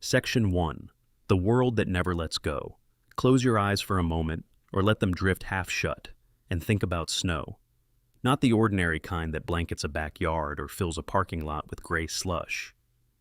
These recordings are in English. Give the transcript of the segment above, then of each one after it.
Section 1. The World That Never Lets Go. Close your eyes for a moment, or let them drift half shut, and think about snow. Not the ordinary kind that blankets a backyard or fills a parking lot with gray slush.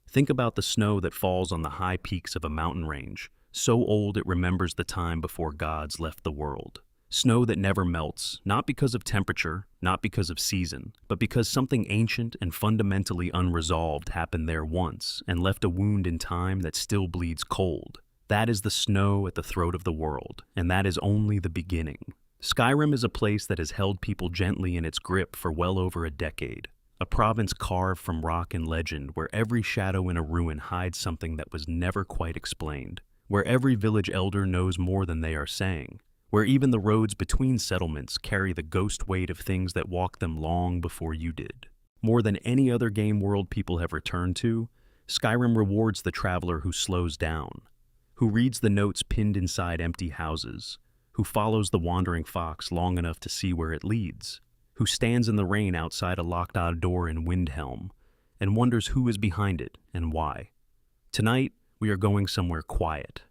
Think about the snow that falls on the high peaks of a mountain range, so old it remembers the time before gods left the world. Snow that never melts, not because of temperature, not because of season, but because something ancient and fundamentally unresolved happened there once and left a wound in time that still bleeds cold. That is the snow at the throat of the world, and that is only the beginning. Skyrim is a place that has held people gently in its grip for well over a decade. A province carved from rock and legend where every shadow in a ruin hides something that was never quite explained. Where every village elder knows more than they are saying. Where even the roads between settlements carry the ghost weight of things that walked them long before you did. More than any other game world people have returned to, Skyrim rewards the traveler who slows down, who reads the notes pinned inside empty houses, who follows the wandering fox long enough to see where it leads, who stands in the rain outside a locked-out door in Windhelm, and wonders who is behind it and why. Tonight, we are going somewhere quiet.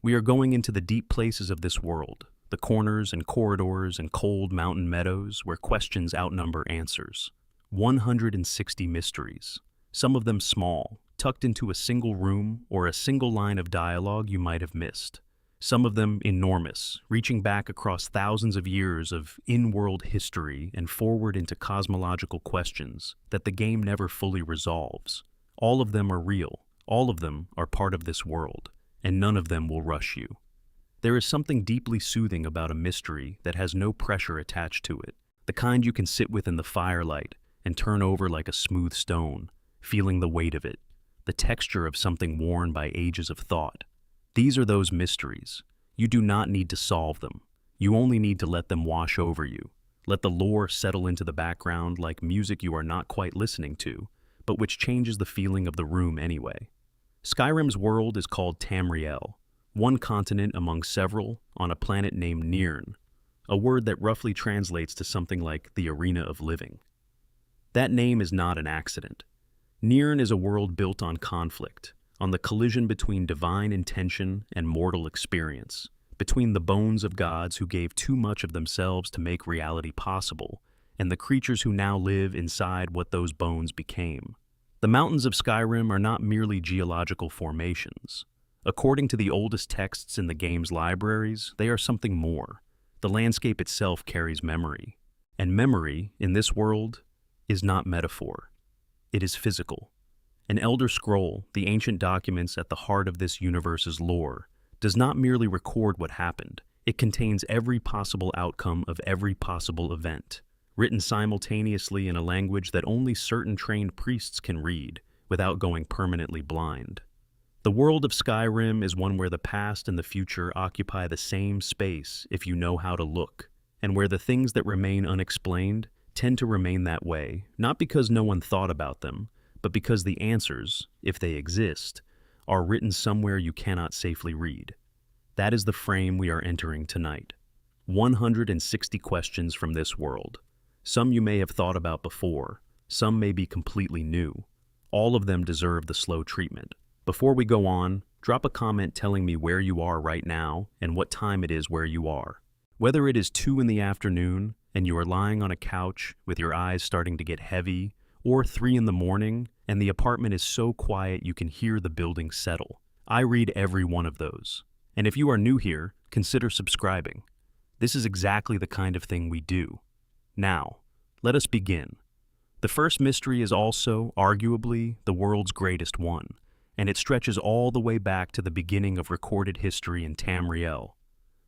We are going into the deep places of this world, the corners and corridors and cold mountain meadows where questions outnumber answers. 160 mysteries, some of them small, tucked into a single room or a single line of dialogue you might have missed. Some of them enormous, reaching back across thousands of years of in-world history and forward into cosmological questions that the game never fully resolves. All of them are real, all of them are part of this world, and none of them will rush you. There is something deeply soothing about a mystery that has no pressure attached to it, the kind you can sit with in the firelight and turn over like a smooth stone, feeling the weight of it, the texture of something worn by ages of thought. These are those mysteries. You do not need to solve them. You only need to let them wash over you. Let the lore settle into the background like music you are not quite listening to, but which changes the feeling of the room anyway. Skyrim's world is called Tamriel, one continent among several on a planet named Nirn, a word that roughly translates to something like the arena of living. That name is not an accident. Nirn is a world built on conflict, on the collision between divine intention and mortal experience, between the bones of gods who gave too much of themselves to make reality possible, and the creatures who now live inside what those bones became. The mountains of Skyrim are not merely geological formations. According to the oldest texts in the game's libraries, they are something more. The landscape itself carries memory. And memory, in this world, is not metaphor. It is physical. An Elder Scroll, the ancient documents at the heart of this universe's lore, does not merely record what happened. It contains every possible outcome of every possible event, written simultaneously in a language that only certain trained priests can read without going permanently blind. The world of Skyrim is one where the past and the future occupy the same space if you know how to look, and where the things that remain unexplained tend to remain that way, not because no one thought about them, but because the answers, if they exist, are written somewhere you cannot safely read. That is the frame we are entering tonight. 160 questions from this world. Some you may have thought about before, some may be completely new. All of them deserve the slow treatment. Before we go on, drop a comment telling me where you are right now and what time it is where you are. Whether it is 2 in the afternoon and you are lying on a couch with your eyes starting to get heavy, or 3 in the morning and the apartment is so quiet you can hear the building settle. I read every one of those. And if you are new here, consider subscribing. This is exactly the kind of thing we do. Now, let us begin. The first mystery is also, arguably, the world's greatest one, and it stretches all the way back to the beginning of recorded history in Tamriel.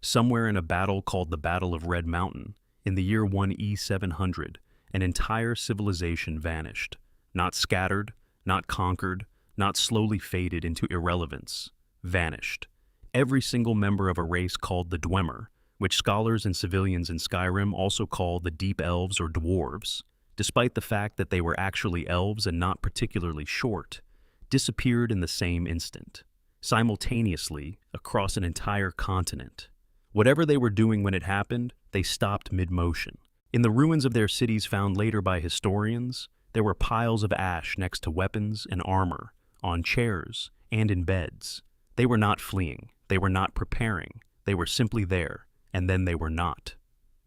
Somewhere in a battle called the Battle of Red Mountain, in the year 1E700, an entire civilization vanished. Not scattered, not conquered, not slowly faded into irrelevance. Vanished. Every single member of a race called the Dwemer, which scholars and civilians in Skyrim also call the Deep Elves or Dwarves, despite the fact that they were actually elves and not particularly short, disappeared in the same instant, simultaneously across an entire continent. Whatever they were doing when it happened, they stopped mid-motion. In the ruins of their cities found later by historians, there were piles of ash next to weapons and armor, on chairs, and in beds. They were not fleeing, they were not preparing, they were simply there, and then they were not.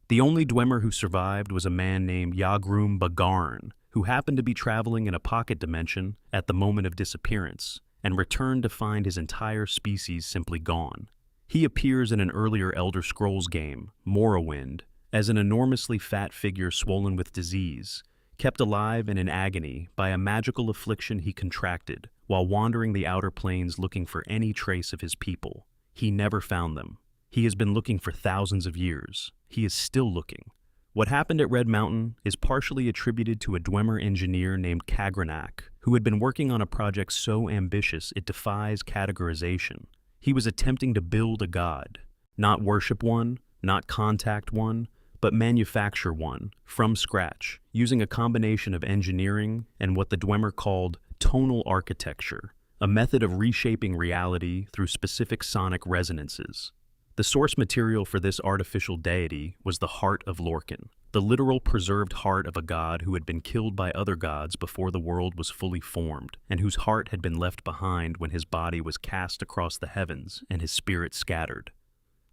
The only Dwemer who survived was a man named Yagrum Bagarn, who happened to be traveling in a pocket dimension at the moment of disappearance, and returned to find his entire species simply gone. He appears in an earlier Elder Scrolls game, Morrowind, as an enormously fat figure swollen with disease, kept alive and in agony by a magical affliction he contracted while wandering the outer planes looking for any trace of his people. He never found them. He has been looking for thousands of years. He is still looking. What happened at Red Mountain is partially attributed to a Dwemer engineer named Kagranak, who had been working on a project so ambitious it defies categorization. He was attempting to build a god, not worship one, not contact one, but manufacture one from scratch, using a combination of engineering and what the Dwemer called tonal architecture, a method of reshaping reality through specific sonic resonances. The source material for this artificial deity was the heart of Lorcan, the literal preserved heart of a god who had been killed by other gods before the world was fully formed, and whose heart had been left behind when his body was cast across the heavens and his spirit scattered.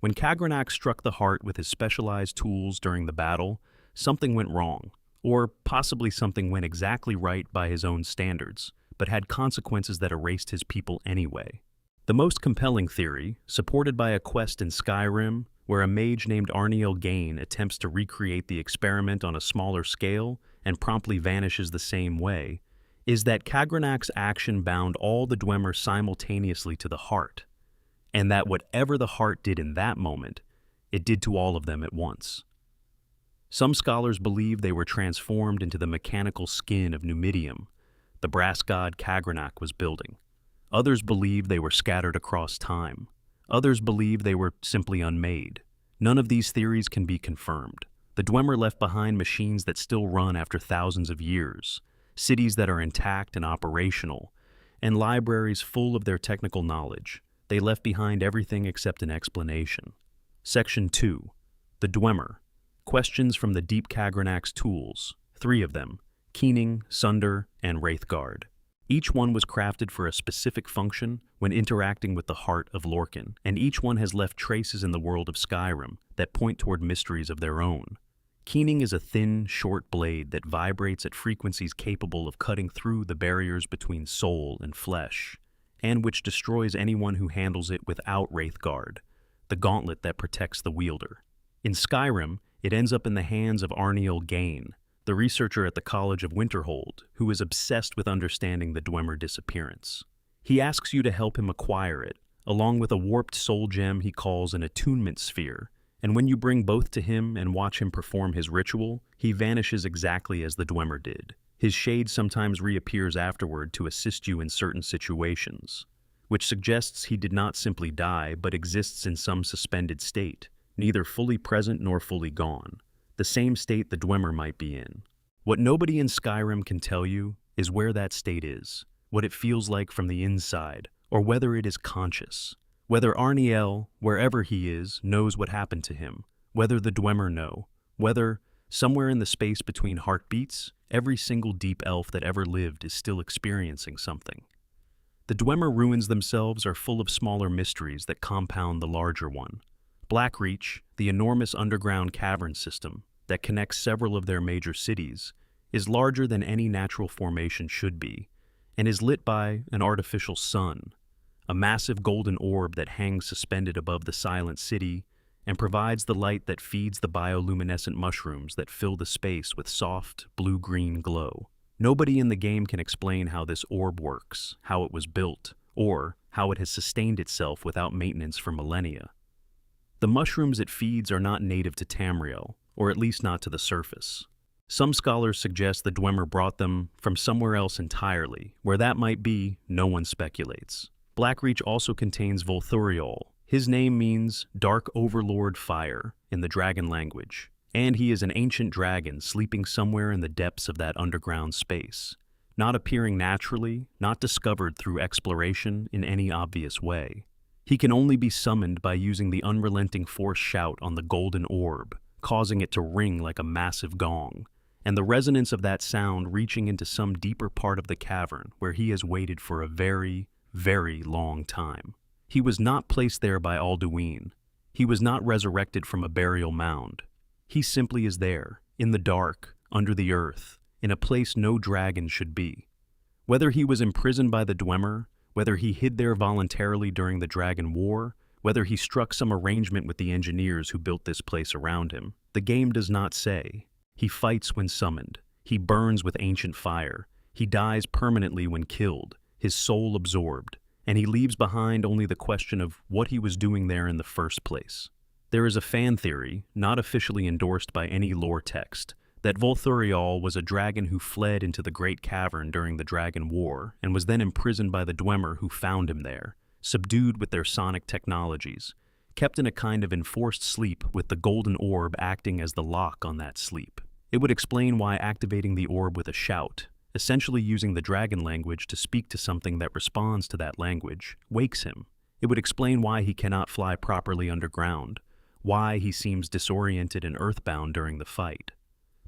When Kagranak struck the heart with his specialized tools during the battle, something went wrong, or possibly something went exactly right by his own standards, but had consequences that erased his people anyway. The most compelling theory, supported by a quest in Skyrim, where a mage named Arniel Gain attempts to recreate the experiment on a smaller scale and promptly vanishes the same way, is that Kagranak's action bound all the Dwemer simultaneously to the heart, and that whatever the heart did in that moment, it did to all of them at once. Some scholars believe they were transformed into the mechanical skin of Numidium, the brass god Kagranak was building. Others believe they were scattered across time. Others believe they were simply unmade. None of these theories can be confirmed. The Dwemer left behind machines that still run after thousands of years, cities that are intact and operational, and libraries full of their technical knowledge. They left behind everything except an explanation. Section 2. The Dwemer. Questions from the Deep Kagranak's tools. 3 of them: Keening, Sunder, and Wraithguard. Each one was crafted for a specific function when interacting with the heart of Lorcan, and each one has left traces in the world of Skyrim that point toward mysteries of their own. Keening is a thin, short blade that vibrates at frequencies capable of cutting through the barriers between soul and flesh, and which destroys anyone who handles it without Wraithguard, the gauntlet that protects the wielder. In Skyrim, it ends up in the hands of Arniel Gain, the researcher at the College of Winterhold, who is obsessed with understanding the Dwemer disappearance. He asks you to help him acquire it, along with a warped soul gem he calls an attunement sphere, and when you bring both to him and watch him perform his ritual, he vanishes exactly as the Dwemer did. His shade sometimes reappears afterward to assist you in certain situations, which suggests he did not simply die but exists in some suspended state, neither fully present nor fully gone, the same state the Dwemer might be in. What nobody in Skyrim can tell you is where that state is, what it feels like from the inside, or whether it is conscious. Whether Arniel, wherever he is, knows what happened to him, whether the Dwemer know, whether, somewhere in the space between heartbeats, every single deep elf that ever lived is still experiencing something. The Dwemer ruins themselves are full of smaller mysteries that compound the larger one. Blackreach, the enormous underground cavern system that connects several of their major cities, is larger than any natural formation should be, and is lit by an artificial sun, a massive golden orb that hangs suspended above the silent city and provides the light that feeds the bioluminescent mushrooms that fill the space with soft, blue-green glow. Nobody in the game can explain how this orb works, how it was built, or how it has sustained itself without maintenance for millennia. The mushrooms it feeds are not native to Tamriel, or at least not to the surface. Some scholars suggest the Dwemer brought them from somewhere else entirely. Where that might be, no one speculates. Blackreach also contains Volthuriol. His name means Dark Overlord Fire in the dragon language, and he is an ancient dragon sleeping somewhere in the depths of that underground space, not appearing naturally, not discovered through exploration in any obvious way. He can only be summoned by using the unrelenting force shout on the golden orb, causing it to ring like a massive gong, and the resonance of that sound reaching into some deeper part of the cavern where he has waited for a very, very long time. He was not placed there by Alduin. He was not resurrected from a burial mound. He simply is there, in the dark, under the earth, in a place no dragon should be. Whether he was imprisoned by the Dwemer, whether he hid there voluntarily during the Dragon War, whether he struck some arrangement with the engineers who built this place around him, the game does not say. He fights when summoned. He burns with ancient fire. He dies permanently when killed, his soul absorbed, and he leaves behind only the question of what he was doing there in the first place. There is a fan theory, not officially endorsed by any lore text, that Volthurial was a dragon who fled into the Great Cavern during the Dragon War and was then imprisoned by the Dwemer who found him there, subdued with their sonic technologies, kept in a kind of enforced sleep with the golden orb acting as the lock on that sleep. It would explain why activating the orb with a shout, essentially using the dragon language to speak to something that responds to that language, wakes him. It would explain why he cannot fly properly underground, why he seems disoriented and earthbound during the fight.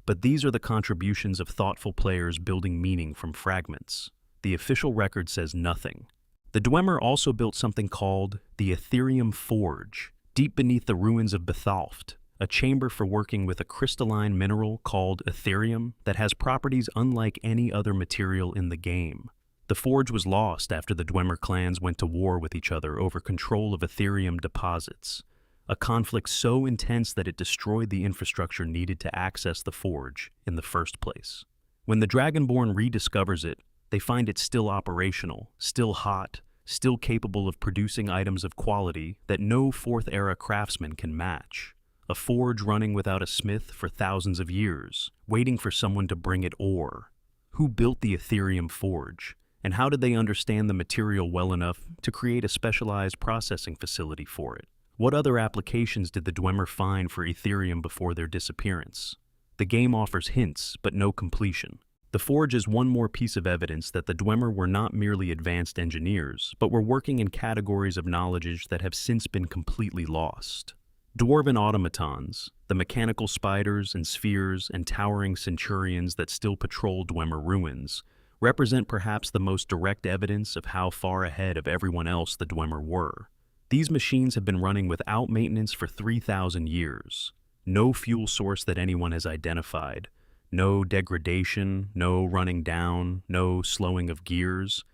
But these are the contributions of thoughtful players building meaning from fragments. The official record says nothing. The Dwemer also built something called the Ethereum Forge, deep beneath the ruins of Bethalft, a chamber for working with a crystalline mineral called Ethereum that has properties unlike any other material in the game. The forge was lost after the Dwemer clans went to war with each other over control of Ethereum deposits, a conflict so intense that it destroyed the infrastructure needed to access the forge in the first place. When the Dragonborn rediscovers it, they find it still operational, still hot, still capable of producing items of quality that no Fourth-era craftsman can match. A forge running without a smith for thousands of years, waiting for someone to bring it ore. Who built the Ethereum Forge? And how did they understand the material well enough to create a specialized processing facility for it? What other applications did the Dwemer find for Ethereum before their disappearance? The game offers hints, but no completion. The Forge is one more piece of evidence that the Dwemer were not merely advanced engineers, but were working in categories of knowledge that have since been completely lost. Dwarven automatons, the mechanical spiders and spheres and towering centurions that still patrol Dwemer ruins, represent perhaps the most direct evidence of how far ahead of everyone else the Dwemer were. These machines have been running without maintenance for 3,000 years. No fuel source that anyone has identified. No degradation, no running down, no slowing of gears.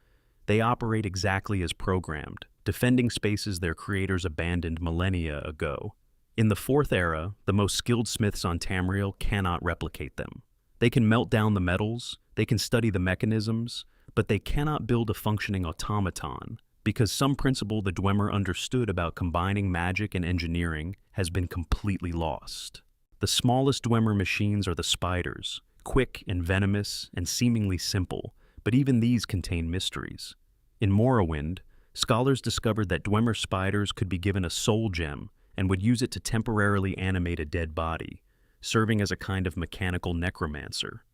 They operate exactly as programmed, defending spaces their creators abandoned millennia ago. In the Fourth Era, the most skilled smiths on Tamriel cannot replicate them. They can melt down the metals, they can study the mechanisms, but they cannot build a functioning automaton, because some principle the Dwemer understood about combining magic and engineering has been completely lost. The smallest Dwemer machines are the spiders, quick and venomous and seemingly simple, but even these contain mysteries. In Morrowind, scholars discovered that Dwemer spiders could be given a soul gem and would use it to temporarily animate a dead body, serving as a kind of mechanical necromancer.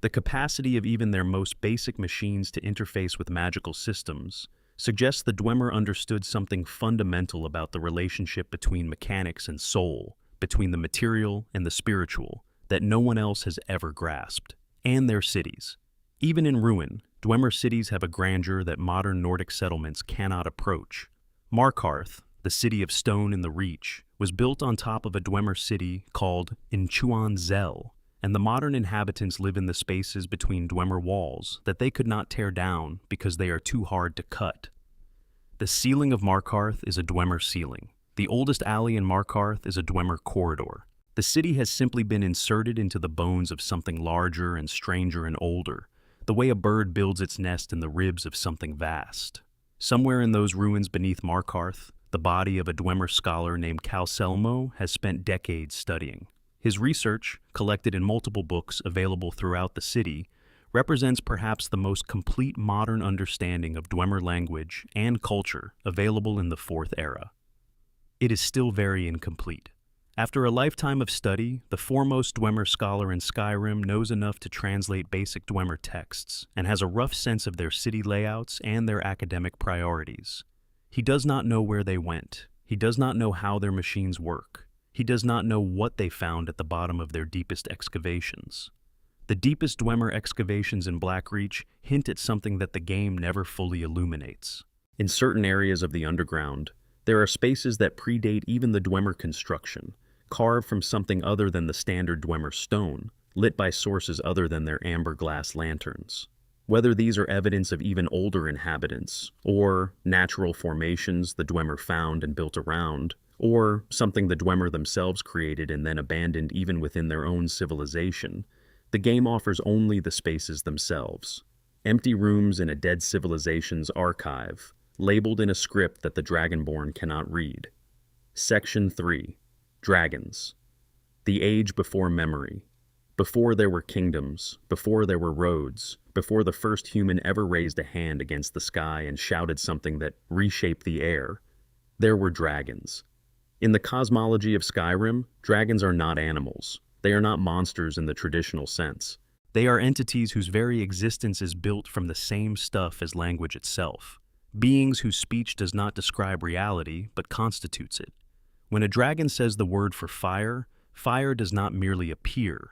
The capacity of even their most basic machines to interface with magical systems suggests the Dwemer understood something fundamental about the relationship between mechanics and soul, between the material and the spiritual, that no one else has ever grasped. And their cities. Even in ruin, Dwemer cities have a grandeur that modern Nordic settlements cannot approach. Markarth, the city of stone in the Reach, was built on top of a Dwemer city called Inchuan Zel, and the modern inhabitants live in the spaces between Dwemer walls that they could not tear down because they are too hard to cut. The ceiling of Markarth is a Dwemer ceiling. The oldest alley in Markarth is a Dwemer corridor. The city has simply been inserted into the bones of something larger and stranger and older, the way a bird builds its nest in the ribs of something vast. Somewhere in those ruins beneath Markarth, the body of a Dwemer scholar named Calselmo has spent decades studying. His research, collected in multiple books available throughout the city, represents perhaps the most complete modern understanding of Dwemer language and culture available in the Fourth Era. It is still very incomplete. After a lifetime of study, the foremost Dwemer scholar in Skyrim knows enough to translate basic Dwemer texts and has a rough sense of their city layouts and their academic priorities. He does not know where they went. He does not know how their machines work. He does not know what they found at the bottom of their deepest excavations. The deepest Dwemer excavations in Blackreach hint at something that the game never fully illuminates. In certain areas of the underground, there are spaces that predate even the Dwemer construction, carved from something other than the standard Dwemer stone, lit by sources other than their amber glass lanterns. Whether these are evidence of even older inhabitants, or natural formations the Dwemer found and built around, or something the Dwemer themselves created and then abandoned even within their own civilization, the game offers only the spaces themselves. Empty rooms in a dead civilization's archive, labeled in a script that the Dragonborn cannot read. Section 3. Dragons. The age before memory. Before there were kingdoms, before there were roads, before the first human ever raised a hand against the sky and shouted something that reshaped the air, there were dragons. In the cosmology of Skyrim, dragons are not animals. They are not monsters in the traditional sense. They are entities whose very existence is built from the same stuff as language itself. Beings whose speech does not describe reality, but constitutes it. When a dragon says the word for fire, fire does not merely appear.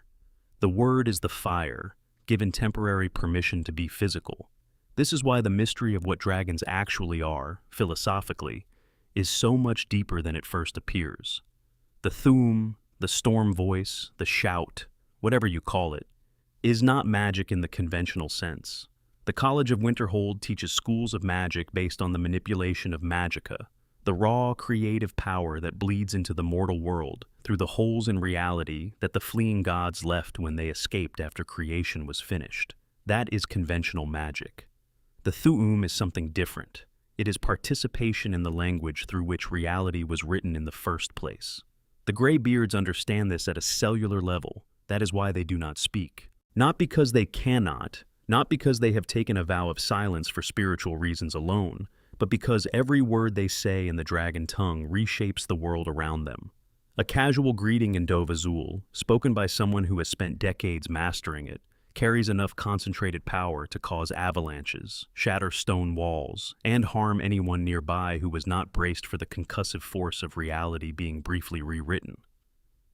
The word is the fire, given temporary permission to be physical. This is why the mystery of what dragons actually are, philosophically, is so much deeper than it first appears. The Thu'um, the storm voice, the shout, whatever you call it, is not magic in the conventional sense. The College of Winterhold teaches schools of magic based on the manipulation of magicka, the raw, creative power that bleeds into the mortal world through the holes in reality that the fleeing gods left when they escaped after creation was finished. That is conventional magic. The Thu'um is something different. It is participation in the language through which reality was written in the first place. The Greybeards understand this at a cellular level. That is why they do not speak. Not because they cannot, not because they have taken a vow of silence for spiritual reasons alone, but because every word they say in the dragon tongue reshapes the world around them. A casual greeting in Dovazul, spoken by someone who has spent decades mastering it, carries enough concentrated power to cause avalanches, shatter stone walls, and harm anyone nearby who was not braced for the concussive force of reality being briefly rewritten.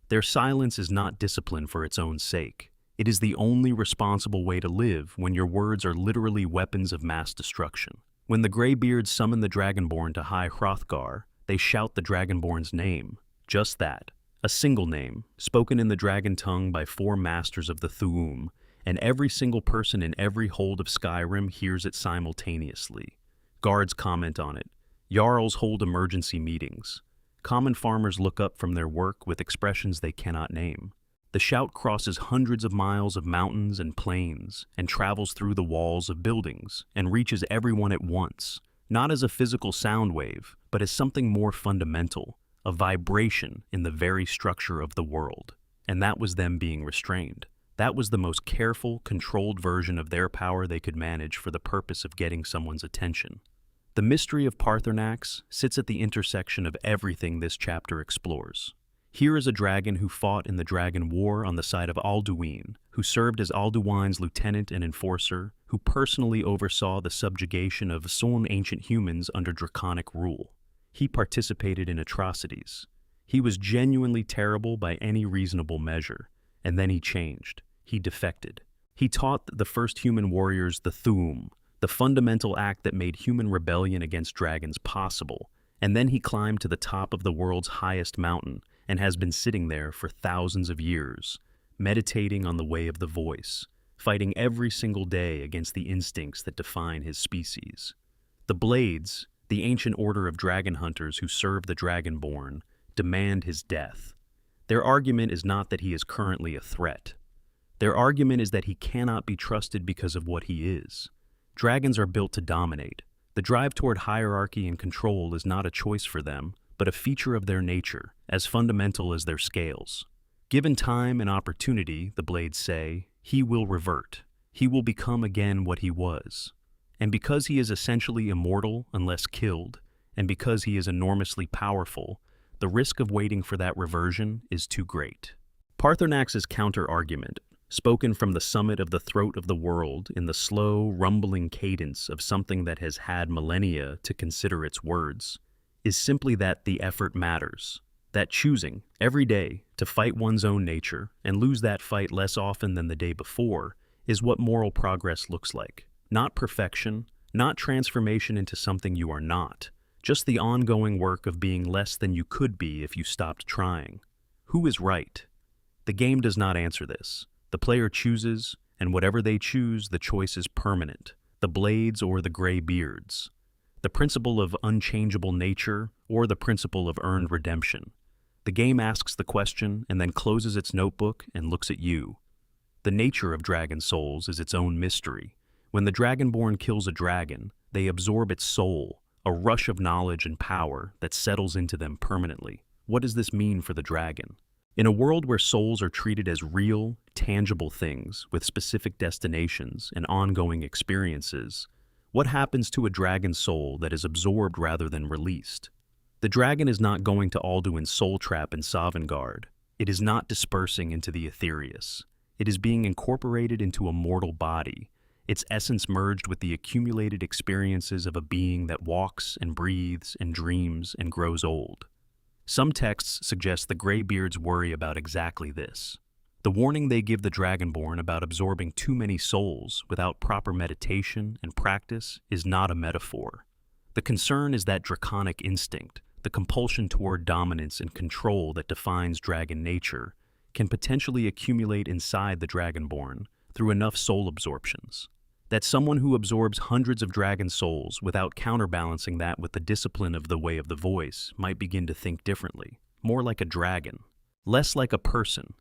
Their silence is not discipline for its own sake. It is the only responsible way to live when your words are literally weapons of mass destruction. When the Greybeards summon the Dragonborn to High Hrothgar, they shout the Dragonborn's name. Just that. A single name, spoken in the dragon tongue by 4 masters of the Thu'um, and every single person in every hold of Skyrim hears it simultaneously. Guards comment on it. Jarls hold emergency meetings. Common farmers look up from their work with expressions they cannot name. The shout crosses hundreds of miles of mountains and plains and travels through the walls of buildings and reaches everyone at once, not as a physical sound wave, but as something more fundamental, a vibration in the very structure of the world. And that was them being restrained. That was the most careful, controlled version of their power they could manage for the purpose of getting someone's attention. The mystery of Paarthurnax sits at the intersection of everything this chapter explores. Here is a dragon who fought in the Dragon War on the side of Alduin, who served as Alduin's lieutenant and enforcer, who personally oversaw the subjugation of some ancient humans under draconic rule. He participated in atrocities. He was genuinely terrible by any reasonable measure, and then he changed. He defected. He taught the first human warriors the Thu'um, the fundamental act that made human rebellion against dragons possible, and then he climbed to the top of the world's highest mountain and has been sitting there for thousands of years, meditating on the way of the voice, fighting every single day against the instincts that define his species. The Blades, the ancient order of dragon hunters who serve the Dragonborn, demand his death. Their argument is not that he is currently a threat. Their argument is that he cannot be trusted because of what he is. Dragons are built to dominate. The drive toward hierarchy and control is not a choice for them, but a feature of their nature, as fundamental as their scales. Given time and opportunity, the Blades say, he will revert. He will become again what he was. And because he is essentially immortal unless killed, and because he is enormously powerful, the risk of waiting for that reversion is too great. Paarthurnax's counter-argument, spoken from the summit of the throat of the world in the slow, rumbling cadence of something that has had millennia to consider its words, is simply that the effort matters. That choosing, every day, to fight one's own nature and lose that fight less often than the day before is what moral progress looks like. Not perfection, not transformation into something you are not, just the ongoing work of being less than you could be if you stopped trying. Who is right? The game does not answer this. The player chooses, and whatever they choose, the choice is permanent. The blades or the gray beards. The principle of unchangeable nature or the principle of earned redemption. The game asks the question and then closes its notebook and looks at you. The nature of dragon souls is its own mystery. When the Dragonborn kills a dragon, they absorb its soul, a rush of knowledge and power that settles into them permanently. What does this mean for the dragon? In a world where souls are treated as real, tangible things with specific destinations and ongoing experiences, what happens to a dragon soul that is absorbed rather than released? The dragon is not going to Alduin's soul trap in Sovngarde. It is not dispersing into the Aetherius. It is being incorporated into a mortal body, its essence merged with the accumulated experiences of a being that walks and breathes and dreams and grows old. Some texts suggest the Greybeards worry about exactly this. The warning they give the Dragonborn about absorbing too many souls without proper meditation and practice is not a metaphor. The concern is that draconic instinct, the compulsion toward dominance and control that defines dragon nature, can potentially accumulate inside the Dragonborn through enough soul absorptions. That someone who absorbs hundreds of dragon souls without counterbalancing that with the discipline of the Way of the Voice might begin to think differently, more like a dragon, less like a person.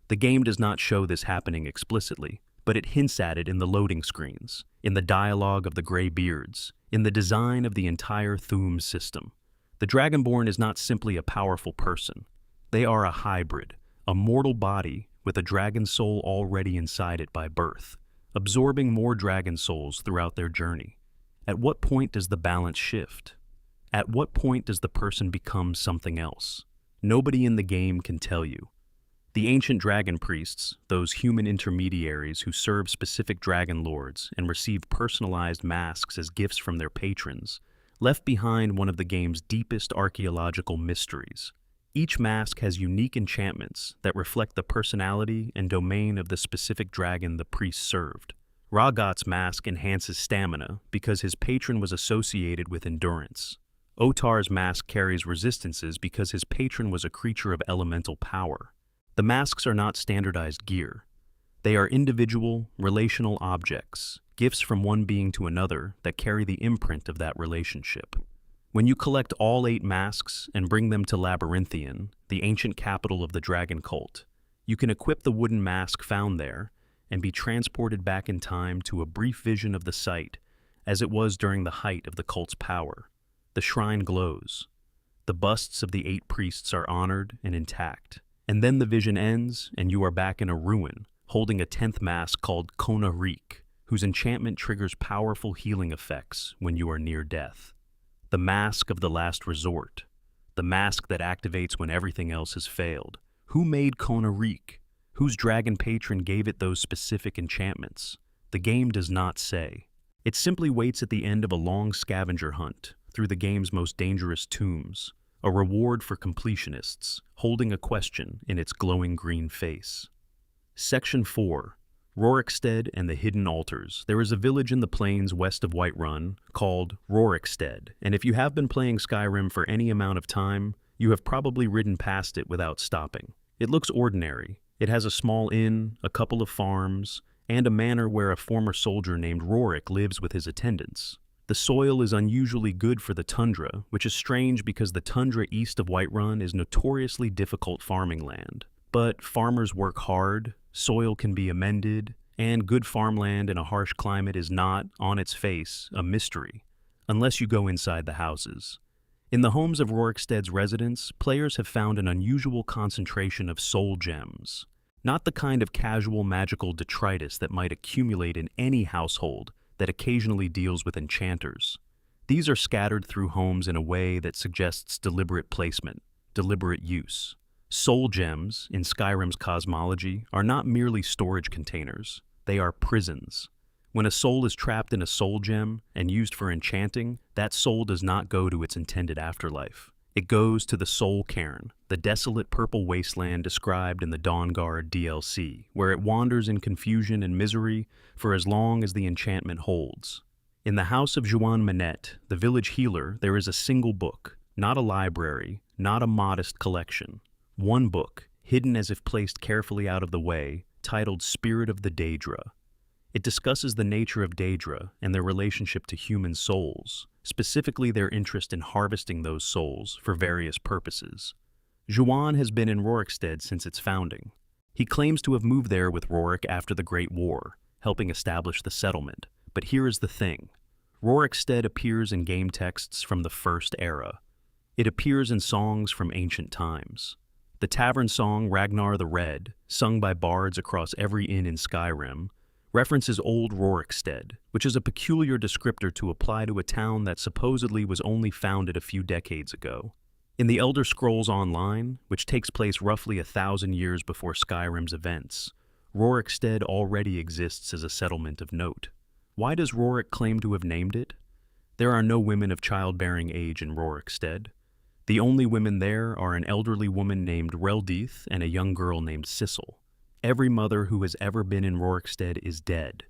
The game does not show this happening explicitly, but it hints at it in the loading screens, in the dialogue of the Grey Beards, in the design of the entire Thu'um system. The Dragonborn is not simply a powerful person. They are a hybrid, a mortal body with a dragon soul already inside it by birth, absorbing more dragon souls throughout their journey. At what point does the balance shift? At what point does the person become something else? Nobody in the game can tell you. The ancient dragon priests, those human intermediaries who serve specific dragon lords and receive personalized masks as gifts from their patrons, left behind one of the game's deepest archaeological mysteries. Each mask has unique enchantments that reflect the personality and domain of the specific dragon the priest served. Ragot's mask enhances stamina because his patron was associated with endurance. Otar's mask carries resistances because his patron was a creature of elemental power. The masks are not standardized gear. They are individual, relational objects, gifts from one being to another that carry the imprint of that relationship. When you collect all 8 masks and bring them to Labyrinthian, the ancient capital of the dragon cult, you can equip the wooden mask found there and be transported back in time to a brief vision of the site as it was during the height of the cult's power. The shrine glows. The busts of the 8 priests are honored and intact. And then the vision ends and you are back in a ruin, holding a 10th mask called Kona Reek, whose enchantment triggers powerful healing effects when you are near death. The mask of the last resort. The mask that activates when everything else has failed. Who made Kona Reek? Whose dragon patron gave it those specific enchantments? The game does not say. It simply waits at the end of a long scavenger hunt through the game's most dangerous tombs, a reward for completionists, holding a question in its glowing green face. Section 4. Rorikstead and the Hidden Altars. There is a village in the plains west of Whiterun called Rorikstead, and if you have been playing Skyrim for any amount of time, you have probably ridden past it without stopping. It looks ordinary. It has a small inn, a couple of farms, and a manor where a former soldier named Rorik lives with his attendants. The soil is unusually good for the tundra, which is strange because the tundra east of Whiterun is notoriously difficult farming land. But farmers work hard, soil can be amended, and good farmland in a harsh climate is not, on its face, a mystery, unless you go inside the houses. In the homes of Rorikstead's residents, players have found an unusual concentration of soul gems, not the kind of casual magical detritus that might accumulate in any household that occasionally deals with enchanters. These are scattered through homes in a way that suggests deliberate placement, deliberate use. Soul gems, in Skyrim's cosmology, are not merely storage containers. They are prisons. When a soul is trapped in a soul gem and used for enchanting, that soul does not go to its intended afterlife. It goes to the Soul Cairn, the desolate purple wasteland described in the Dawnguard DLC, where it wanders in confusion and misery for as long as the enchantment holds. In the house of Juan Manette, the village healer, there is a single book, not a library, not a modest collection. One book, hidden as if placed carefully out of the way, titled Spirit of the Daedra. It discusses the nature of Daedra and their relationship to human souls, specifically their interest in harvesting those souls for various purposes. Juan has been in Rorikstead since its founding. He claims to have moved there with Rorik after the Great War, helping establish the settlement. But here is the thing. Rorikstead appears in game texts from the First Era. It appears in songs from ancient times. The tavern song Ragnar the Red, sung by bards across every inn in Skyrim, references Old Rorikstead, which is a peculiar descriptor to apply to a town that supposedly was only founded a few decades ago. In the Elder Scrolls Online, which takes place roughly 1,000 years before Skyrim's events, Rorikstead already exists as a settlement of note. Why does Rorik claim to have named it? There are no women of childbearing age in Rorikstead. The only women there are an elderly woman named Reldith and a young girl named Sissel. Every mother who has ever been in Rorikstead is dead.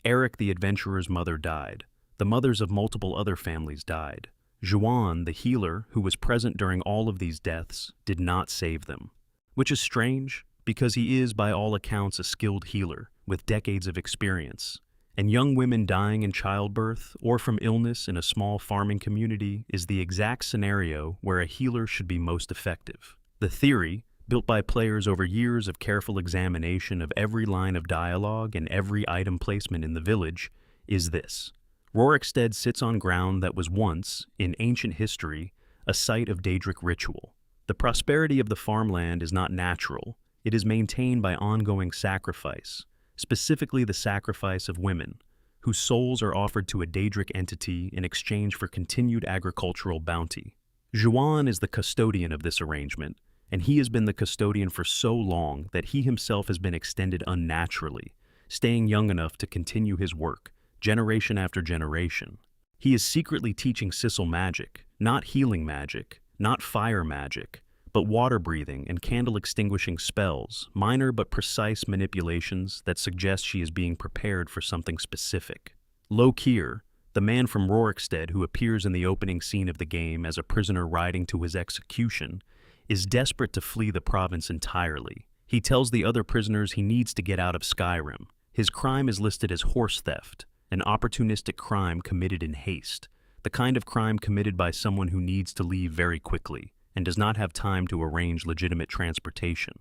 Eric the adventurer's mother died. The mothers of multiple other families died. Juan, the healer, who was present during all of these deaths, did not save them. Which is strange, because he is, by all accounts, a skilled healer, with decades of experience. And young women dying in childbirth or from illness in a small farming community is the exact scenario where a healer should be most effective. The theory, built by players over years of careful examination of every line of dialogue and every item placement in the village, is this. Rorikstead sits on ground that was once, in ancient history, a site of Daedric ritual. The prosperity of the farmland is not natural. It is maintained by ongoing sacrifice, specifically the sacrifice of women, whose souls are offered to a Daedric entity in exchange for continued agricultural bounty. Juan is the custodian of this arrangement, and he has been the custodian for so long that he himself has been extended unnaturally, staying young enough to continue his work, generation after generation. He is secretly teaching Sissel magic, not healing magic, not fire magic, but water-breathing and candle-extinguishing spells, minor but precise manipulations that suggest she is being prepared for something specific. Lokir, the man from Rorikstead who appears in the opening scene of the game as a prisoner riding to his execution, is desperate to flee the province entirely. He tells the other prisoners he needs to get out of Skyrim. His crime is listed as horse theft, an opportunistic crime committed in haste, the kind of crime committed by someone who needs to leave very quickly and does not have time to arrange legitimate transportation.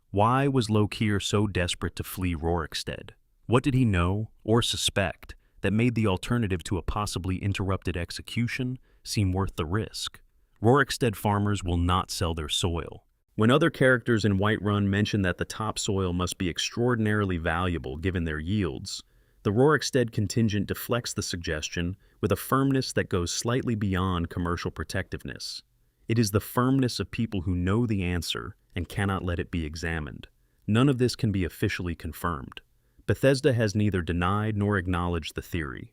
Why was Lokir so desperate to flee Rorikstead? What did he know or suspect that made the alternative to a possibly interrupted execution seem worth the risk? Rorikstead farmers will not sell their soil. When other characters in Whiterun mention that the topsoil must be extraordinarily valuable given their yields, the Rorikstead contingent deflects the suggestion with a firmness that goes slightly beyond commercial protectiveness. It is the firmness of people who know the answer and cannot let it be examined. None of this can be officially confirmed. Bethesda has neither denied nor acknowledged the theory.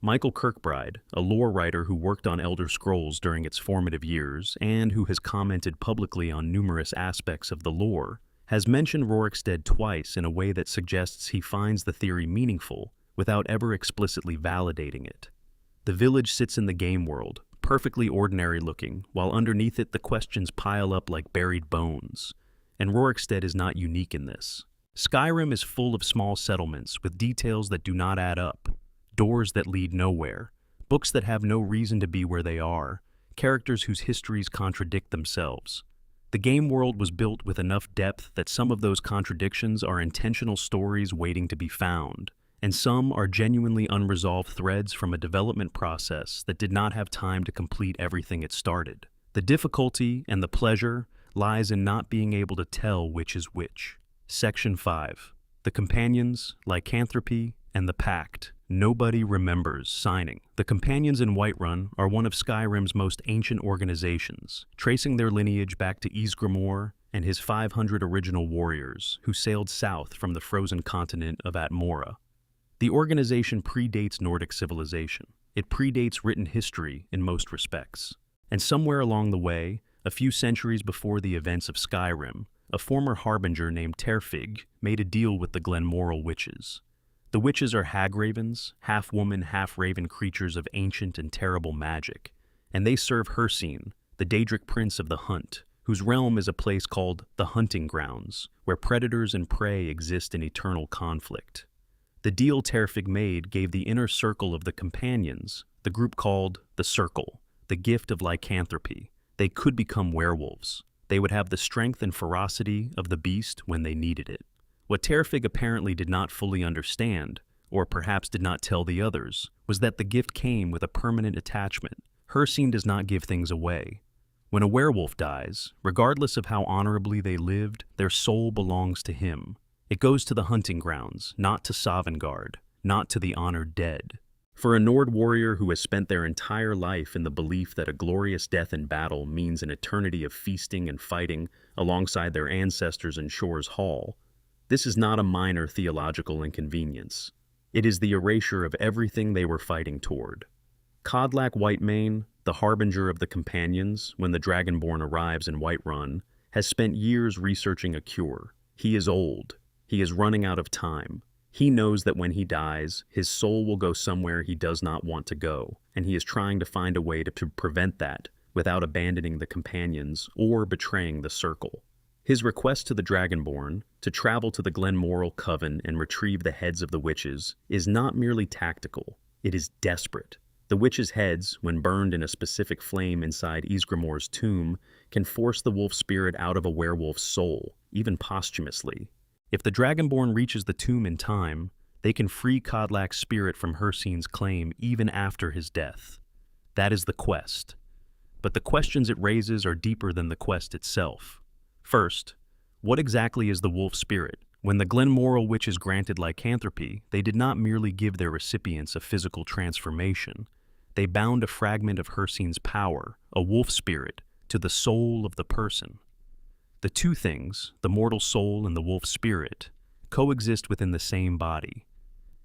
Michael Kirkbride, a lore writer who worked on Elder Scrolls during its formative years and who has commented publicly on numerous aspects of the lore, has mentioned Rorikstead twice in a way that suggests he finds the theory meaningful without ever explicitly validating it. The village sits in the game world, perfectly ordinary looking, while underneath it the questions pile up like buried bones. And Rorikstead is not unique in this. Skyrim is full of small settlements with details that do not add up, doors that lead nowhere, books that have no reason to be where they are, characters whose histories contradict themselves. The game world was built with enough depth that some of those contradictions are intentional stories waiting to be found, and some are genuinely unresolved threads from a development process that did not have time to complete everything it started. The difficulty and the pleasure lies in not being able to tell which is which. Section 5. The Companions, Lycanthropy, and the Pact. Nobody remembers signing. The Companions in Whiterun are one of Skyrim's most ancient organizations, tracing their lineage back to Ysgramor and his 500 original warriors who sailed south from the frozen continent of Atmora. The organization predates Nordic civilization. It predates written history in most respects. And somewhere along the way, A few centuries before the events of Skyrim, a former harbinger named Terfig made a deal with the Glenmoral witches. The witches are hag-ravens, half-woman, half-raven creatures of ancient and terrible magic, and they serve Hircine, the Daedric prince of the Hunt, whose realm is a place called the Hunting Grounds, where predators and prey exist in eternal conflict. The deal Terfig made gave the inner circle of the companions, the group called the Circle, the gift of lycanthropy. They could become werewolves. They would have the strength and ferocity of the beast when they needed it. What Terfig apparently did not fully understand, or perhaps did not tell the others, was that the gift came with a permanent attachment. Hircine does not give things away. When a werewolf dies, regardless of how honorably they lived, their soul belongs to him. It goes to the hunting grounds, not to Sovngarde, not to the honored dead. For a Nord warrior who has spent their entire life in the belief that a glorious death in battle means an eternity of feasting and fighting alongside their ancestors in Shor's Hall, this is not a minor theological inconvenience. It is the erasure of everything they were fighting toward. Kodlak Whitemane, the harbinger of the companions when the Dragonborn arrives in Whiterun, has spent years researching a cure. He is old. He is running out of time. He knows that when he dies, his soul will go somewhere he does not want to go, and he is trying to find a way to prevent that without abandoning the companions or betraying the Circle. His request to the Dragonborn, to travel to the Glenmoral Coven and retrieve the heads of the witches, is not merely tactical, it is desperate. The witches' heads, when burned in a specific flame inside Ysgramor's tomb, can force the wolf spirit out of a werewolf's soul, even posthumously. If the Dragonborn reaches the tomb in time, they can free Kodlak's spirit from Hircine's claim even after his death. That is the quest. But the questions it raises are deeper than the quest itself. First, what exactly is the wolf spirit? When the Glenmoral witches granted lycanthropy, they did not merely give their recipients a physical transformation. They bound a fragment of Hircine's power, a wolf spirit, to the soul of the person. The two things, the mortal soul and the wolf spirit, coexist within the same body.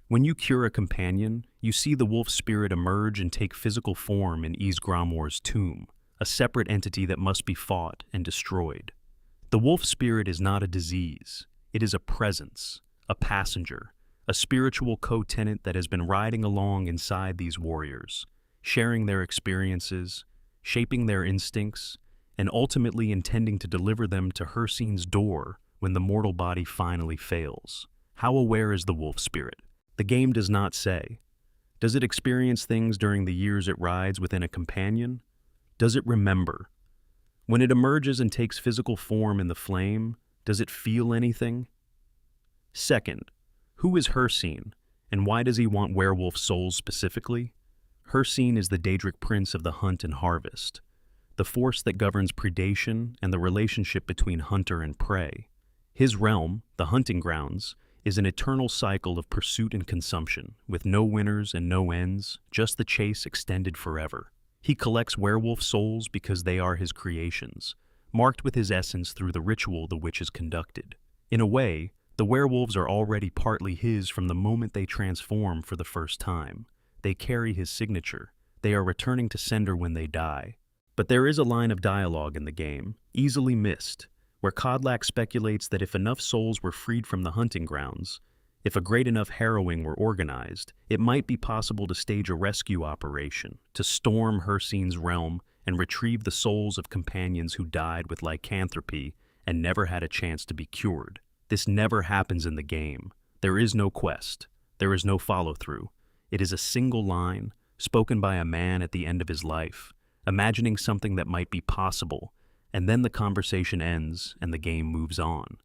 When you cure a companion, you see the wolf spirit emerge and take physical form in Ysgramor's tomb, a separate entity that must be fought and destroyed. The wolf spirit is not a disease. It is a presence, a passenger, a spiritual co-tenant that has been riding along inside these warriors, sharing their experiences, shaping their instincts, and ultimately intending to deliver them to Hircine's door when the mortal body finally fails. How aware is the wolf spirit? The game does not say. Does it experience things during the years it rides within a companion? Does it remember? When it emerges and takes physical form in the flame, does it feel anything? Second, who is Hircine, and why does he want werewolf souls specifically? Hircine is the Daedric prince of the hunt and harvest, the force that governs predation and the relationship between hunter and prey. His realm, the hunting grounds, is an eternal cycle of pursuit and consumption, with no winners and no ends, just the chase extended forever. He collects werewolf souls because they are his creations, marked with his essence through the ritual the witches conducted. In a way, the werewolves are already partly his from the moment they transform for the first time. They carry his signature. They are returning to sender when they die. But there is a line of dialogue in the game, easily missed, where Kodlak speculates that if enough souls were freed from the hunting grounds, if a great enough harrowing were organized, it might be possible to stage a rescue operation, to storm Hircine's realm and retrieve the souls of companions who died with lycanthropy and never had a chance to be cured. This never happens in the game. There is no quest. There is no follow-through. It is a single line, spoken by a man at the end of his life, imagining something that might be possible, and then the conversation ends and the game moves on.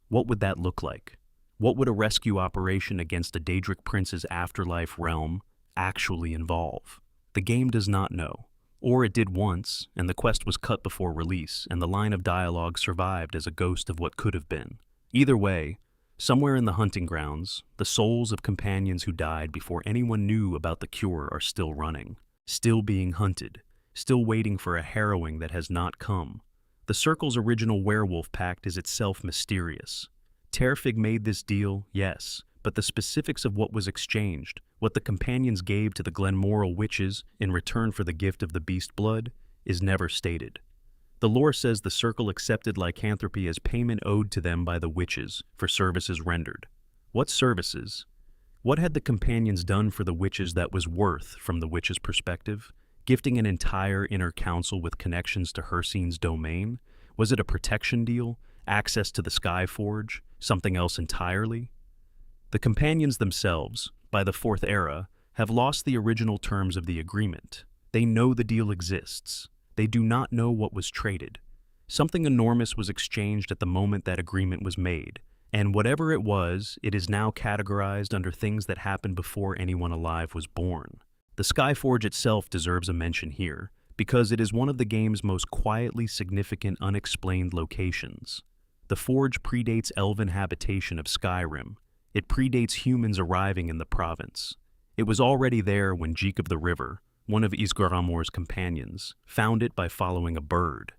What would that look like? What would a rescue operation against a Daedric prince's afterlife realm actually involve? The game does not know. Or it did once, and the quest was cut before release, and the line of dialogue survived as a ghost of what could have been. Either way, somewhere in the hunting grounds, the souls of companions who died before anyone knew about the cure are still running, still being hunted, still waiting for a harrowing that has not come. The Circle's original werewolf pact is itself mysterious. Terfig made this deal, yes, but the specifics of what was exchanged, what the companions gave to the Glenmoral witches in return for the gift of the beast blood, is never stated. The lore says the circle accepted lycanthropy as payment owed to them by the witches for services rendered. What services? What had the companions done for the witches that was worth, from the witches' perspective? Gifting an entire inner council with connections to Hersine's domain? Was it a protection deal? Access to the Skyforge? Something else entirely? The companions themselves, by the Fourth Era, have lost the original terms of the agreement. They know the deal exists. They do not know what was traded. Something enormous was exchanged at the moment that agreement was made, and whatever it was, it is now categorized under things that happened before anyone alive was born. The Skyforge itself deserves a mention here, because it is one of the game's most quietly significant unexplained locations. The Forge predates elven habitation of Skyrim. It predates humans arriving in the province. It was already there when Jeek of the River, one of Isgramor's companions, found it by following a bird.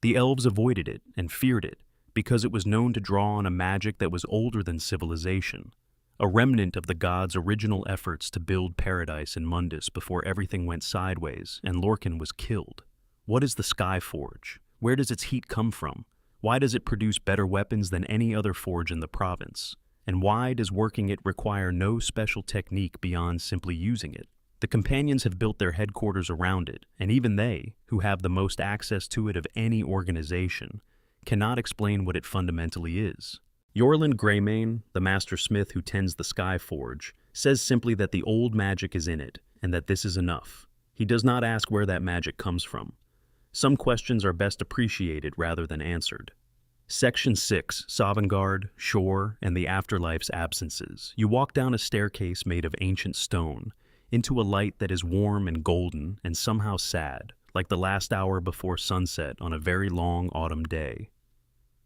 The elves avoided it and feared it because it was known to draw on a magic that was older than civilization, a remnant of the gods' original efforts to build paradise in Mundus before everything went sideways and Lorcan was killed. What is the Skyforge? Where does its heat come from? Why does it produce better weapons than any other forge in the province? And why does working it require no special technique beyond simply using it? The companions have built their headquarters around it, and even they, who have the most access to it of any organization, cannot explain what it fundamentally is. Yorland Greymane, the master smith who tends the Skyforge, says simply that the old magic is in it, and that this is enough. He does not ask where that magic comes from. Some questions are best appreciated rather than answered. Section 6, Sovngarde, Shore, and the Afterlife's Absences. You walk down a staircase made of ancient stone, into a light that is warm and golden and somehow sad, like the last hour before sunset on a very long autumn day.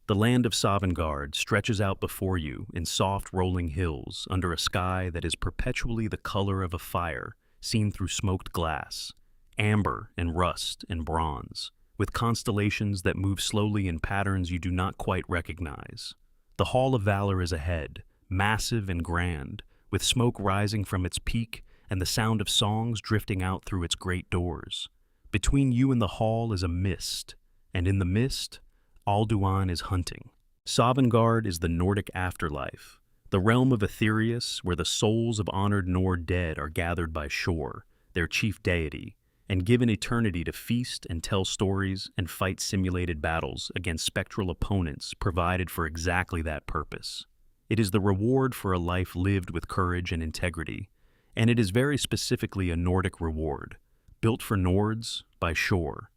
The land of Sovngarde stretches out before you in soft rolling hills under a sky that is perpetually the color of a fire seen through smoked glass, amber and rust and bronze, with constellations that move slowly in patterns you do not quite recognize. The Hall of Valor is ahead, massive and grand, with smoke rising from its peak and the sound of songs drifting out through its great doors. Between you and the hall is a mist, and in the mist, Alduin is hunting. Sovngarde is the Nordic afterlife, the realm of Aetherius where the souls of honored Nord dead are gathered by Shore, their chief deity, and given eternity to feast and tell stories and fight simulated battles against spectral opponents provided for exactly that purpose. It is the reward for a life lived with courage and integrity, and it is very specifically a Nordic reward, built for Nords by Shore,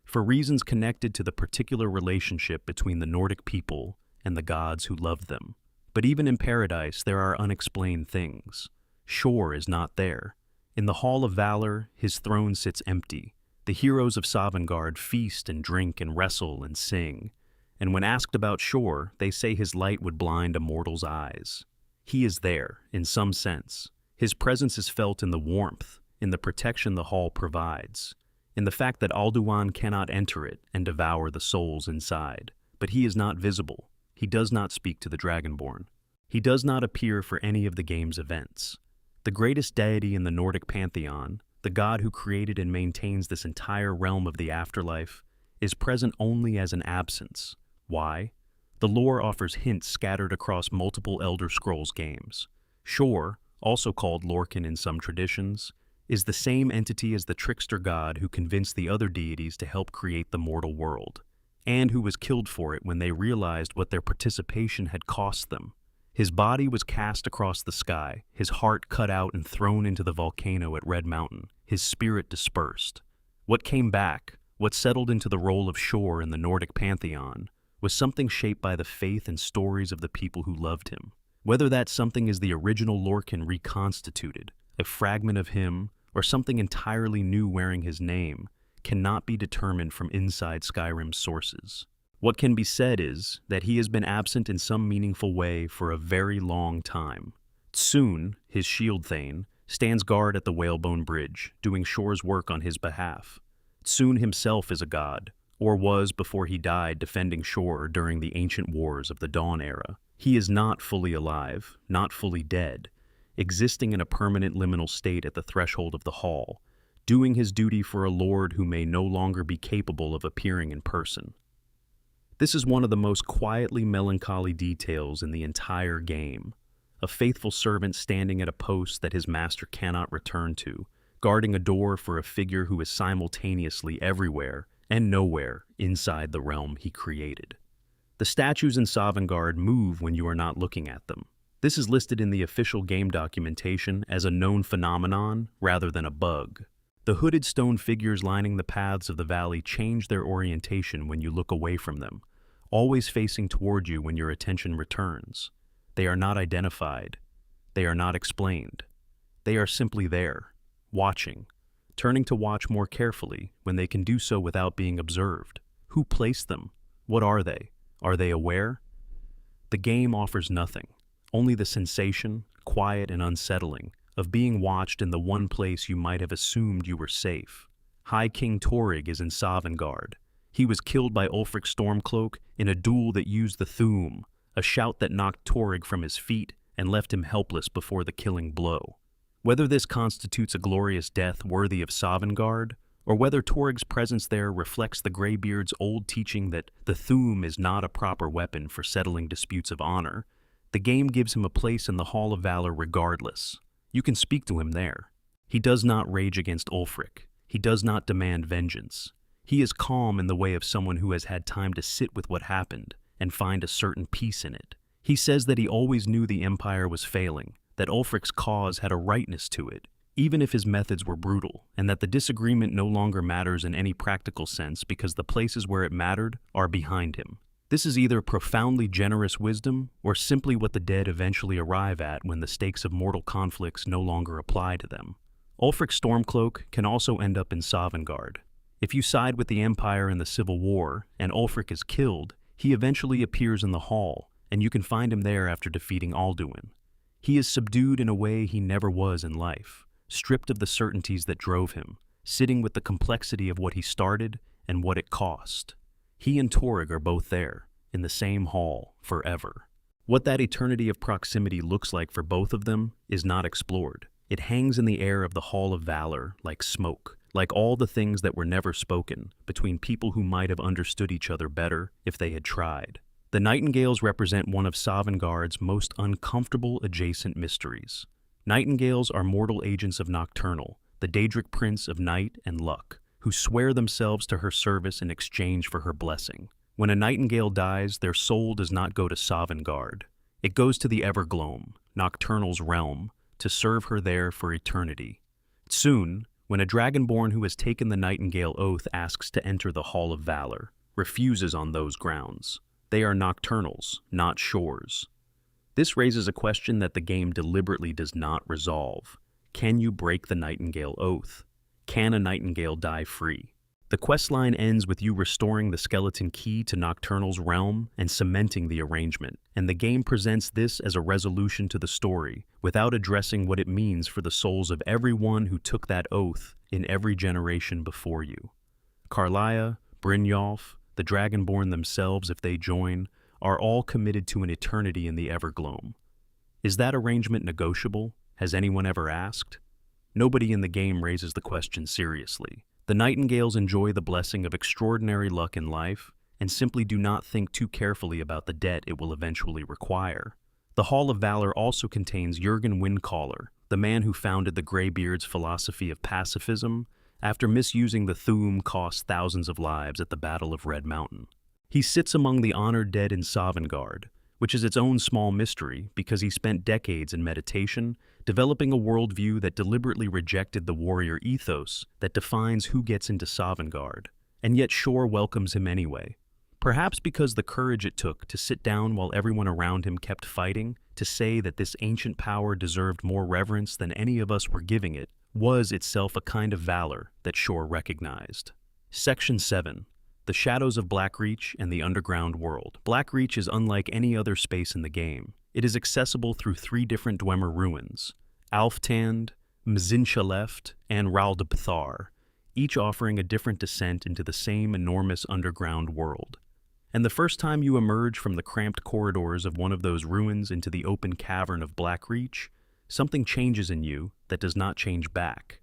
for reasons connected to the particular relationship between the Nordic people and the gods who loved them. But even in paradise, there are unexplained things. Shore is not there. In the Hall of Valor, his throne sits empty. The heroes of Sovngarde feast and drink and wrestle and sing. And when asked about Shore, they say his light would blind a mortal's eyes. He is there, in some sense. His presence is felt in the warmth, in the protection the hall provides, in the fact that Alduin cannot enter it and devour the souls inside. But he is not visible. He does not speak to the Dragonborn. He does not appear for any of the game's events. The greatest deity in the Nordic pantheon, the god who created and maintains this entire realm of the afterlife, is present only as an absence. Why? The lore offers hints scattered across multiple Elder Scrolls games. Shore, also called Lorcan in some traditions, is the same entity as the trickster god who convinced the other deities to help create the mortal world, and who was killed for it when they realized what their participation had cost them. His body was cast across the sky, his heart cut out and thrown into the volcano at Red Mountain, his spirit dispersed. What came back, what settled into the role of Shore in the Nordic pantheon, was something shaped by the faith and stories of the people who loved him. Whether that something is the original Lorcan reconstituted, a fragment of him, or something entirely new wearing his name, cannot be determined from inside Skyrim's sources. What can be said is that he has been absent in some meaningful way for a very long time. Tsun, his shield thane, stands guard at the Whalebone Bridge, doing Shore's work on his behalf. Tsun himself is a god, or was before he died defending Shore during the ancient wars of the Dawn era. He is not fully alive, not fully dead, existing in a permanent liminal state at the threshold of the hall, doing his duty for a lord who may no longer be capable of appearing in person. This is one of the most quietly melancholy details in the entire game. A faithful servant standing at a post that his master cannot return to, guarding a door for a figure who is simultaneously everywhere and nowhere inside the realm he created. The statues in Sovngarde move when you are not looking at them. This is listed in the official game documentation as a known phenomenon rather than a bug. The hooded stone figures lining the paths of the valley change their orientation when you look away from them, always facing toward you when your attention returns. They are not identified. They are not explained. They are simply there, watching, turning to watch more carefully when they can do so without being observed. Who placed them? What are they? Are they aware? The game offers nothing, only the sensation, quiet and unsettling, of being watched in the one place you might have assumed you were safe. High King Torygg is in Sovngarde. He was killed by Ulfric Stormcloak in a duel that used the Thu'um, a shout that knocked Torygg from his feet and left him helpless before the killing blow. Whether this constitutes a glorious death worthy of Sovngarde, or whether Torygg's presence there reflects the Greybeard's old teaching that the Thu'um is not a proper weapon for settling disputes of honor, the game gives him a place in the Hall of Valor regardless. You can speak to him there. He does not rage against Ulfric. He does not demand vengeance. He is calm in the way of someone who has had time to sit with what happened and find a certain peace in it. He says that he always knew the Empire was failing, that Ulfric's cause had a rightness to it, even if his methods were brutal, and that the disagreement no longer matters in any practical sense because the places where it mattered are behind him. This is either profoundly generous wisdom or simply what the dead eventually arrive at when the stakes of mortal conflicts no longer apply to them. Ulfric Stormcloak can also end up in Sovngarde. If you side with the Empire in the Civil War and Ulfric is killed, he eventually appears in the Hall, and you can find him there after defeating Alduin. He is subdued in a way he never was in life, stripped of the certainties that drove him, sitting with the complexity of what he started and what it cost. He and Torygg are both there, in the same hall, forever. What that eternity of proximity looks like for both of them is not explored. It hangs in the air of the Hall of Valor like smoke, like all the things that were never spoken between people who might have understood each other better if they had tried. The Nightingales represent one of Sovngarde's most uncomfortable adjacent mysteries. Nightingales are mortal agents of Nocturnal, the Daedric prince of night and luck, who swear themselves to her service in exchange for her blessing. When a nightingale dies, their soul does not go to Sovngarde. It goes to the Evergloam, Nocturnal's realm, to serve her there for eternity. Soon, when a dragonborn who has taken the Nightingale Oath asks to enter the Hall of Valor, refuses on those grounds. They are Nocturnals, not Shores. This raises a question that the game deliberately does not resolve. Can you break the Nightingale Oath? Can a Nightingale die free? The questline ends with you restoring the skeleton key to Nocturnal's realm and cementing the arrangement, and the game presents this as a resolution to the story, without addressing what it means for the souls of everyone who took that oath in every generation before you. Karliah, Brynjolf, the Dragonborn themselves, if they join, are all committed to an eternity in the Evergloam. Is that arrangement negotiable? Has anyone ever asked? Nobody in the game raises the question seriously. The Nightingales enjoy the blessing of extraordinary luck in life and simply do not think too carefully about the debt it will eventually require. The Hall of Valor also contains Jurgen Windcaller, the man who founded the Greybeard's philosophy of pacifism after misusing the Thu'um cost thousands of lives at the Battle of Red Mountain. He sits among the honored dead in Sovngarde, which is its own small mystery because he spent decades in meditation, developing a worldview that deliberately rejected the warrior ethos that defines who gets into Sovngarde, and yet Shore welcomes him anyway. Perhaps because the courage it took to sit down while everyone around him kept fighting, to say that this ancient power deserved more reverence than any of us were giving it, was itself a kind of valor that Shore recognized. Section 7. The Shadows of Blackreach and the Underground World. Blackreach is unlike any other space in the game. It is accessible through 3 different Dwemer ruins, Alftand, Mzincha and Raldabthar, each offering a different descent into the same enormous underground world. And the first time you emerge from the cramped corridors of one of those ruins into the open cavern of Blackreach, something changes in you that does not change back.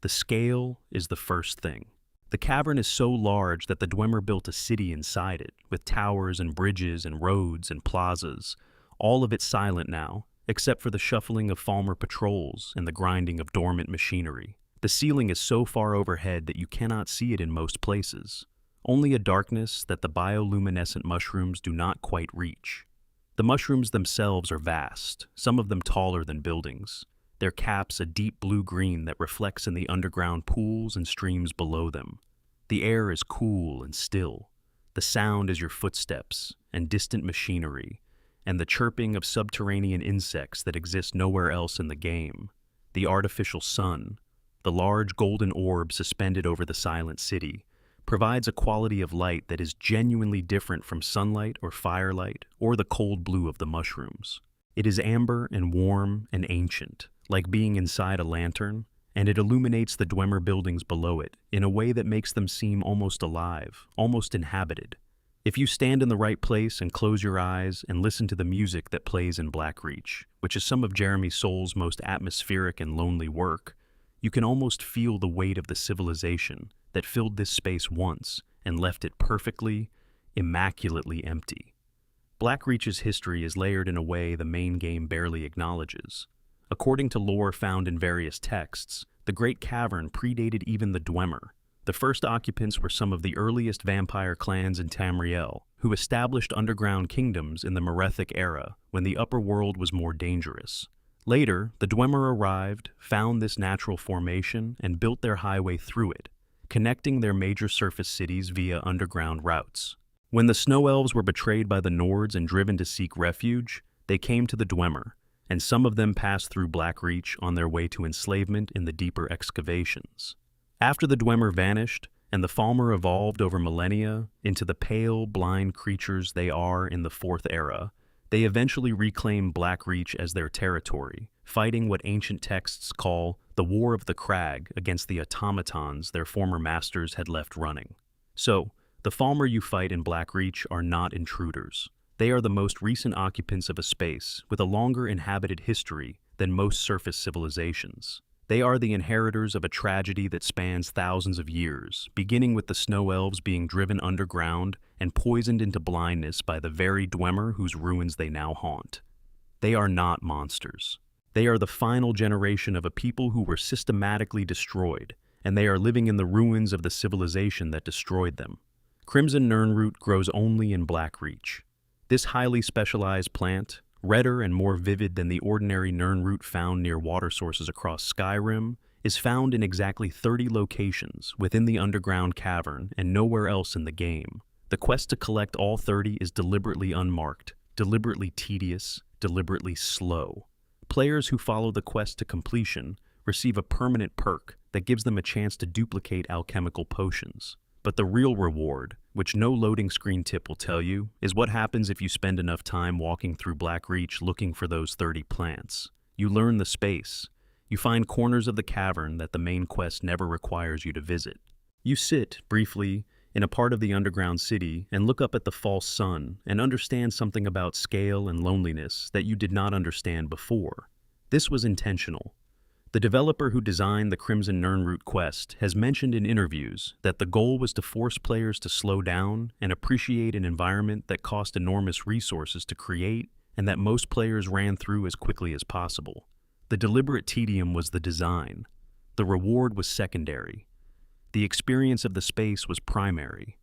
The scale is the first thing. The cavern is so large that the Dwemer built a city inside it, with towers and bridges and roads and plazas, all of it silent now, except for the shuffling of Falmer patrols and the grinding of dormant machinery. The ceiling is so far overhead that you cannot see it in most places. Only a darkness that the bioluminescent mushrooms do not quite reach. The mushrooms themselves are vast, some of them taller than buildings, their caps a deep blue-green that reflects in the underground pools and streams below them. The air is cool and still. The sound is your footsteps and distant machinery, and the chirping of subterranean insects that exist nowhere else in the game. The artificial sun, the large golden orb suspended over the silent city, provides a quality of light that is genuinely different from sunlight or firelight or the cold blue of the mushrooms. It is amber and warm and ancient, like being inside a lantern, and it illuminates the Dwemer buildings below it in a way that makes them seem almost alive, almost inhabited. If you stand in the right place and close your eyes and listen to the music that plays in Blackreach, which is some of Jeremy Soul's most atmospheric and lonely work, you can almost feel the weight of the civilization that filled this space once and left it perfectly, immaculately empty. Blackreach's history is layered in a way the main game barely acknowledges. According to lore found in various texts, the Great Cavern predated even the Dwemer. The first occupants were some of the earliest vampire clans in Tamriel, who established underground kingdoms in the Merethic era when the upper world was more dangerous. Later, the Dwemer arrived, found this natural formation, and built their highway through it, connecting their major surface cities via underground routes. When the Snow Elves were betrayed by the Nords and driven to seek refuge, they came to the Dwemer, and some of them passed through Blackreach on their way to enslavement in the deeper excavations. After the Dwemer vanished, and the Falmer evolved over millennia into the pale, blind creatures they are in the Fourth Era, they eventually reclaimed Blackreach as their territory, fighting what ancient texts call the War of the Crag against the automatons their former masters had left running. So, the Falmer you fight in Blackreach are not intruders. They are the most recent occupants of a space with a longer inhabited history than most surface civilizations. They are the inheritors of a tragedy that spans thousands of years, beginning with the Snow Elves being driven underground and poisoned into blindness by the very Dwemer whose ruins they now haunt. They are not monsters. They are the final generation of a people who were systematically destroyed, and they are living in the ruins of the civilization that destroyed them. Crimson Nirnroot grows only in Blackreach. This highly specialized plant, redder and more vivid than the ordinary Nirnroot found near water sources across Skyrim, is found in exactly 30 locations within the underground cavern and nowhere else in the game. The quest to collect all 30 is deliberately unmarked, deliberately tedious, deliberately slow. Players who follow the quest to completion receive a permanent perk that gives them a chance to duplicate alchemical potions. But the real reward, which no loading screen tip will tell you, is what happens if you spend enough time walking through Blackreach looking for those 30 plants. You learn the space. You find corners of the cavern that the main quest never requires you to visit. You sit, briefly, in a part of the underground city and look up at the false sun and understand something about scale and loneliness that you did not understand before. This was intentional. The developer who designed the Crimson Nirnroot quest has mentioned in interviews that the goal was to force players to slow down and appreciate an environment that cost enormous resources to create and that most players ran through as quickly as possible. The deliberate tedium was the design. The reward was secondary. The experience of the space was primary.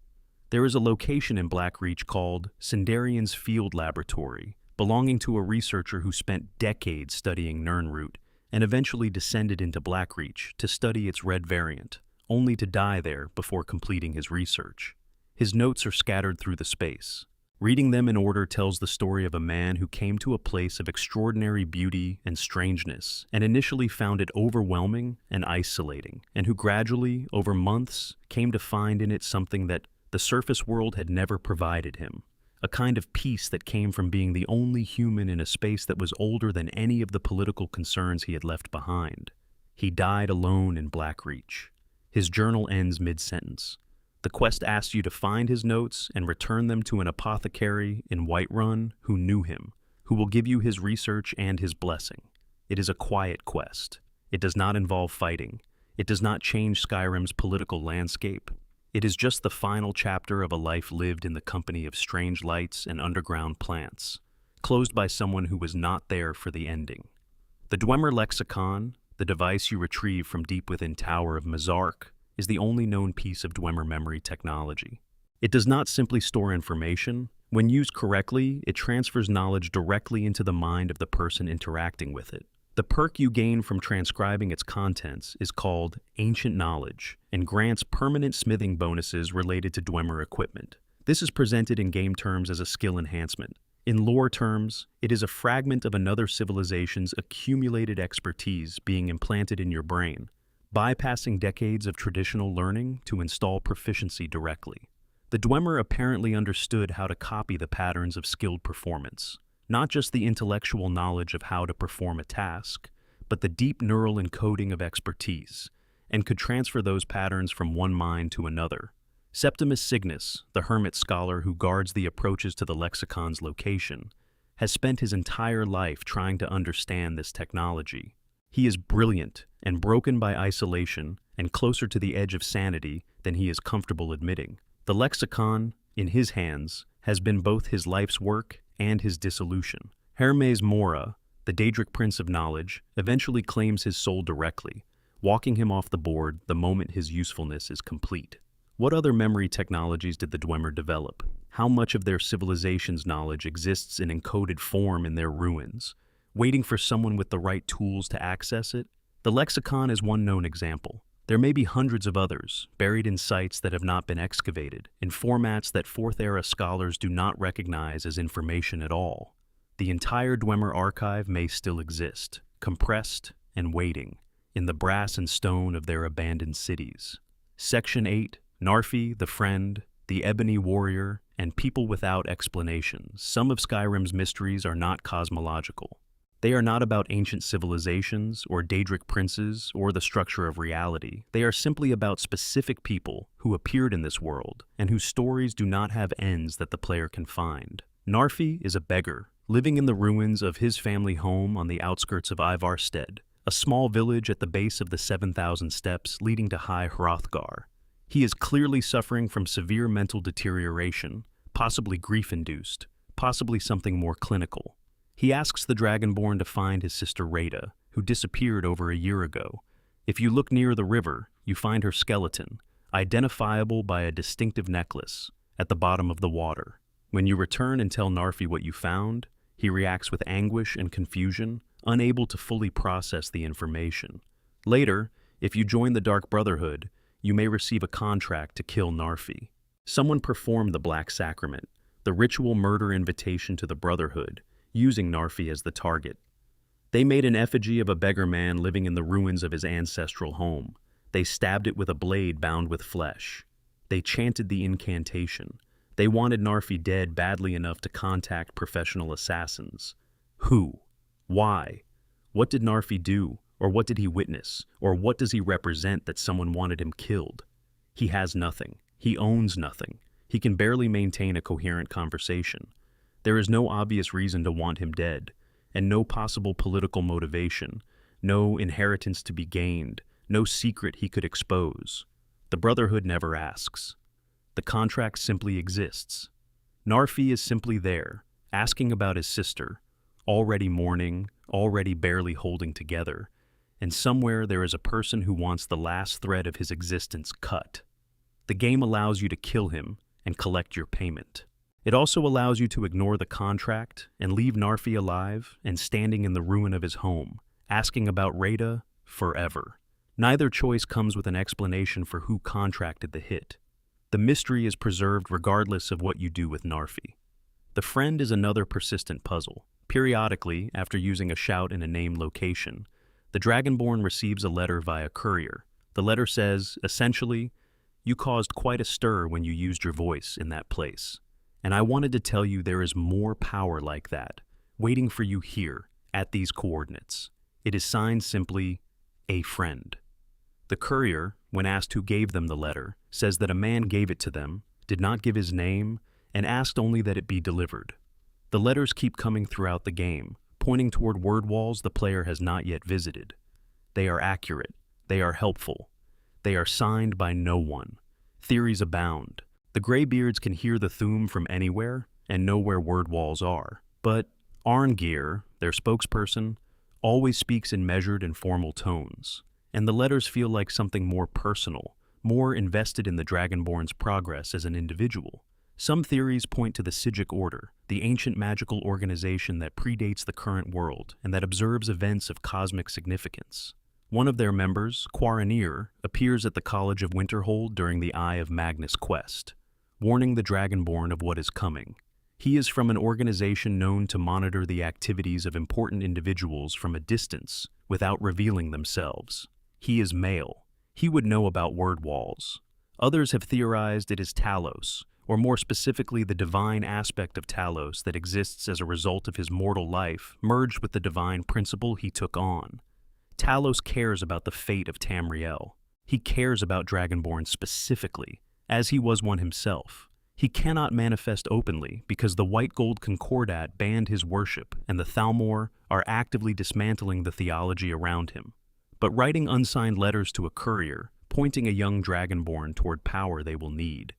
There is a location in Blackreach called Sindarian's Field Laboratory, belonging to a researcher who spent decades studying Nirnroot and eventually descended into Blackreach to study its red variant, only to die there before completing his research. His notes are scattered through the space. Reading them in order tells the story of a man who came to a place of extraordinary beauty and strangeness and initially found it overwhelming and isolating, and who gradually, over months, came to find in it something that the surface world had never provided him. A kind of peace that came from being the only human in a space that was older than any of the political concerns he had left behind. He died alone in Blackreach. His journal ends mid-sentence. The quest asks you to find his notes and return them to an apothecary in Whiterun who knew him, who will give you his research and his blessing. It is a quiet quest. It does not involve fighting. It does not change Skyrim's political landscape. It is just the final chapter of a life lived in the company of strange lights and underground plants, closed by someone who was not there for the ending. The Dwemer lexicon, the device you retrieve from deep within Tower of Mizark, is the only known piece of Dwemer memory technology. It does not simply store information. When used correctly, it transfers knowledge directly into the mind of the person interacting with it. The perk you gain from transcribing its contents is called Ancient Knowledge and grants permanent smithing bonuses related to Dwemer equipment. This is presented in game terms as a skill enhancement. In lore terms, it is a fragment of another civilization's accumulated expertise being implanted in your brain, bypassing decades of traditional learning to install proficiency directly. The Dwemer apparently understood how to copy the patterns of skilled performance, not just the intellectual knowledge of how to perform a task, but the deep neural encoding of expertise, and could transfer those patterns from one mind to another. Septimus Cygnus, the hermit scholar who guards the approaches to the lexicon's location, has spent his entire life trying to understand this technology. He is brilliant and broken by isolation and closer to the edge of sanity than he is comfortable admitting. The lexicon, in his hands, has been both his life's work and his dissolution. Hermes Mora, the Daedric Prince of Knowledge, eventually claims his soul directly, walking him off the board the moment his usefulness is complete. What other memory technologies did the Dwemer develop? How much of their civilization's knowledge exists in encoded form in their ruins, waiting for someone with the right tools to access it? The lexicon is one known example. There may be hundreds of others, buried in sites that have not been excavated, in formats that Fourth-era scholars do not recognize as information at all. The entire Dwemer archive may still exist, compressed and waiting, in the brass and stone of their abandoned cities. Section 8, Narfi, the Friend, the Ebony Warrior, and People Without Explanations. Some of Skyrim's mysteries are not cosmological. They are not about ancient civilizations or Daedric princes or the structure of reality. They are simply about specific people who appeared in this world and whose stories do not have ends that the player can find. Narfi is a beggar, living in the ruins of his family home on the outskirts of Ivarstead, a small village at the base of the 7,000 steps leading to High Hrothgar. He is clearly suffering from severe mental deterioration, possibly grief-induced, possibly something more clinical. He asks the Dragonborn to find his sister Rada, who disappeared over a year ago. If you look near the river, you find her skeleton, identifiable by a distinctive necklace, at the bottom of the water. When you return and tell Narfi what you found, he reacts with anguish and confusion, unable to fully process the information. Later, if you join the Dark Brotherhood, you may receive a contract to kill Narfi. Someone performed the Black Sacrament, the ritual murder invitation to the Brotherhood, using Narfi as the target. They made an effigy of a beggar man living in the ruins of his ancestral home. They stabbed it with a blade bound with flesh. They chanted the incantation. They wanted Narfi dead badly enough to contact professional assassins. Who? Why? What did Narfi do? Or what did he witness? Or what does he represent that someone wanted him killed? He has nothing. He owns nothing. He can barely maintain a coherent conversation. There is no obvious reason to want him dead, and no possible political motivation, no inheritance to be gained, no secret he could expose. The Brotherhood never asks. The contract simply exists. Narfi is simply there, asking about his sister, already mourning, already barely holding together, and somewhere there is a person who wants the last thread of his existence cut. The game allows you to kill him and collect your payment. It also allows you to ignore the contract and leave Narfi alive and standing in the ruin of his home, asking about Rada forever. Neither choice comes with an explanation for who contracted the hit. The mystery is preserved regardless of what you do with Narfi. The Friend is another persistent puzzle. Periodically, after using a shout in a named location, the Dragonborn receives a letter via courier. The letter says, essentially, you caused quite a stir when you used your voice in that place. And I wanted to tell you there is more power like that, waiting for you here, at these coordinates. It is signed simply, A Friend. The courier, when asked who gave them the letter, says that a man gave it to them, did not give his name, and asked only that it be delivered. The letters keep coming throughout the game, pointing toward word walls the player has not yet visited. They are accurate. They are helpful. They are signed by no one. Theories abound. The Greybeards can hear the Thu'um from anywhere and know where word walls are. But Arngeir, their spokesperson, always speaks in measured and formal tones, and the letters feel like something more personal, more invested in the Dragonborn's progress as an individual. Some theories point to the Sigic Order, the ancient magical organization that predates the current world and that observes events of cosmic significance. One of their members, Quaranir, appears at the College of Winterhold during the Eye of Magnus quest, warning the Dragonborn of what is coming. He is from an organization known to monitor the activities of important individuals from a distance without revealing themselves. He is male. He would know about word walls. Others have theorized it is Talos, or more specifically the divine aspect of Talos that exists as a result of his mortal life merged with the divine principle he took on. Talos cares about the fate of Tamriel. He cares about Dragonborn specifically, as he was one himself. He cannot manifest openly because the White Gold Concordat banned his worship and the Thalmor are actively dismantling the theology around him. But writing unsigned letters to a courier, pointing a young Dragonborn toward power they will need,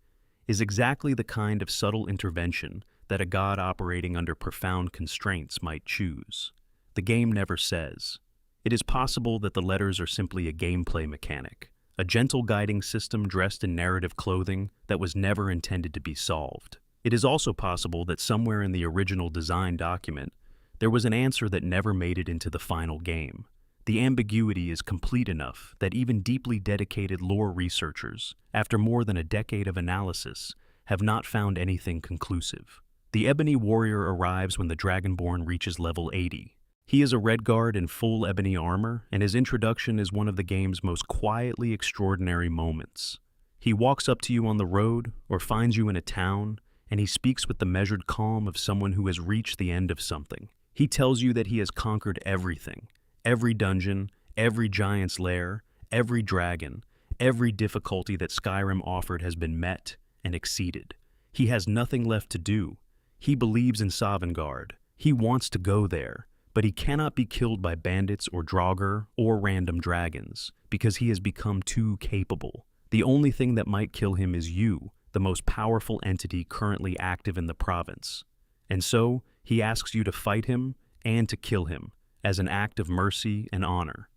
is exactly the kind of subtle intervention that a god operating under profound constraints might choose. The game never says. It is possible that the letters are simply a gameplay mechanic, a gentle guiding system dressed in narrative clothing that was never intended to be solved. It is also possible that somewhere in the original design document, there was an answer that never made it into the final game. The ambiguity is complete enough that even deeply dedicated lore researchers, after more than a decade of analysis, have not found anything conclusive. The Ebony Warrior arrives when the Dragonborn reaches level 80. He is a Redguard in full ebony armor, and his introduction is one of the game's most quietly extraordinary moments. He walks up to you on the road or finds you in a town, and he speaks with the measured calm of someone who has reached the end of something. He tells you that he has conquered everything. Every dungeon, every giant's lair, every dragon, every difficulty that Skyrim offered has been met and exceeded. He has nothing left to do. He believes in Sovngarde. He wants to go there, but he cannot be killed by bandits or Draugr or random dragons because he has become too capable. The only thing that might kill him is you, the most powerful entity currently active in the province. And so, he asks you to fight him and to kill him, as an act of mercy and honor.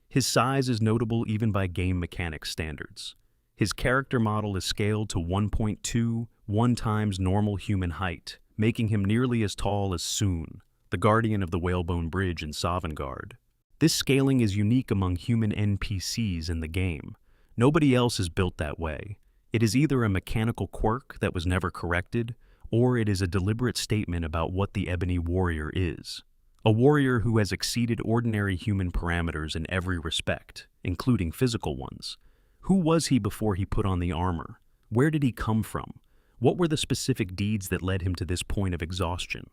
His size is notable even by game mechanics standards. His character model is scaled to 1.21 times normal human height, making him nearly as tall as Soon, the guardian of the Whalebone Bridge in Sovngarde. This scaling is unique among human NPCs in the game. Nobody else is built that way. It is either a mechanical quirk that was never corrected, or it is a deliberate statement about what the Ebony Warrior is. A warrior who has exceeded ordinary human parameters in every respect, including physical ones. Who was he before he put on the armor? Where did he come from? What were the specific deeds that led him to this point of exhaustion?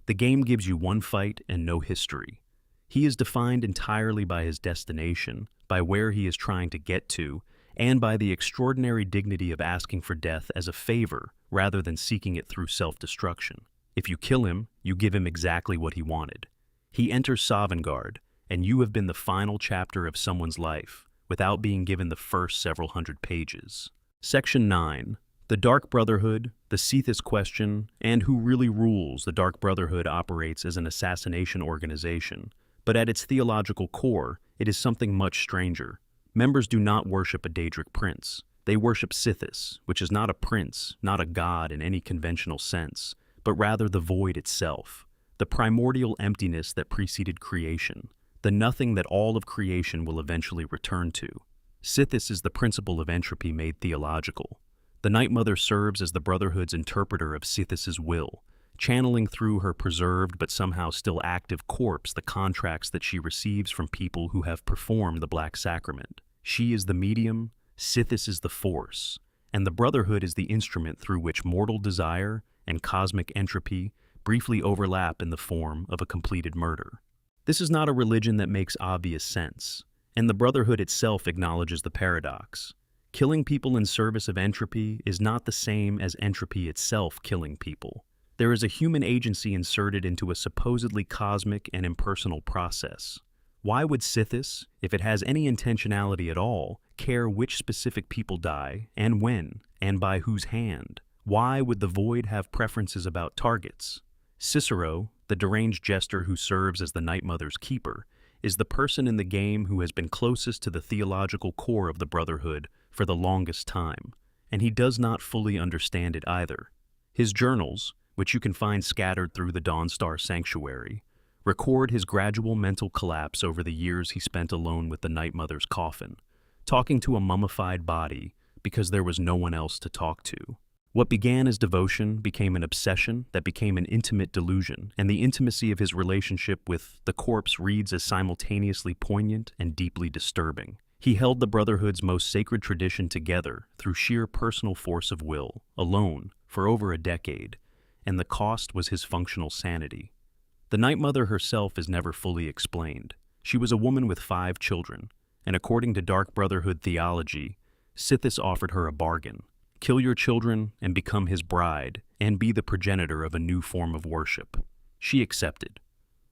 The game gives you one fight and no history. He is defined entirely by his destination, by where he is trying to get to, and by the extraordinary dignity of asking for death as a favor rather than seeking it through self-destruction. If you kill him, you give him exactly what he wanted. He enters Sovngarde, and you have been the final chapter of someone's life, without being given the first several hundred pages. Section 9. The Dark Brotherhood, the Cephas Question, and who really rules. The Dark Brotherhood operates as an assassination organization, but at its theological core, it is something much stranger. Members do not worship a Daedric prince. They worship Cephas, which is not a prince, not a god in any conventional sense, but rather the void itself, the primordial emptiness that preceded creation, the nothing that all of creation will eventually return to. Cephas is the principle of entropy made theological. The Night Mother serves as the Brotherhood's interpreter of Cephas's will, channeling through her preserved but somehow still active corpse the contracts that she receives from people who have performed the Black Sacrament. She is the medium, Cephas is the force, and the Brotherhood is the instrument through which mortal desire and cosmic entropy briefly overlap in the form of a completed murder. This is not a religion that makes obvious sense, and the Brotherhood itself acknowledges the paradox. Killing people in service of entropy is not the same as entropy itself killing people. There is a human agency inserted into a supposedly cosmic and impersonal process. Why would Sithis, if it has any intentionality at all, care which specific people die, and when, and by whose hand? Why would the Void have preferences about targets? Cicero, the deranged jester who serves as the Night Mother's keeper, is the person in the game who has been closest to the theological core of the Brotherhood for the longest time, and he does not fully understand it either. His journals, which you can find scattered through the Dawnstar Sanctuary, record his gradual mental collapse over the years he spent alone with the Night Mother's coffin, talking to a mummified body because there was no one else to talk to. What began as devotion became an obsession that became an intimate delusion, and the intimacy of his relationship with the corpse reads as simultaneously poignant and deeply disturbing. He held the Brotherhood's most sacred tradition together through sheer personal force of will, alone, for over a decade, and the cost was his functional sanity. The Night Mother herself is never fully explained. She was a woman with 5 children, and according to Dark Brotherhood theology, Sithis offered her a bargain. Kill your children and become his bride, and be the progenitor of a new form of worship. She accepted.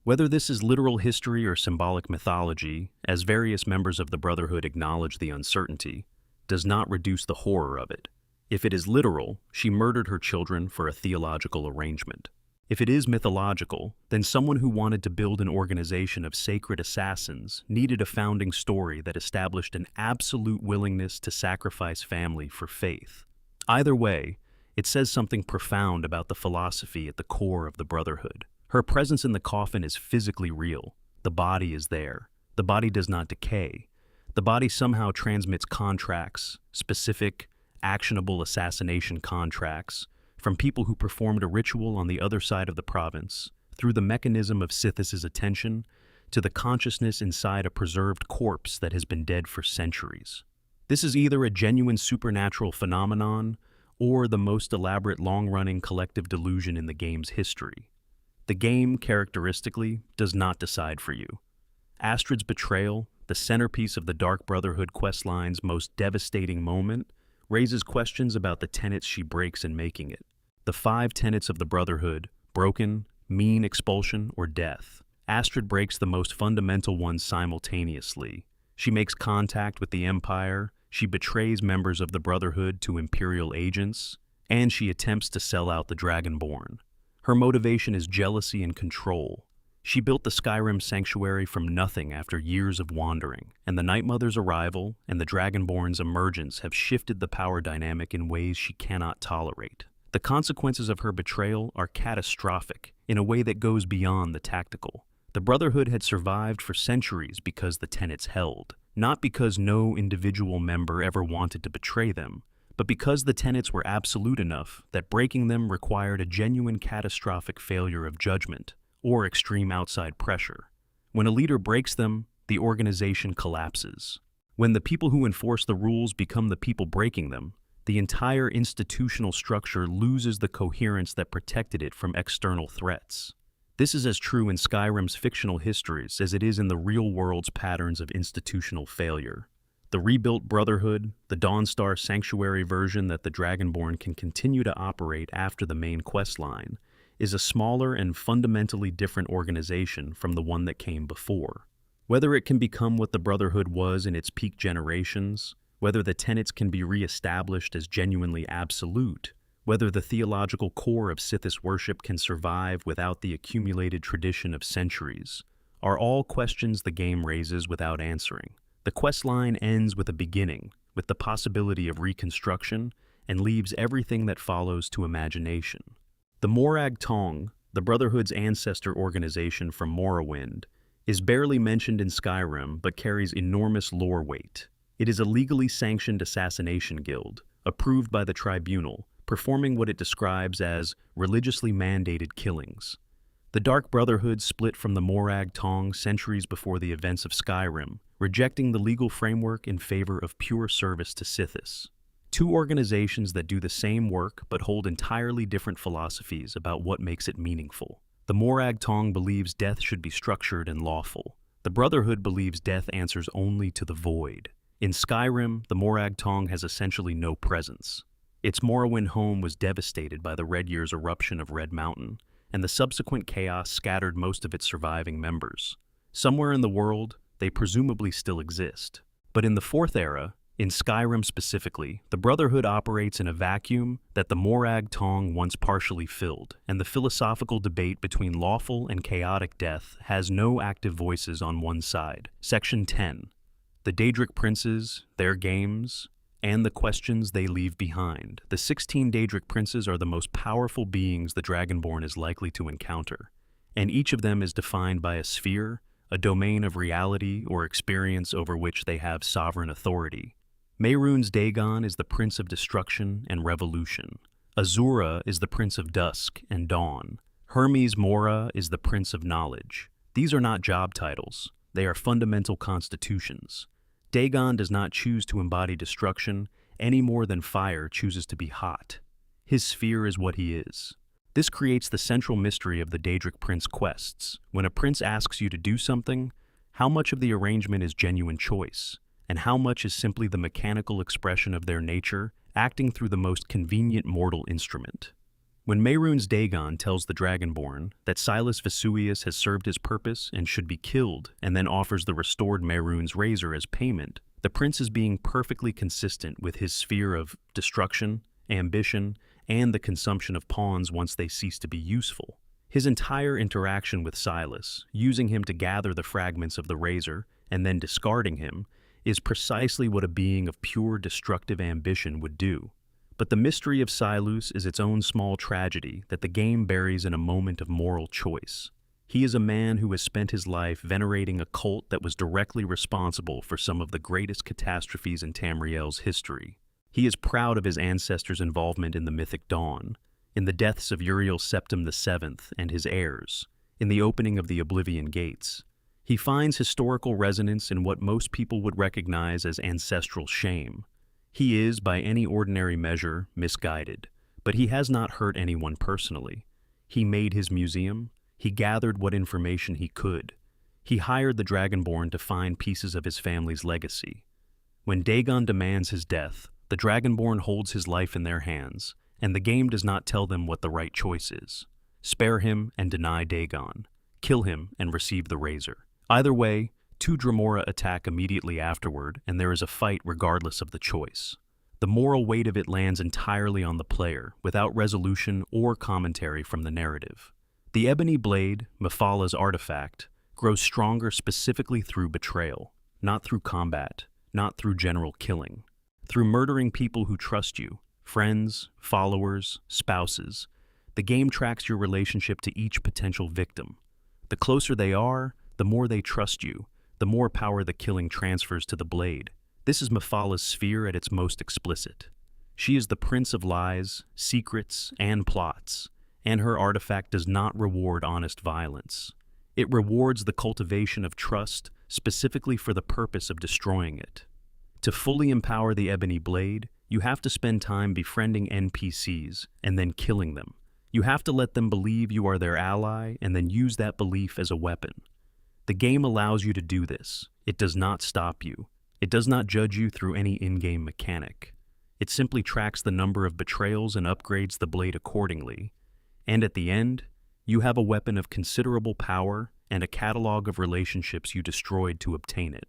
Whether this is literal history or symbolic mythology, as various members of the Brotherhood acknowledge the uncertainty, does not reduce the horror of it. If it is literal, she murdered her children for a theological arrangement. If it is mythological, then someone who wanted to build an organization of sacred assassins needed a founding story that established an absolute willingness to sacrifice family for faith. Either way, it says something profound about the philosophy at the core of the Brotherhood. Her presence in the coffin is physically real. The body is there. The body does not decay. The body somehow transmits contracts, specific, actionable assassination contracts, from people who performed a ritual on the other side of the province, through the mechanism of Sithis' attention, to the consciousness inside a preserved corpse that has been dead for centuries. This is either a genuine supernatural phenomenon or the most elaborate long-running collective delusion in the game's history. The game, characteristically, does not decide for you. Astrid's betrayal, the centerpiece of the Dark Brotherhood questline's most devastating moment, raises questions about the tenets she breaks in making it. The 5 tenets of the Brotherhood, broken, mean expulsion, or death. Astrid breaks the most fundamental ones simultaneously. She makes contact with the Empire, she betrays members of the Brotherhood to Imperial agents, and she attempts to sell out the Dragonborn. Her motivation is jealousy and control. She built the Skyrim sanctuary from nothing after years of wandering, and the Night Mother's arrival and the Dragonborn's emergence have shifted the power dynamic in ways she cannot tolerate. The consequences of her betrayal are catastrophic in a way that goes beyond the tactical. The Brotherhood had survived for centuries because the tenets held, not because no individual member ever wanted to betray them, but because the tenets were absolute enough that breaking them required a genuine catastrophic failure of judgment or extreme outside pressure. When a leader breaks them, the organization collapses. When the people who enforce the rules become the people breaking them, the entire institutional structure loses the coherence that protected it from external threats. This is as true in Skyrim's fictional histories as it is in the real world's patterns of institutional failure. The rebuilt Brotherhood, the Dawnstar Sanctuary version that the Dragonborn can continue to operate after the main questline, is a smaller and fundamentally different organization from the one that came before. Whether it can become what the Brotherhood was in its peak generations, whether the tenets can be re-established as genuinely absolute, whether the theological core of Sithis worship can survive without the accumulated tradition of centuries, are all questions the game raises without answering. The questline ends with a beginning, with the possibility of reconstruction, and leaves everything that follows to imagination. The Morag Tong, the Brotherhood's ancestor organization from Morrowind, is barely mentioned in Skyrim but carries enormous lore weight. It is a legally sanctioned assassination guild, approved by the tribunal, performing what it describes as religiously mandated killings. The Dark Brotherhood split from the Morag Tong centuries before the events of Skyrim, rejecting the legal framework in favor of pure service to Sithis. 2 organizations that do the same work but hold entirely different philosophies about what makes it meaningful. The Morag Tong believes death should be structured and lawful. The Brotherhood believes death answers only to the void. In Skyrim, the Morag Tong has essentially no presence. Its Morrowind home was devastated by the Red Year's eruption of Red Mountain, and the subsequent chaos scattered most of its surviving members. Somewhere in the world, they presumably still exist. But in the Fourth Era, in Skyrim specifically, the Brotherhood operates in a vacuum that the Morag Tong once partially filled, and the philosophical debate between lawful and chaotic death has no active voices on one side. Section 10. The Daedric Princes, their games, and the questions they leave behind. The 16 Daedric Princes are the most powerful beings the Dragonborn is likely to encounter, and each of them is defined by a sphere, a domain of reality or experience over which they have sovereign authority. Mehrunes Dagon is the Prince of Destruction and Revolution. Azura is the Prince of Dusk and Dawn. Hermes Mora is the Prince of Knowledge. These are not job titles. They are fundamental constitutions. Dagon does not choose to embody destruction any more than fire chooses to be hot. His sphere is what he is. This creates the central mystery of the Daedric Prince quests. When a prince asks you to do something, how much of the arrangement is genuine choice, and how much is simply the mechanical expression of their nature acting through the most convenient mortal instrument? When Mehrunes Dagon tells the Dragonborn that Silas Vesuvius has served his purpose and should be killed, and then offers the restored Mehrunes razor as payment, the prince is being perfectly consistent with his sphere of destruction, ambition, and the consumption of pawns once they cease to be useful. His entire interaction with Silas, using him to gather the fragments of the razor and then discarding him, is precisely what a being of pure destructive ambition would do. But the mystery of Silas is its own small tragedy that the game buries in a moment of moral choice. He is a man who has spent his life venerating a cult that was directly responsible for some of the greatest catastrophes in Tamriel's history. He is proud of his ancestors' involvement in the mythic dawn, in the deaths of Uriel Septim VII and his heirs, in the opening of the Oblivion Gates. He finds historical resonance in what most people would recognize as ancestral shame. He is, by any ordinary measure, misguided, but he has not hurt anyone personally. He made his museum. He gathered what information he could. He hired the Dragonborn to find pieces of his family's legacy. When Dagon demands his death, the Dragonborn holds his life in their hands, and the game does not tell them what the right choice is. Spare him and deny Dagon. Kill him and receive the razor. Either way, two Dremora attack immediately afterward, and there is a fight regardless of the choice. The moral weight of it lands entirely on the player, without resolution or commentary from the narrative. The Ebony Blade, Mephalah's artifact, grows stronger specifically through betrayal, not through combat, not through general killing. Through murdering people who trust you, friends, followers, spouses, the game tracks your relationship to each potential victim. The closer they are, the more they trust you, the more power the killing transfers to the blade. This is Mephalah's sphere at its most explicit. She is the prince of lies, secrets, and plots, and her artifact does not reward honest violence. It rewards the cultivation of trust, specifically for the purpose of destroying it. To fully empower the Ebony Blade, you have to spend time befriending NPCs and then killing them. You have to let them believe you are their ally and then use that belief as a weapon. The game allows you to do this. It does not stop you. It does not judge you through any in-game mechanic. It simply tracks the number of betrayals and upgrades the blade accordingly. And at the end, you have a weapon of considerable power and a catalog of relationships you destroyed to obtain it.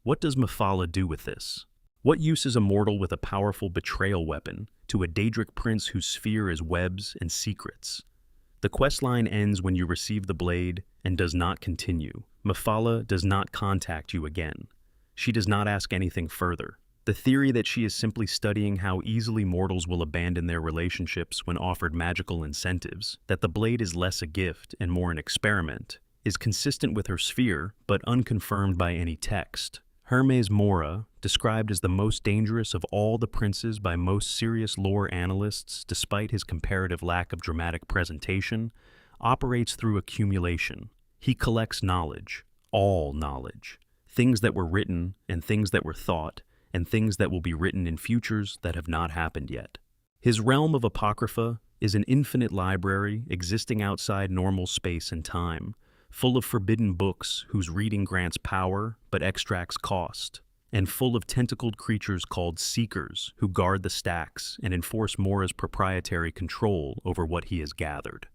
What does Mephalah do with this? What use is a mortal with a powerful betrayal weapon to a Daedric prince whose sphere is webs and secrets? The questline ends when you receive the blade and does not continue. Mephalah does not contact you again. She does not ask anything further. The theory that she is simply studying how easily mortals will abandon their relationships when offered magical incentives, that the blade is less a gift and more an experiment, is consistent with her sphere but unconfirmed by any text. Hermes Mora, described as the most dangerous of all the princes by most serious lore analysts despite his comparative lack of dramatic presentation, operates through accumulation. He collects knowledge, all knowledge, things that were written and things that were thought, and things that will be written in futures that have not happened yet. His realm of Apocrypha is an infinite library existing outside normal space and time, full of forbidden books whose reading grants power but extracts cost, and full of tentacled creatures called Seekers who guard the stacks and enforce Mora's proprietary control over what he has gathered.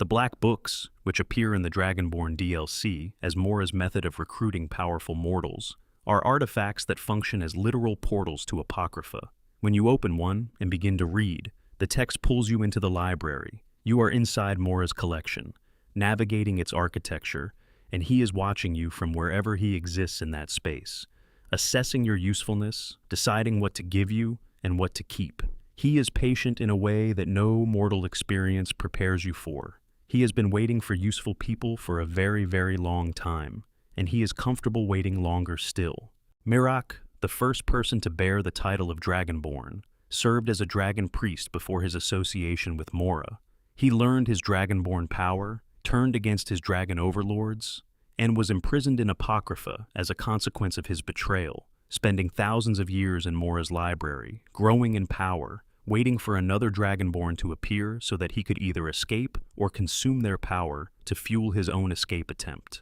The black books, which appear in the Dragonborn DLC as Mora's method of recruiting powerful mortals, are artifacts that function as literal portals to Apocrypha. When you open one and begin to read, the text pulls you into the library. You are inside Mora's collection, navigating its architecture, and he is watching you from wherever he exists in that space, assessing your usefulness, deciding what to give you and what to keep. He is patient in a way that no mortal experience prepares you for. He has been waiting for useful people for a very, very long time, and he is comfortable waiting longer still. Miraak, the first person to bear the title of Dragonborn, served as a dragon priest before his association with Mora. He learned his Dragonborn power, turned against his dragon overlords, and was imprisoned in Apocrypha as a consequence of his betrayal, spending thousands of years in Mora's library, growing in power, waiting for another Dragonborn to appear so that he could either escape or consume their power to fuel his own escape attempt.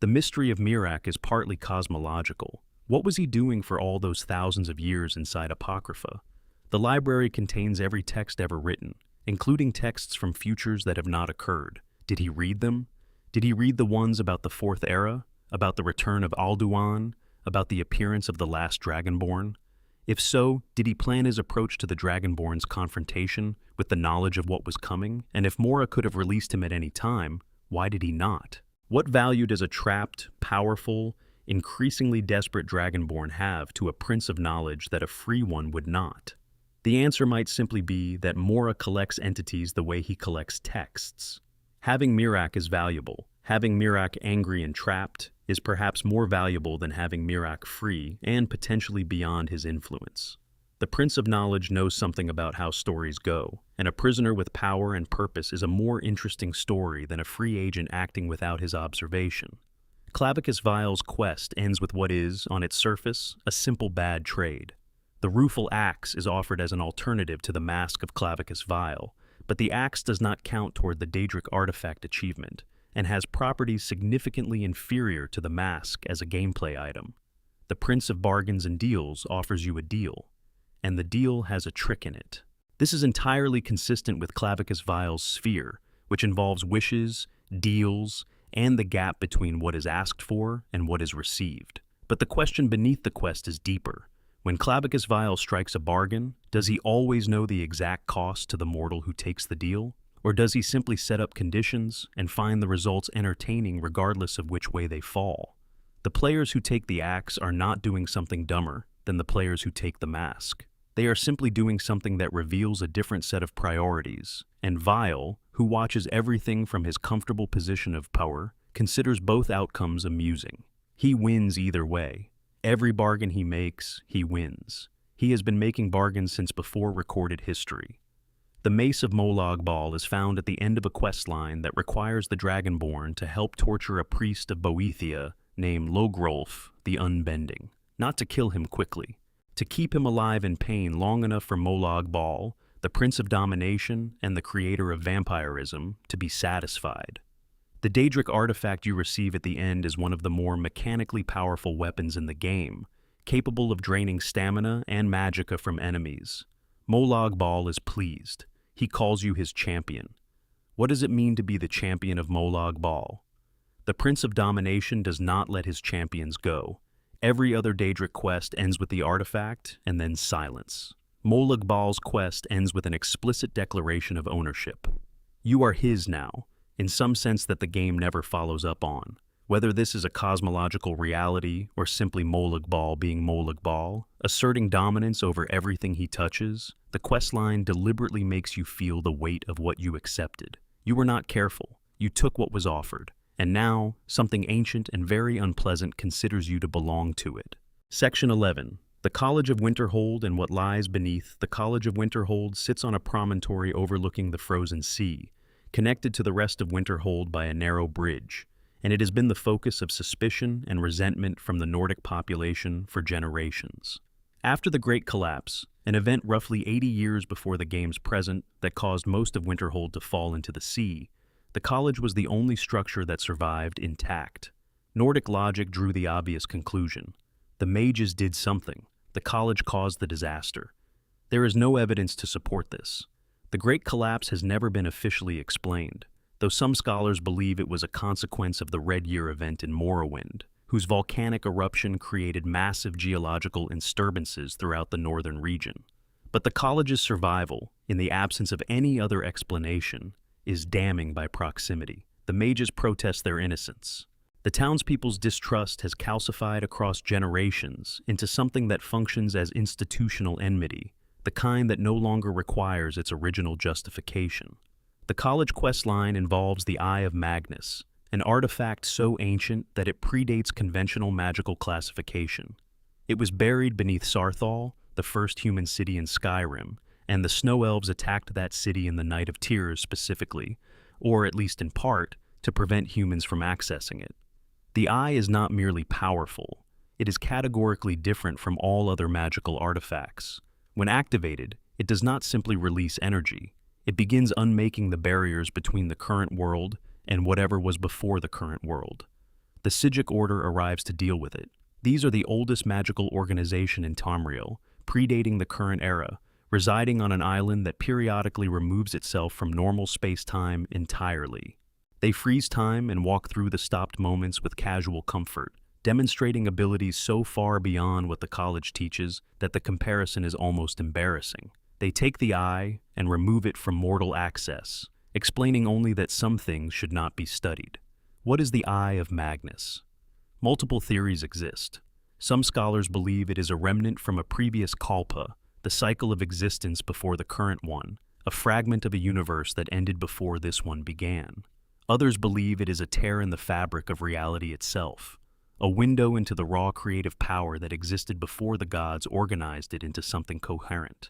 The mystery of Miraak is partly cosmological. What was he doing for all those thousands of years inside Apocrypha? The library contains every text ever written, including texts from futures that have not occurred. Did he read them? Did he read the ones about the Fourth Era, about the return of Alduin, about the appearance of the last Dragonborn? If so, did he plan his approach to the Dragonborn's confrontation with the knowledge of what was coming? And if Mora could have released him at any time, why did he not? What value does a trapped, powerful, increasingly desperate Dragonborn have to a prince of knowledge that a free one would not? The answer might simply be that Mora collects entities the way he collects texts. Having Miraak is valuable. Having Miraak angry and trapped is perhaps more valuable than having Miraak free and potentially beyond his influence. The Prince of Knowledge knows something about how stories go, and a prisoner with power and purpose is a more interesting story than a free agent acting without his observation. Clavicus Vile's quest ends with what is, on its surface, a simple bad trade. The rueful axe is offered as an alternative to the mask of Clavicus Vile, but the axe does not count toward the Daedric artifact achievement, and has properties significantly inferior to the mask as a gameplay item. The Prince of Bargains and Deals offers you a deal, and the deal has a trick in it. This is entirely consistent with Clavicus Vile's sphere, which involves wishes, deals, and the gap between what is asked for and what is received. But the question beneath the quest is deeper. When Clavicus Vile strikes a bargain, does he always know the exact cost to the mortal who takes the deal? Or does he simply set up conditions and find the results entertaining regardless of which way they fall? The players who take the axe are not doing something dumber than the players who take the mask. They are simply doing something that reveals a different set of priorities, and Vile, who watches everything from his comfortable position of power, considers both outcomes amusing. He wins either way. Every bargain he makes, he wins. He has been making bargains since before recorded history. The Mace of Molag Bal is found at the end of a quest line that requires the Dragonborn to help torture a priest of Boethia named Logrolf the Unbending, not to kill him quickly, to keep him alive in pain long enough for Molag Bal, the Prince of Domination and the creator of vampirism, to be satisfied. The Daedric artifact you receive at the end is one of the more mechanically powerful weapons in the game, capable of draining stamina and magicka from enemies. Molag Bal is pleased. He calls you his champion. What does it mean to be the champion of Molag Bal? The Prince of Domination does not let his champions go. Every other Daedric quest ends with the artifact and then silence. Molag Bal's quest ends with an explicit declaration of ownership. You are his now, in some sense that the game never follows up on. Whether this is a cosmological reality or simply Molag Bal being Molag Bal, asserting dominance over everything he touches, the questline deliberately makes you feel the weight of what you accepted. You were not careful. You took what was offered. And now, something ancient and very unpleasant considers you to belong to it. Section 11. The College of Winterhold and what lies beneath. The College of Winterhold sits on a promontory overlooking the frozen sea, connected to the rest of Winterhold by a narrow bridge, and it has been the focus of suspicion and resentment from the Nordic population for generations. After the Great Collapse, an event roughly 80 years before the game's present that caused most of Winterhold to fall into the sea, the college was the only structure that survived intact. Nordic logic drew the obvious conclusion. The mages did something. The college caused the disaster. There is no evidence to support this. The Great Collapse has never been officially explained. though some scholars believe it was a consequence of the Red Year event in Morrowind, whose volcanic eruption created massive geological disturbances throughout the northern region. But the college's survival, in the absence of any other explanation, is damning by proximity. The mages protest their innocence. The townspeople's distrust has calcified across generations into something that functions as institutional enmity, the kind that no longer requires its original justification. The college questline involves the Eye of Magnus, an artifact so ancient that it predates conventional magical classification. It was buried beneath Sarthal, the first human city in Skyrim, and the Snow Elves attacked that city in the Night of Tears specifically, or at least in part, to prevent humans from accessing it. The Eye is not merely powerful, it is categorically different from all other magical artifacts. When activated, it does not simply release energy, it begins unmaking the barriers between the current world and whatever was before the current world. The Psijic Order arrives to deal with it. These are the oldest magical organization in Tamriel, predating the current era, residing on an island that periodically removes itself from normal space-time entirely. They freeze time and walk through the stopped moments with casual comfort, demonstrating abilities so far beyond what the college teaches that the comparison is almost embarrassing. They take the Eye and remove it from mortal access, explaining only that some things should not be studied. What is the Eye of Magnus? Multiple theories exist. Some scholars believe it is a remnant from a previous kalpa, the cycle of existence before the current one, a fragment of a universe that ended before this one began. Others believe it is a tear in the fabric of reality itself, a window into the raw creative power that existed before the gods organized it into something coherent.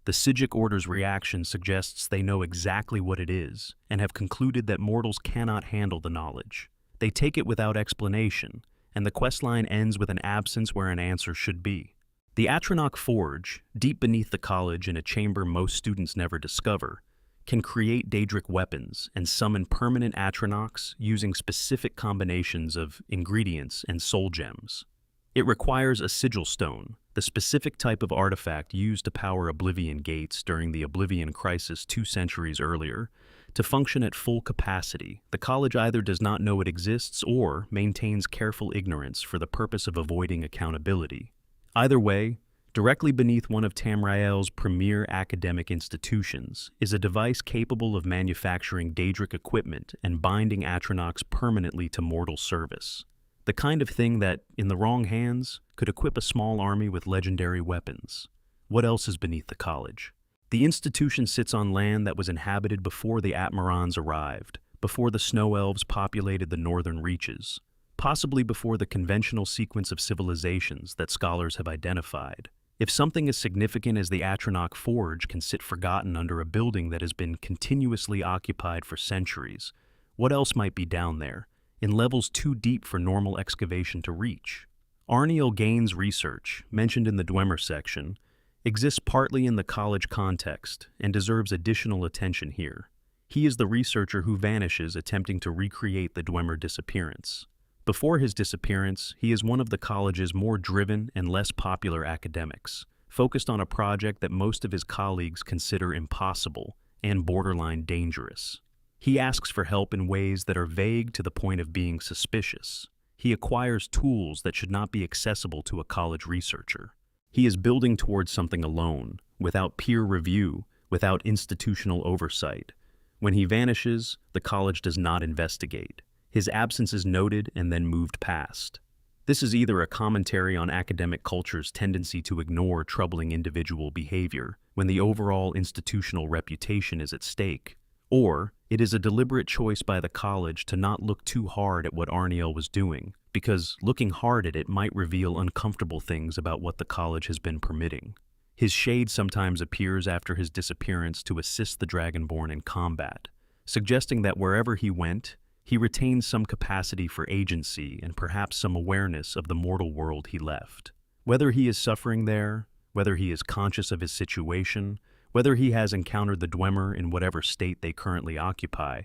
The Psijic Order's reaction suggests they know exactly what it is and have concluded that mortals cannot handle the knowledge. They take it without explanation, and the questline ends with an absence where an answer should be. The Atronach Forge, deep beneath the college in a chamber most students never discover, can create Daedric weapons and summon permanent Atronachs using specific combinations of ingredients and soul gems. It requires a sigil stone, the specific type of artifact used to power Oblivion gates during the Oblivion crisis 2 centuries earlier, to function at full capacity. The college either does not know it exists or maintains careful ignorance for the purpose of avoiding accountability. Either way, directly beneath one of Tamriel's premier academic institutions is a device capable of manufacturing Daedric equipment and binding Atronachs permanently to mortal service. The kind of thing that, in the wrong hands, could equip a small army with legendary weapons. What else is beneath the college? The institution sits on land that was inhabited before the Atmarans arrived, before the Snow Elves populated the northern reaches, possibly before the conventional sequence of civilizations that scholars have identified. If something as significant as the Atronach Forge can sit forgotten under a building that has been continuously occupied for centuries, what else might be down there, in levels too deep for normal excavation to reach? Arniel Gaines' research, mentioned in the Dwemer section, exists partly in the college context and deserves additional attention here. He is the researcher who vanishes attempting to recreate the Dwemer disappearance. Before his disappearance, he is one of the college's more driven and less popular academics, focused on a project that most of his colleagues consider impossible and borderline dangerous. He asks for help in ways that are vague to the point of being suspicious. He acquires tools that should not be accessible to a college researcher. He is building towards something alone, without peer review, without institutional oversight. When he vanishes, the college does not investigate. His absence is noted and then moved past. This is either a commentary on academic culture's tendency to ignore troubling individual behavior when the overall institutional reputation is at stake, or it is a deliberate choice by the college to not look too hard at what Arniel was doing, because looking hard at it might reveal uncomfortable things about what the college has been permitting. His shade sometimes appears after his disappearance to assist the Dragonborn in combat, suggesting that wherever he went, he retained some capacity for agency and perhaps some awareness of the mortal world he left. Whether he is suffering there, whether he is conscious of his situation, whether he has encountered the Dwemer in whatever state they currently occupy,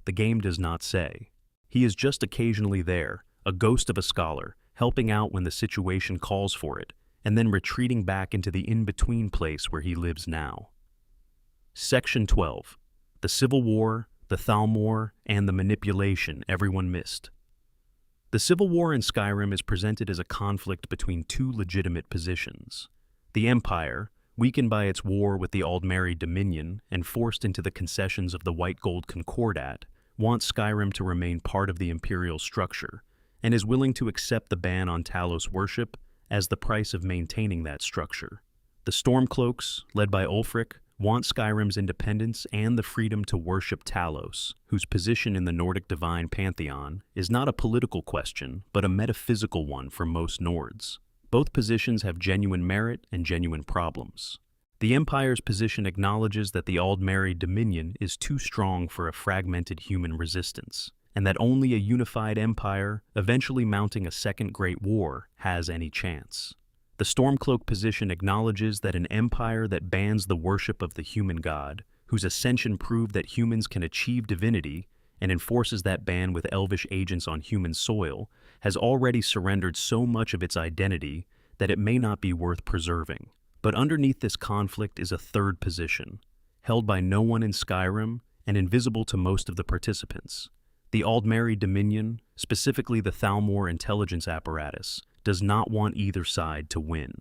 the game does not say. He is just occasionally there, a ghost of a scholar, helping out when the situation calls for it, and then retreating back into the in-between place where he lives now. Section 12. The Civil War, the Thalmor, and the manipulation everyone missed. The civil war in Skyrim is presented as a conflict between two legitimate positions. The Empire, weakened by its war with the Aldmeri Dominion and forced into the concessions of the White Gold Concordat, wants Skyrim to remain part of the imperial structure, and is willing to accept the ban on Talos worship as the price of maintaining that structure. The Stormcloaks, led by Ulfric, want Skyrim's independence and the freedom to worship Talos, whose position in the Nordic divine pantheon is not a political question, but a metaphysical one for most Nords. Both positions have genuine merit and genuine problems. The Empire's position acknowledges that the Aldmeri Dominion is too strong for a fragmented human resistance, and that only a unified empire, eventually mounting a second great war, has any chance. The Stormcloak position acknowledges that an empire that bans the worship of the human god, whose ascension proved that humans can achieve divinity, and enforces that ban with elvish agents on human soil, has already surrendered so much of its identity that it may not be worth preserving. But underneath this conflict is a third position, held by no one in Skyrim and invisible to most of the participants. The Aldmeri Dominion, specifically the Thalmor intelligence apparatus, does not want either side to win.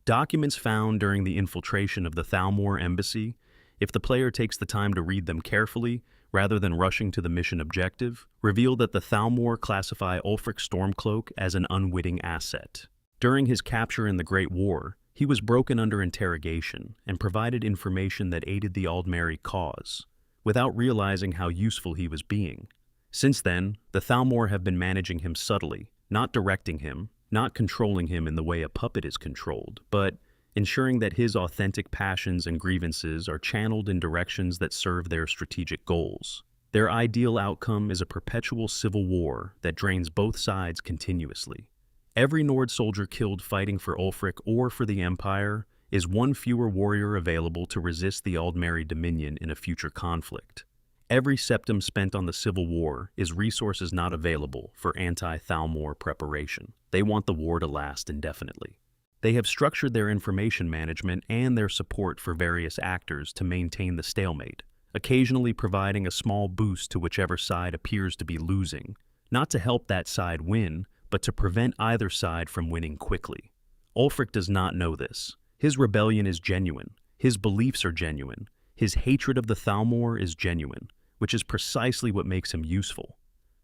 Documents found during the infiltration of the Thalmor embassy, if the player takes the time to read them carefully, rather than rushing to the mission objective, reveal that the Thalmor classify Ulfric Stormcloak as an unwitting asset. During his capture in the Great War, he was broken under interrogation and provided information that aided the Aldmeri cause, without realizing how useful he was being. Since then, the Thalmor have been managing him subtly, not directing him, not controlling him in the way a puppet is controlled, but ensuring that his authentic passions and grievances are channeled in directions that serve their strategic goals. Their ideal outcome is a perpetual civil war that drains both sides continuously. Every Nord soldier killed fighting for Ulfric or for the Empire is one fewer warrior available to resist the Aldmeri Dominion in a future conflict. Every septim spent on the Civil War is resources not available for anti-Thalmor preparation. They want the war to last indefinitely. They have structured their information management and their support for various actors to maintain the stalemate, occasionally providing a small boost to whichever side appears to be losing, not to help that side win, but to prevent either side from winning quickly. Ulfric does not know this. His rebellion is genuine. His beliefs are genuine. His hatred of the Thalmor is genuine, which is precisely what makes him useful.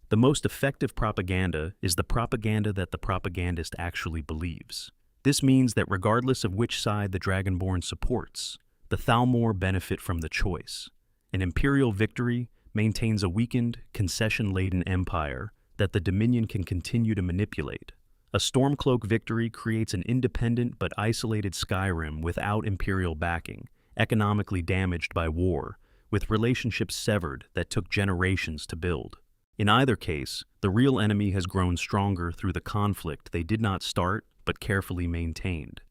The most effective propaganda is the propaganda that the propagandist actually believes. This means that regardless of which side the Dragonborn supports, the Thalmor benefit from the choice. An imperial victory maintains a weakened, concession-laden empire that the Dominion can continue to manipulate. A Stormcloak victory creates an independent but isolated Skyrim without imperial backing, economically damaged by war, with relationships severed that took generations to build. In either case, the real enemy has grown stronger through the conflict they did not start but carefully maintained.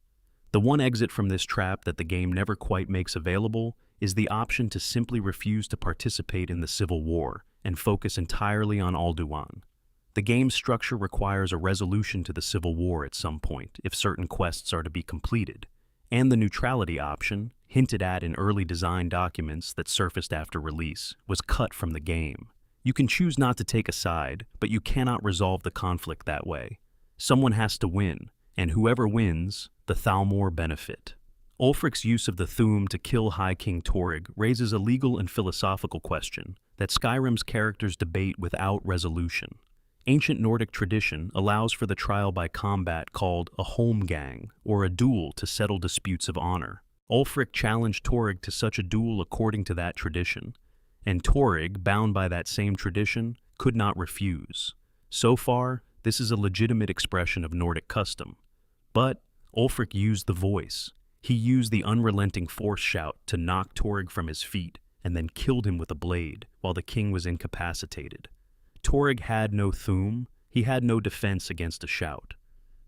The one exit from this trap that the game never quite makes available is the option to simply refuse to participate in the Civil War and focus entirely on Alduin. The game's structure requires a resolution to the Civil War at some point if certain quests are to be completed, and the neutrality option, hinted at in early design documents that surfaced after release, was cut from the game. You can choose not to take a side, but you cannot resolve the conflict that way. Someone has to win, and whoever wins, the Thalmor benefit. Ulfric's use of the Thu'um to kill High King Torygg raises a legal and philosophical question that Skyrim's characters debate without resolution. Ancient Nordic tradition allows for the trial by combat called a holmgang, or a duel to settle disputes of honor. Ulfric challenged Torygg to such a duel according to that tradition, and Torygg, bound by that same tradition, could not refuse. So far, this is a legitimate expression of Nordic custom. But Ulfric used the voice. He used the unrelenting force shout to knock Torygg from his feet and then killed him with a blade while the king was incapacitated. Torygg had no Thu'um. He had no defense against a shout.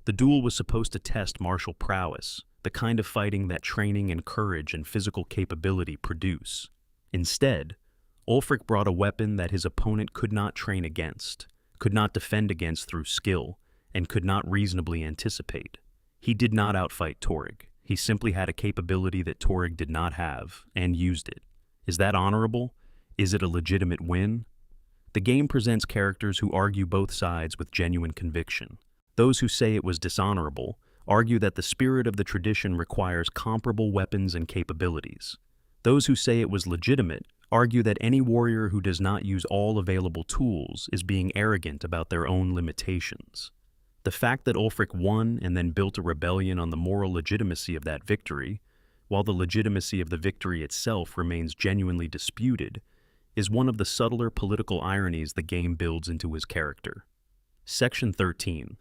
The duel was supposed to test martial prowess, the kind of fighting that training and courage and physical capability produce. Instead, Ulfric brought a weapon that his opponent could not train against, could not defend against through skill, and could not reasonably anticipate. He did not outfight Torygg. He simply had a capability that Torygg did not have, and used it. Is that honorable? Is it a legitimate win? The game presents characters who argue both sides with genuine conviction. Those who say it was dishonorable argue that the spirit of the tradition requires comparable weapons and capabilities. Those who say it was legitimate argue that any warrior who does not use all available tools is being arrogant about their own limitations. The fact that Ulfric won and then built a rebellion on the moral legitimacy of that victory, while the legitimacy of the victory itself remains genuinely disputed, is one of the subtler political ironies the game builds into his character. Section 13.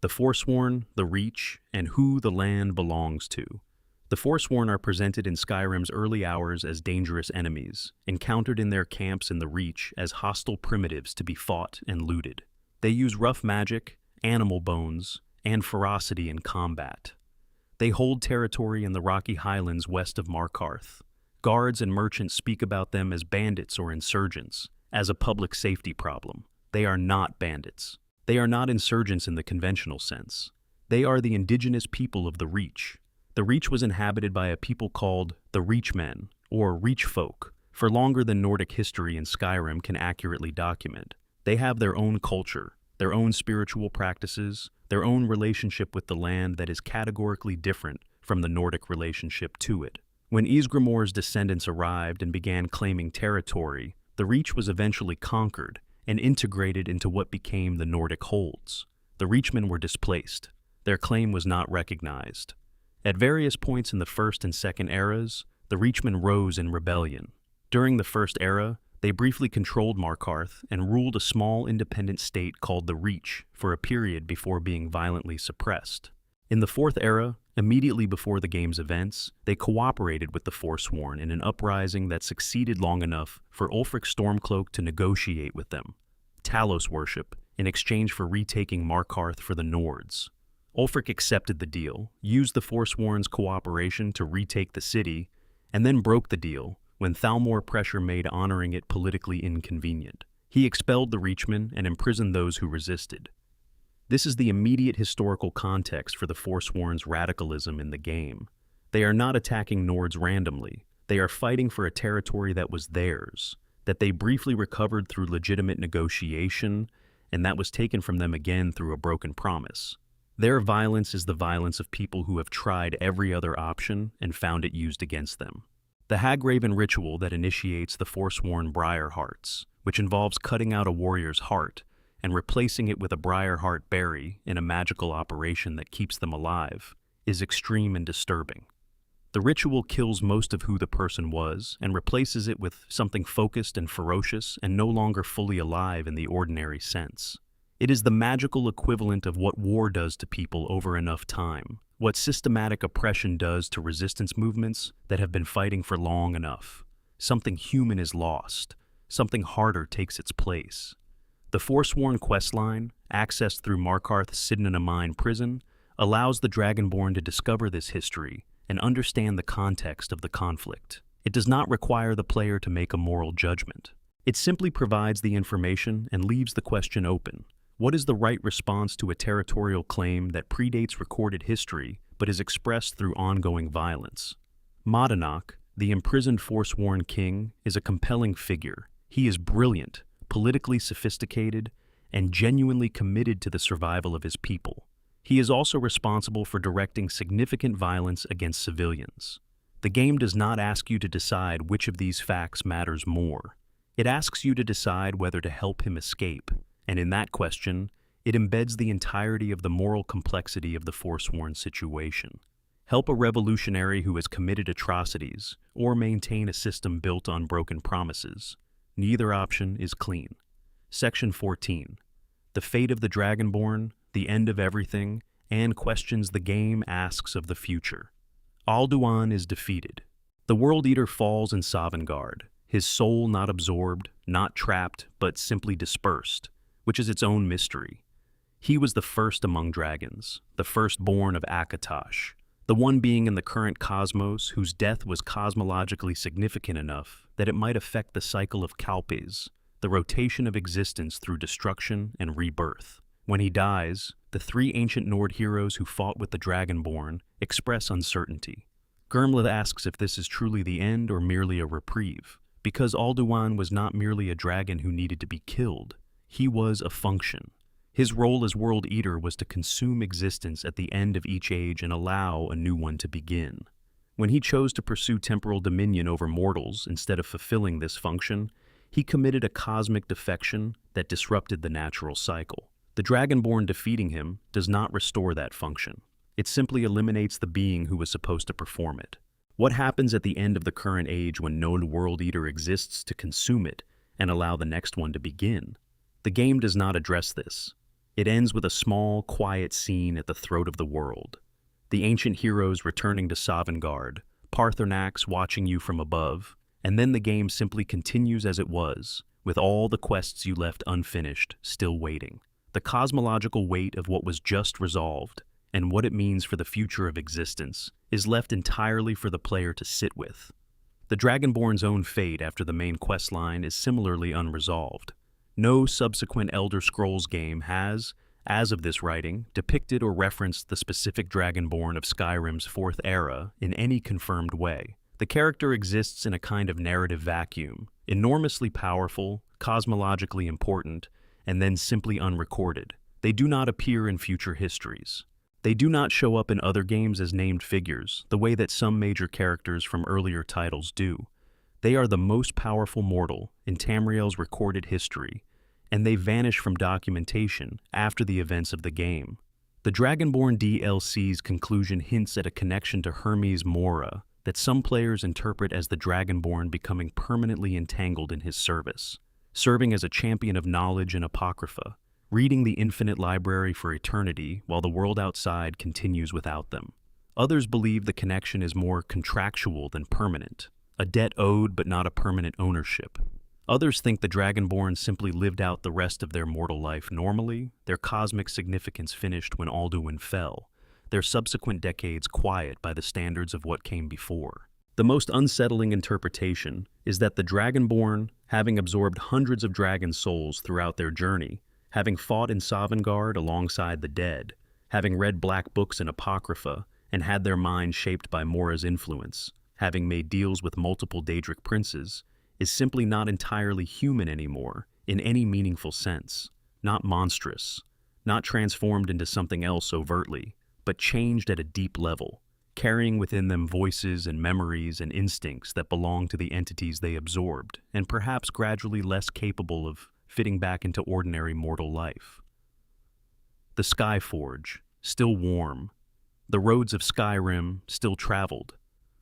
The Forsworn, the Reach, and who the land belongs to. The Forsworn are presented in Skyrim's early hours as dangerous enemies, encountered in their camps in the Reach as hostile primitives to be fought and looted. They use rough magic, animal bones, and ferocity in combat. They hold territory in the rocky highlands west of Markarth. Guards and merchants speak about them as bandits or insurgents, as a public safety problem. They are not bandits. They are not insurgents in the conventional sense. They are the indigenous people of the Reach. The Reach was inhabited by a people called the Reachmen, or Reach folk, for longer than Nordic history in Skyrim can accurately document. They have their own culture, their own spiritual practices, their own relationship with the land that is categorically different from the Nordic relationship to it. When Ysgramor's descendants arrived and began claiming territory, the Reach was eventually conquered and integrated into what became the Nordic holds. The Reachmen were displaced. Their claim was not recognized. At various points in the First and Second eras, the Reachmen rose in rebellion. During the First era, they briefly controlled Markarth and ruled a small independent state called the Reach for a period before being violently suppressed. In the Fourth era, immediately before the game's events, they cooperated with the Forsworn in an uprising that succeeded long enough for Ulfric Stormcloak to negotiate with them. Talos worship, in exchange for retaking Markarth for the Nords. Ulfric accepted the deal, used the Forsworn's cooperation to retake the city, and then broke the deal when Thalmor pressure made honoring it politically inconvenient. He expelled the Reachmen and imprisoned those who resisted. This is the immediate historical context for the Forsworn's radicalism in the game. They are not attacking Nords randomly. They are fighting for a territory that was theirs, that they briefly recovered through legitimate negotiation, and that was taken from them again through a broken promise. Their violence is the violence of people who have tried every other option and found it used against them. The Hagraven ritual that initiates the Forsworn Briar Hearts, which involves cutting out a warrior's heart and replacing it with a Briar Heart berry in a magical operation that keeps them alive, is extreme and disturbing. The ritual kills most of who the person was and replaces it with something focused and ferocious and no longer fully alive in the ordinary sense. It is the magical equivalent of what war does to people over enough time, what systematic oppression does to resistance movements that have been fighting for long enough. Something human is lost. Something harder takes its place. The Forsworn questline, accessed through Markarth's Sidnanamine prison, allows the Dragonborn to discover this history and understand the context of the conflict. It does not require the player to make a moral judgment. It simply provides the information and leaves the question open. What is the right response to a territorial claim that predates recorded history but is expressed through ongoing violence? Modonach, the imprisoned Forsworn king, is a compelling figure. He is brilliant, politically sophisticated, and genuinely committed to the survival of his people. He is also responsible for directing significant violence against civilians. The game does not ask you to decide which of these facts matters more. It asks you to decide whether to help him escape, and in that question, it embeds the entirety of the moral complexity of the Forsworn situation. Help a revolutionary who has committed atrocities, or maintain a system built on broken promises. Neither option is clean. Section 14. The fate of the Dragonborn, the end of everything, and questions the game asks of the future. Alduin is defeated. The World Eater falls in Sovngarde, his soul not absorbed, not trapped, but simply dispersed, which is its own mystery. He was the first among dragons, the firstborn of Akatosh, the one being in the current cosmos whose death was cosmologically significant enough that it might affect the cycle of Kalpes, the rotation of existence through destruction and rebirth. When he dies, the three ancient Nord heroes who fought with the Dragonborn express uncertainty. Gurmla asks if this is truly the end or merely a reprieve. because Alduin was not merely a dragon who needed to be killed, he was a function. His role as World Eater was to consume existence at the end of each age and allow a new one to begin. When he chose to pursue temporal dominion over mortals instead of fulfilling this function, he committed a cosmic defection that disrupted the natural cycle. The Dragonborn defeating him does not restore that function. It simply eliminates the being who was supposed to perform it. What happens at the end of the current age when no World Eater exists to consume it and allow the next one to begin? The game does not address this. It ends with a small, quiet scene at the throat of the world. The ancient heroes returning to Sovngarde, Paarthurnax watching you from above, and then the game simply continues as it was, with all the quests you left unfinished still waiting. The cosmological weight of what was just resolved, and what it means for the future of existence, is left entirely for the player to sit with. The Dragonborn's own fate after the main questline is similarly unresolved. No subsequent Elder Scrolls game has, as of this writing, depicted or referenced the specific Dragonborn of Skyrim's Fourth Era in any confirmed way. The character exists in a kind of narrative vacuum, enormously powerful, cosmologically important, and then simply unrecorded. They do not appear in future histories. They do not show up in other games as named figures, the way that some major characters from earlier titles do. They are the most powerful mortal in Tamriel's recorded history, and they vanish from documentation after the events of the game. The Dragonborn DLC's conclusion hints at a connection to Hermes Mora that some players interpret as the Dragonborn becoming permanently entangled in his service, serving as a champion of knowledge and apocrypha, reading the infinite library for eternity while the world outside continues without them. Others believe the connection is more contractual than permanent, a debt owed but not a permanent ownership. Others think the Dragonborn simply lived out the rest of their mortal life normally, their cosmic significance finished when Alduin fell, their subsequent decades quiet by the standards of what came before. The most unsettling interpretation is that the Dragonborn, having absorbed hundreds of dragon souls throughout their journey, having fought in Sovngarde alongside the dead, having read black books and apocrypha, and had their minds shaped by Mora's influence, having made deals with multiple Daedric princes, is simply not entirely human anymore in any meaningful sense, not monstrous, not transformed into something else overtly, but changed at a deep level, carrying within them voices and memories and instincts that belong to the entities they absorbed, and perhaps gradually less capable of fitting back into ordinary mortal life. The Skyforge, still warm, the roads of Skyrim still traveled,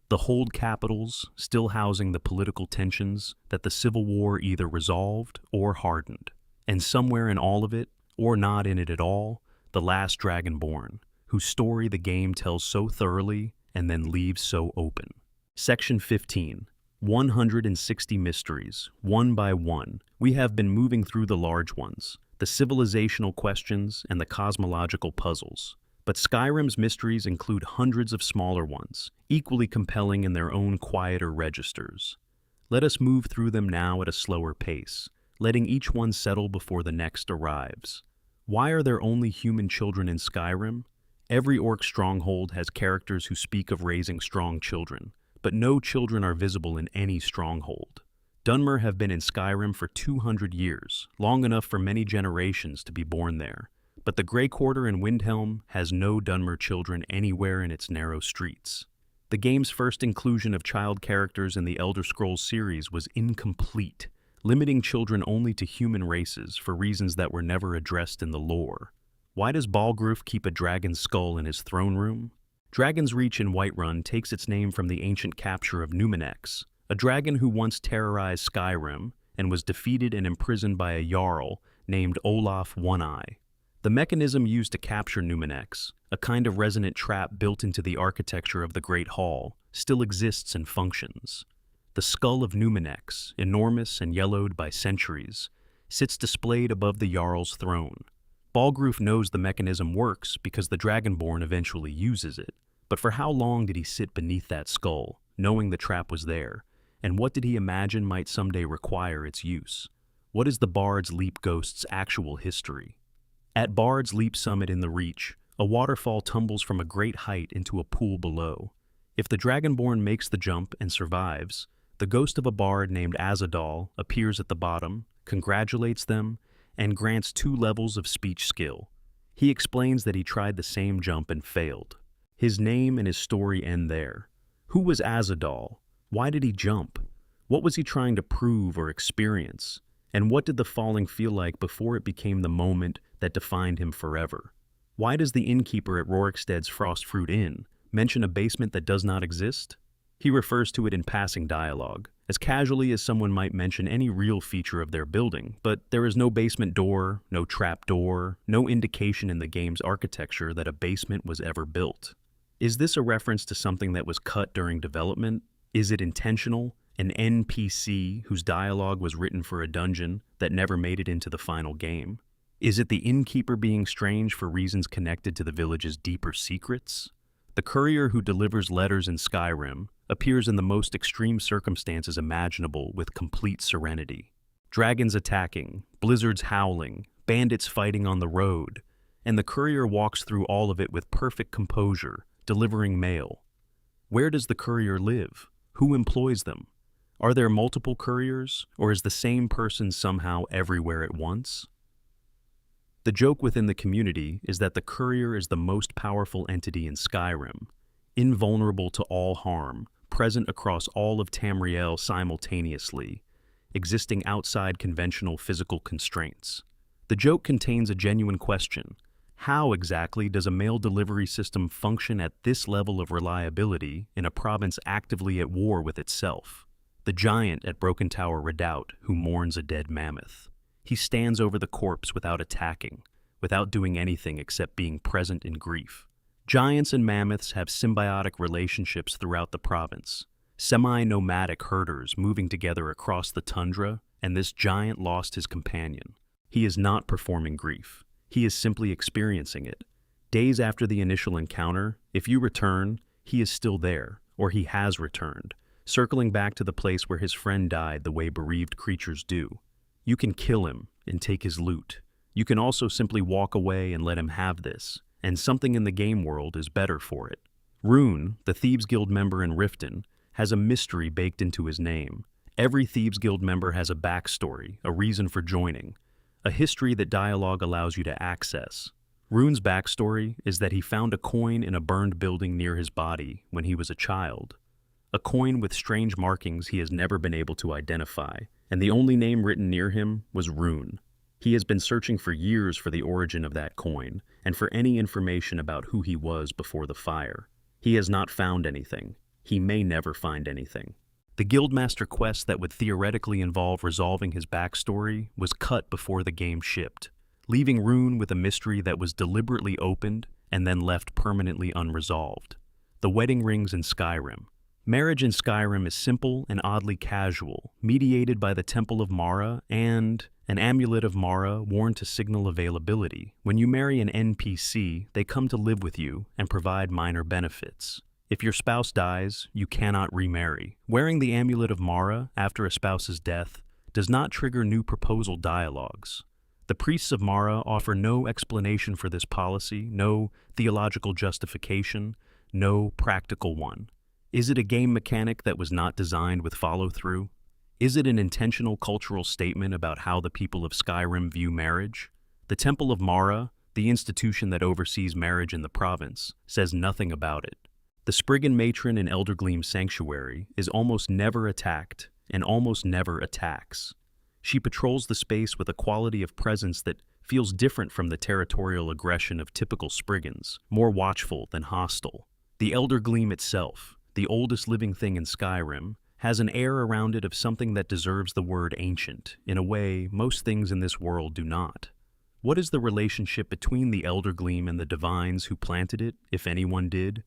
the hold capitals still housing the political tensions that the Civil War either resolved or hardened, and somewhere in all of it, or not in it at all, the last Dragonborn, whose story the game tells so thoroughly and then leaves so open. Section 15. 160 mysteries, one by one. We have been moving through the large ones, the civilizational questions and the cosmological puzzles. But Skyrim's mysteries include hundreds of smaller ones, equally compelling in their own quieter registers. Let us move through them now at a slower pace, letting each one settle before the next arrives. Why are there only human children in Skyrim? Every orc stronghold has characters who speak of raising strong children, but no children are visible in any stronghold. Dunmer have been in Skyrim for 200 years, long enough for many generations to be born there. But the Grey Quarter in Windhelm has no Dunmer children anywhere in its narrow streets. The game's first inclusion of child characters in the Elder Scrolls series was incomplete, limiting children only to human races for reasons that were never addressed in the lore. Why does Balgruuf keep a dragon's skull in his throne room? Dragon's Reach in Whiterun takes its name from the ancient capture of Numinex, a dragon who once terrorized Skyrim and was defeated and imprisoned by a Jarl named Olaf One-Eye. The mechanism used to capture Numinex, a kind of resonant trap built into the architecture of the Great Hall, still exists and functions. The skull of Numinex, enormous and yellowed by centuries, sits displayed above the Jarl's throne. Balgruuf knows the mechanism works because the Dragonborn eventually uses it, but for how long did he sit beneath that skull, knowing the trap was there, and what did he imagine might someday require its use? What is the Bard's Leap Ghost's actual history? At Bard's Leap Summit in the Reach, a waterfall tumbles from a great height into a pool below. If the Dragonborn makes the jump and survives, The ghost of a bard named Azadal appears at the bottom, congratulates them, and grants 2 levels of speech skill. He explains that he tried the same jump and failed. His name and his story end there. Who was Azadal? Why did he jump? What was he trying to prove or experience? And what did the falling feel like before it became the moment that defined him forever? Why does the innkeeper at Rorikstead's Frostfruit Inn mention a basement that does not exist? He refers to it in passing dialogue, as casually as someone might mention any real feature of their building, but there is no basement door, no trap door, no indication in the game's architecture that a basement was ever built. Is this a reference to something that was cut during development? Is it intentional? An NPC whose dialogue was written for a dungeon that never made it into the final game? Is it the innkeeper being strange for reasons connected to the village's deeper secrets? The courier who delivers letters in Skyrim appears in the most extreme circumstances imaginable with complete serenity. Dragons attacking, blizzards howling, bandits fighting on the road, and the courier walks through all of it with perfect composure, delivering mail. Where does the courier live? Who employs them? Are there multiple couriers, or is the same person somehow everywhere at once? The joke within the community is that the courier is the most powerful entity in Skyrim, invulnerable to all harm, present across all of Tamriel simultaneously, existing outside conventional physical constraints. The joke contains a genuine question. How exactly does a mail delivery system function at this level of reliability in a province actively at war with itself? The giant at Broken Tower Redoubt who mourns a dead mammoth. He stands over the corpse without attacking, without doing anything except being present in grief. Giants and mammoths have symbiotic relationships throughout the province, semi-nomadic herders moving together across the tundra, and this giant lost his companion. He is not performing grief. He is simply experiencing it. Days after the initial encounter, if you return, he is still there, or he has returned, circling back to the place where his friend died the way bereaved creatures do. You can kill him and take his loot. You can also simply walk away and let him have this, and something in the game world is better for it. Rune, the Thieves Guild member in Riften, has a mystery baked into his name. Every Thieves Guild member has a backstory, a reason for joining, a history that dialogue allows you to access. Rune's backstory is that he found a coin in a burned building near his body when he was a child. A coin with strange markings he has never been able to identify, and the only name written near him was Rune. He has been searching for years for the origin of that coin, and for any information about who he was before the fire. He has not found anything. He may never find anything. The Guildmaster quest that would theoretically involve resolving his backstory was cut before the game shipped, leaving Rune with a mystery that was deliberately opened and then left permanently unresolved. The wedding rings in Skyrim. Marriage in Skyrim is simple and oddly casual, mediated by the Temple of Mara and an amulet of Mara worn to signal availability. When you marry an NPC, they come to live with you and provide minor benefits. If your spouse dies, you cannot remarry. Wearing the amulet of Mara after a spouse's death does not trigger new proposal dialogues. The priests of Mara offer no explanation for this policy, no theological justification, no practical one. Is it a game mechanic that was not designed with follow-through? Is it an intentional cultural statement about how the people of Skyrim view marriage? The Temple of Mara, the institution that oversees marriage in the province, says nothing about it. The Spriggan matron in Eldergleam Sanctuary is almost never attacked and almost never attacks. She patrols the space with a quality of presence that feels different from the territorial aggression of typical Spriggans, more watchful than hostile. The Eldergleam itself, the oldest living thing in Skyrim, has an air around it of something that deserves the word ancient, in a way most things in this world do not. What is the relationship between the Eldergleam and the divines who planted it, if anyone did?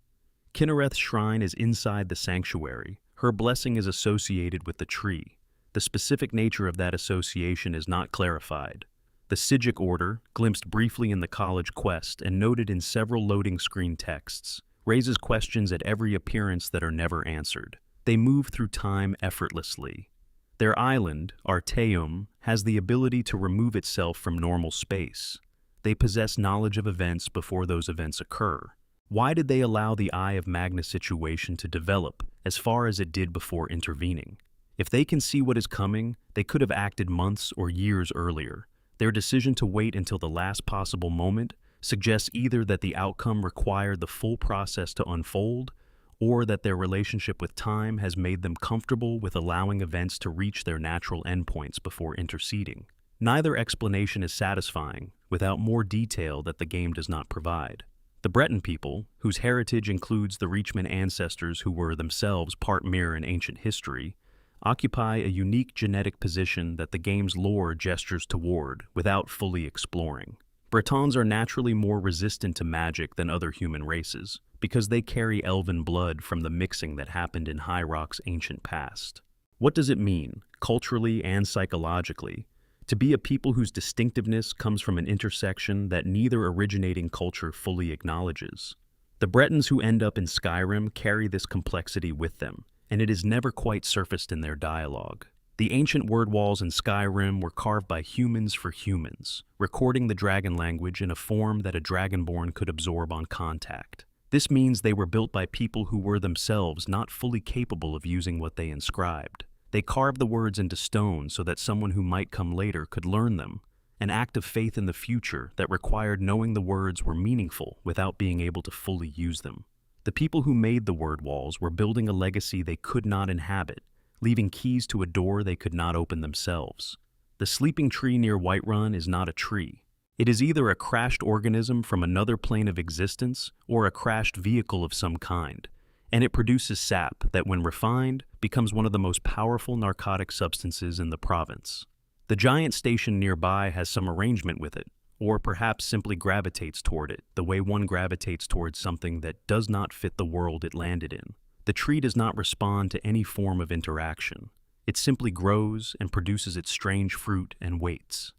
Kinnereth's shrine is inside the sanctuary. Her blessing is associated with the tree. The specific nature of that association is not clarified. The Sijic order, glimpsed briefly in the college quest and noted in several loading screen texts, raises questions at every appearance that are never answered. They move through time effortlessly. Their island, Arteum, has the ability to remove itself from normal space. They possess knowledge of events before those events occur. Why did they allow the Eye of Magna situation to develop as far as it did before intervening? If they can see what is coming, they could have acted months or years earlier. Their decision to wait until the last possible moment suggests either that the outcome required the full process to unfold, or that their relationship with time has made them comfortable with allowing events to reach their natural endpoints before interceding. Neither explanation is satisfying without more detail that the game does not provide. The Breton people, whose heritage includes the Reachman ancestors who were themselves part mirror in ancient history, occupy a unique genetic position that the game's lore gestures toward without fully exploring. Bretons are naturally more resistant to magic than other human races because they carry elven blood from the mixing that happened in High Rock's ancient past. What does it mean, culturally and psychologically, to be a people whose distinctiveness comes from an intersection that neither originating culture fully acknowledges? The Bretons who end up in Skyrim carry this complexity with them, and it is never quite surfaced in their dialogue. The ancient word walls in Skyrim were carved by humans for humans, recording the dragon language in a form that a dragonborn could absorb on contact. This means they were built by people who were themselves not fully capable of using what they inscribed. They carved the words into stone so that someone who might come later could learn them, an act of faith in the future that required knowing the words were meaningful without being able to fully use them. The people who made the word walls were building a legacy they could not inhabit, leaving keys to a door they could not open themselves. The sleeping tree near Whiterun is not a tree. It is either a crashed organism from another plane of existence or a crashed vehicle of some kind, and it produces sap that, when refined, becomes one of the most powerful narcotic substances in the province. The giant station nearby has some arrangement with it, or perhaps simply gravitates toward it, the way one gravitates towards something that does not fit the world it landed in. The tree does not respond to any form of interaction. It simply grows and produces its strange fruit and waits.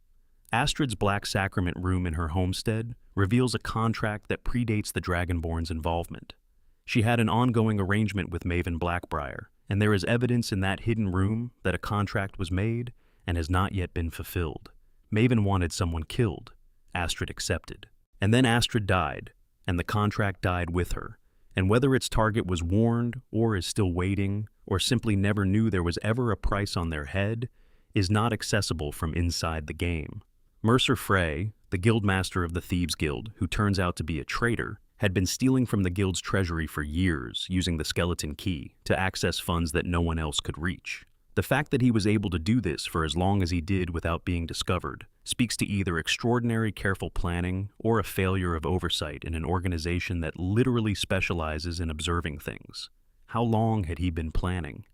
Astrid's Black Sacrament room in her homestead reveals a contract that predates the Dragonborn's involvement. She had an ongoing arrangement with Maven Blackbriar, and there is evidence in that hidden room that a contract was made and has not yet been fulfilled. Maven wanted someone killed. Astrid accepted. And then Astrid died, and the contract died with her. And whether its target was warned, or is still waiting, or simply never knew there was ever a price on their head, is not accessible from inside the game. Mercer Frey, the guildmaster of the Thieves Guild, who turns out to be a traitor, had been stealing from the guild's treasury for years using the skeleton key to access funds that no one else could reach. The fact that he was able to do this for as long as he did without being discovered speaks to either extraordinary careful planning or a failure of oversight in an organization that literally specializes in observing things. How long had he been planning?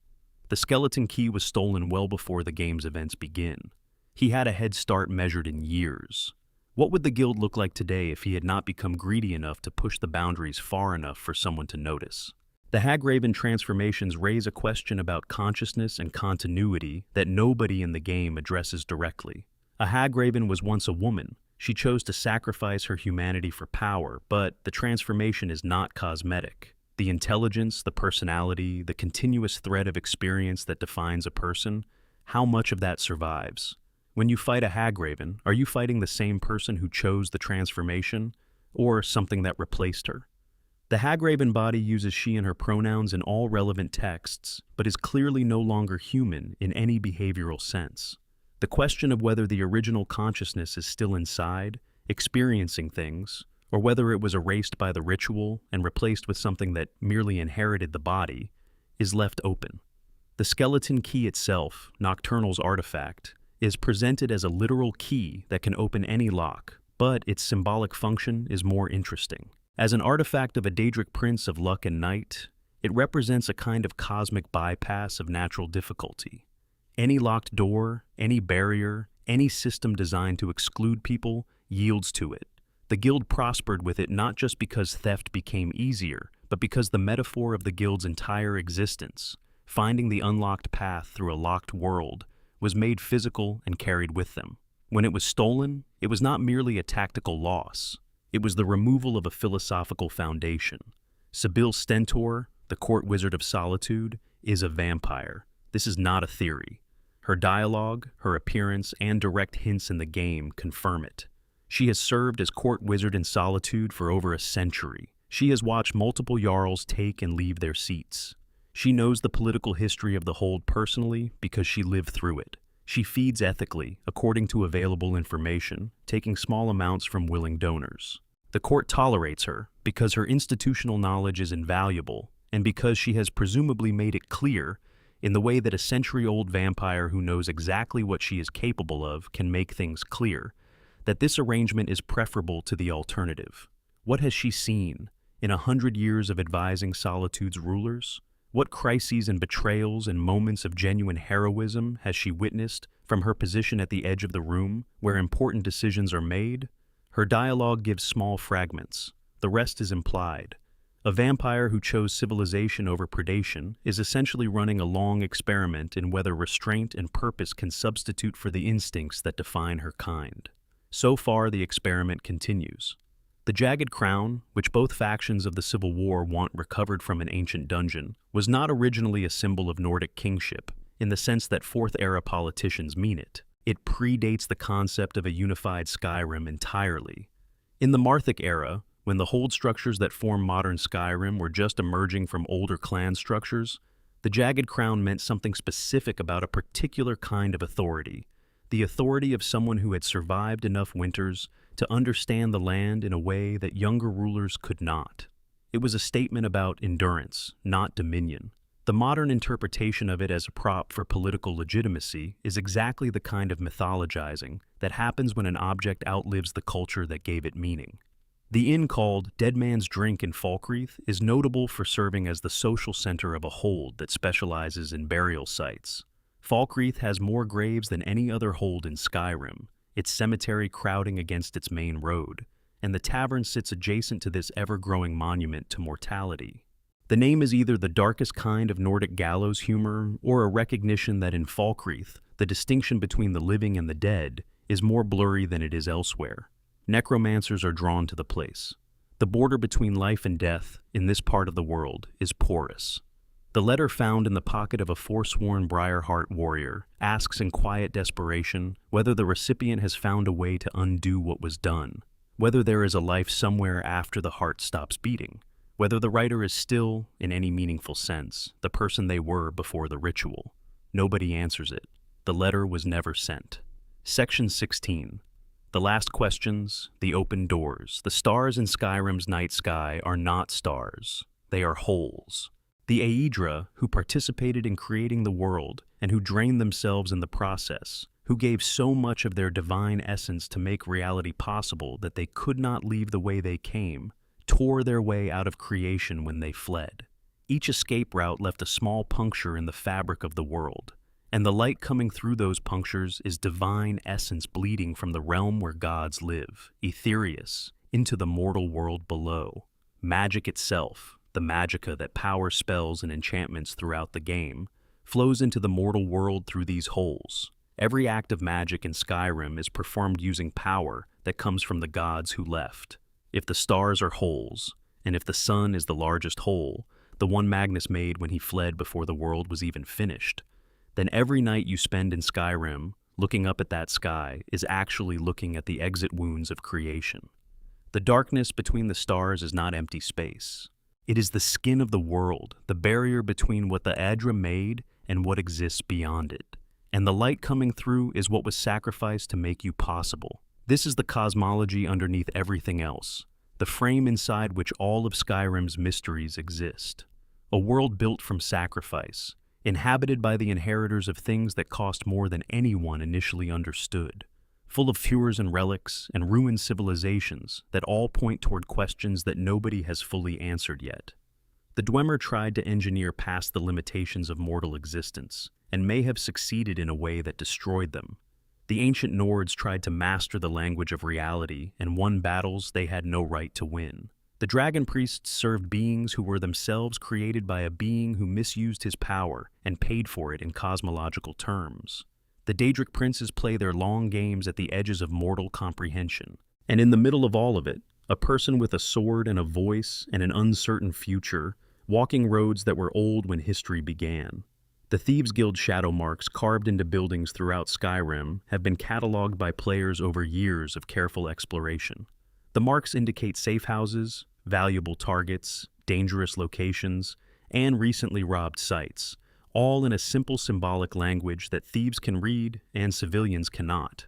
The skeleton key was stolen well before the game's events begin. He had a head start measured in years. What would the guild look like today if he had not become greedy enough to push the boundaries far enough for someone to notice? The Hagraven transformations raise a question about consciousness and continuity that nobody in the game addresses directly. A Hagraven was once a woman. She chose to sacrifice her humanity for power, but the transformation is not cosmetic. The intelligence, the personality, the continuous thread of experience that defines a person, how much of that survives? When you fight a Hagraven, are you fighting the same person who chose the transformation, or something that replaced her? The Hagraven body uses she and her pronouns in all relevant texts, but is clearly no longer human in any behavioral sense. The question of whether the original consciousness is still inside, experiencing things, or whether it was erased by the ritual and replaced with something that merely inherited the body, is left open. The skeleton key itself, Nocturnal's artifact, is presented as a literal key that can open any lock, but its symbolic function is more interesting. As an artifact of a Daedric prince of luck and night, it represents a kind of cosmic bypass of natural difficulty. Any locked door, any barrier, any system designed to exclude people yields to it. The guild prospered with it not just because theft became easier, but because the metaphor of the guild's entire existence, finding the unlocked path through a locked world, was made physical and carried with them. When it was stolen, it was not merely a tactical loss. It was the removal of a philosophical foundation. Sibyl Stentor, the court wizard of solitude, is a vampire. This is not a theory. Her dialogue, her appearance, and direct hints in the game confirm it. She has served as court wizard in solitude for over a century. She has watched multiple jarls take and leave their seats. She knows the political history of the hold personally because she lived through it. She feeds ethically, according to available information, taking small amounts from willing donors. The court tolerates her because her institutional knowledge is invaluable and because she has presumably made it clear, in the way that a century-old vampire who knows exactly what she is capable of can make things clear, that this arrangement is preferable to the alternative. What has she seen in 100 years of advising Solitude's rulers? What crises and betrayals and moments of genuine heroism has she witnessed from her position at the edge of the room where important decisions are made? Her dialogue gives small fragments. The rest is implied. A vampire who chose civilization over predation is essentially running a long experiment in whether restraint and purpose can substitute for the instincts that define her kind. So far, the experiment continues. The Jagged Crown, which both factions of the Civil War want recovered from an ancient dungeon, was not originally a symbol of Nordic kingship, in the sense that Fourth-era politicians mean it. It predates the concept of a unified Skyrim entirely. In the Marthic era, when the hold structures that form modern Skyrim were just emerging from older clan structures, the Jagged Crown meant something specific about a particular kind of authority, the authority of someone who had survived enough winters to understand the land in a way that younger rulers could not. It was a statement about endurance, not dominion. The modern interpretation of it as a prop for political legitimacy is exactly the kind of mythologizing that happens when an object outlives the culture that gave it meaning. The inn called Dead Man's Drink in Falkreath is notable for serving as the social center of a hold that specializes in burial sites. Falkreath has more graves than any other hold in Skyrim, its cemetery crowding against its main road, and the tavern sits adjacent to this ever-growing monument to mortality. The name is either the darkest kind of Nordic gallows humor or a recognition that in Falkreath, the distinction between the living and the dead is more blurry than it is elsewhere. Necromancers are drawn to the place. The border between life and death in this part of the world is porous. The letter found in the pocket of a forsworn Briarheart warrior asks in quiet desperation whether the recipient has found a way to undo what was done, whether there is a life somewhere after the heart stops beating, whether the writer is still, in any meaningful sense, the person they were before the ritual. Nobody answers it. The letter was never sent. Section 16. The last questions, the open doors. The stars in Skyrim's night sky are not stars. They are holes. The Aedra, who participated in creating the world and who drained themselves in the process, who gave so much of their divine essence to make reality possible that they could not leave the way they came, tore their way out of creation when they fled. Each escape route left a small puncture in the fabric of the world, and the light coming through those punctures is divine essence bleeding from the realm where gods live, Aetherius, into the mortal world below. Magic itself, the magica that powers spells and enchantments throughout the game, flows into the mortal world through these holes. Every act of magic in Skyrim is performed using power that comes from the gods who left. If the stars are holes, and if the sun is the largest hole, the one Magnus made when he fled before the world was even finished, then every night you spend in Skyrim, looking up at that sky, is actually looking at the exit wounds of creation. The darkness between the stars is not empty space. It is the skin of the world, the barrier between what the Aedra made and what exists beyond it. And the light coming through is what was sacrificed to make you possible. This is the cosmology underneath everything else, the frame inside which all of Skyrim's mysteries exist. A world built from sacrifice, inhabited by the inheritors of things that cost more than anyone initially understood, full of fures and relics and ruined civilizations that all point toward questions that nobody has fully answered yet. The Dwemer tried to engineer past the limitations of mortal existence, and may have succeeded in a way that destroyed them. The ancient Nords tried to master the language of reality and won battles they had no right to win. The dragon priests served beings who were themselves created by a being who misused his power and paid for it in cosmological terms. The Daedric princes play their long games at the edges of mortal comprehension. And in the middle of all of it, a person with a sword and a voice and an uncertain future, walking roads that were old when history began. The Thieves' Guild shadow marks carved into buildings throughout Skyrim have been cataloged by players over years of careful exploration. The marks indicate safe houses, valuable targets, dangerous locations, and recently robbed sites, all in a simple symbolic language that thieves can read and civilians cannot.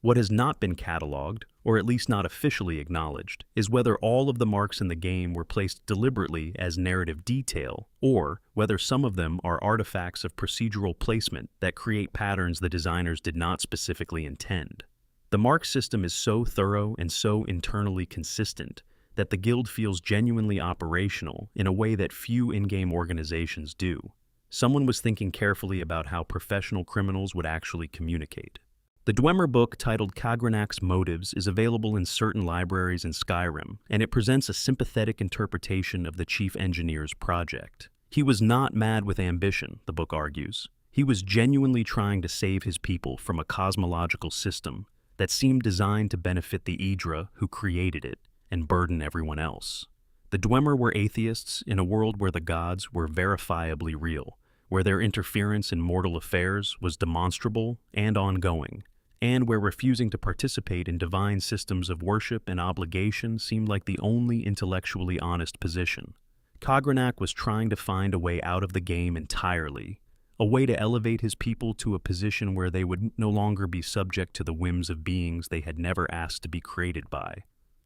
What has not been cataloged, or at least not officially acknowledged, is whether all of the marks in the game were placed deliberately as narrative detail, or whether some of them are artifacts of procedural placement that create patterns the designers did not specifically intend. The mark system is so thorough and so internally consistent that the guild feels genuinely operational in a way that few in-game organizations do. Someone was thinking carefully about how professional criminals would actually communicate. The Dwemer book titled Kagranak's Motives is available in certain libraries in Skyrim, and it presents a sympathetic interpretation of the chief engineer's project. He was not mad with ambition, the book argues. He was genuinely trying to save his people from a cosmological system that seemed designed to benefit the Idra who created it and burden everyone else. The Dwemer were atheists in a world where the gods were verifiably real, where their interference in mortal affairs was demonstrable and ongoing, and where refusing to participate in divine systems of worship and obligation seemed like the only intellectually honest position. Kagranak was trying to find a way out of the game entirely, a way to elevate his people to a position where they would no longer be subject to the whims of beings they had never asked to be created by.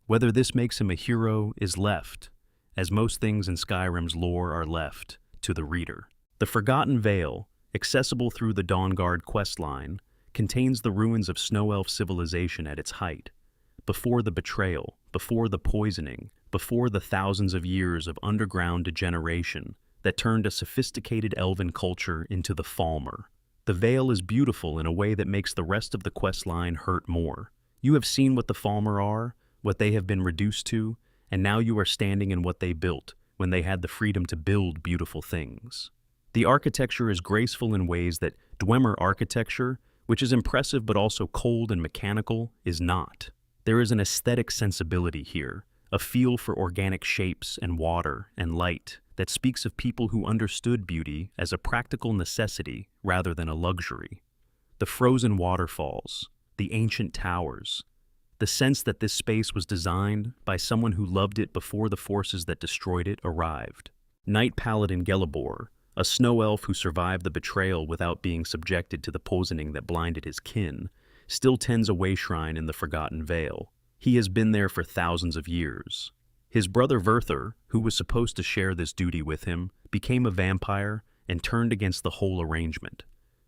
Whether this makes him a hero is left, as most things in Skyrim's lore are left, to the reader. The Forgotten Vale, accessible through the Dawnguard questline, contains the ruins of Snow Elf civilization at its height, before the betrayal, before the poisoning, before the thousands of years of underground degeneration that turned a sophisticated elven culture into the Falmer. The Vale is beautiful in a way that makes the rest of the questline hurt more. You have seen what the Falmer are, what they have been reduced to, and now you are standing in what they built when they had the freedom to build beautiful things. The architecture is graceful in ways that Dwemer architecture, which is impressive but also cold and mechanical, is not. There is an aesthetic sensibility here, a feel for organic shapes and water and light that speaks of people who understood beauty as a practical necessity rather than a luxury. The frozen waterfalls, the ancient towers, the sense that this space was designed by someone who loved it before the forces that destroyed it arrived. Knight Paladin Gelibor, a snow elf who survived the betrayal without being subjected to the poisoning that blinded his kin, still tends a wayshrine in the Forgotten Vale. He has been there for thousands of years. His brother Verthur, who was supposed to share this duty with him, became a vampire and turned against the whole arrangement.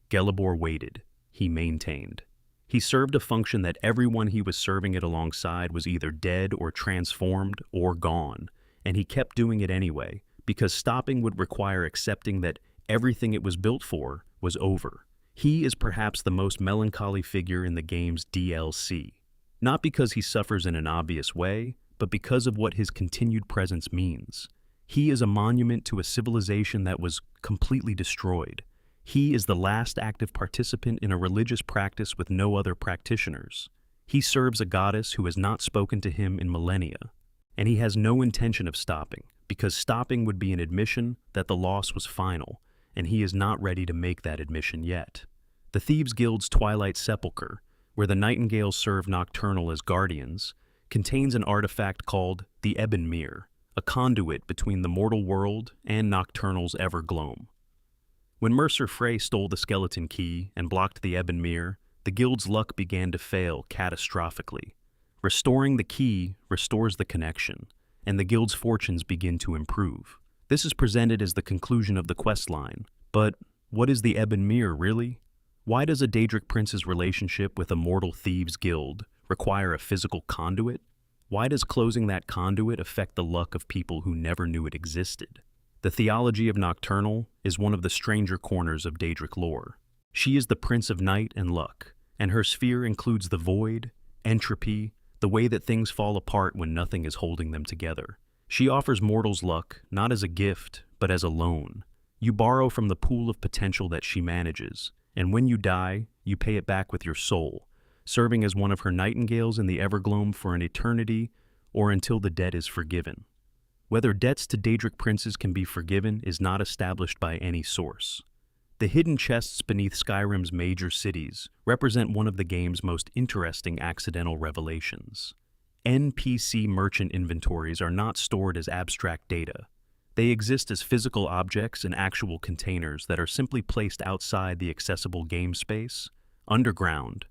Gelibor waited. He maintained. He served a function that everyone he was serving it alongside was either dead or transformed or gone, and he kept doing it anyway, because stopping would require accepting that everything it was built for was over. He is perhaps the most melancholy figure in the game's DLC, not because he suffers in an obvious way, but because of what his continued presence means. He is a monument to a civilization that was completely destroyed. He is the last active participant in a religious practice with no other practitioners. He serves a goddess who has not spoken to him in millennia, and he has no intention of stopping, because stopping would be an admission that the loss was final, and he is not ready to make that admission yet. The Thieves Guild's Twilight Sepulchre, where the Nightingales serve Nocturnal as guardians, contains an artifact called the Ebon Mirror, a conduit between the mortal world and Nocturnal's Evergloam. When Mercer Frey stole the skeleton key and blocked the Ebon Mirror, the guild's luck began to fail catastrophically. Restoring the key restores the connection, and the guild's fortunes begin to improve. This is presented as the conclusion of the questline, but what is the Ebon Mirror really? Why does a Daedric prince's relationship with a mortal thieves guild require a physical conduit? Why does closing that conduit affect the luck of people who never knew it existed? The theology of Nocturnal is one of the stranger corners of Daedric lore. She is the prince of night and luck, and her sphere includes the void, entropy, the way that things fall apart when nothing is holding them together. She offers mortals luck, not as a gift, but as a loan. You borrow from the pool of potential that she manages, and when you die, you pay it back with your soul, serving as one of her nightingales in the Evergloam for an eternity or until the debt is forgiven. Whether debts to Daedric princes can be forgiven is not established by any source. The hidden chests beneath Skyrim's major cities represent one of the game's most interesting accidental revelations. NPC merchant inventories are not stored as abstract data. They exist as physical objects in actual containers that are simply placed outside the accessible game space, underground,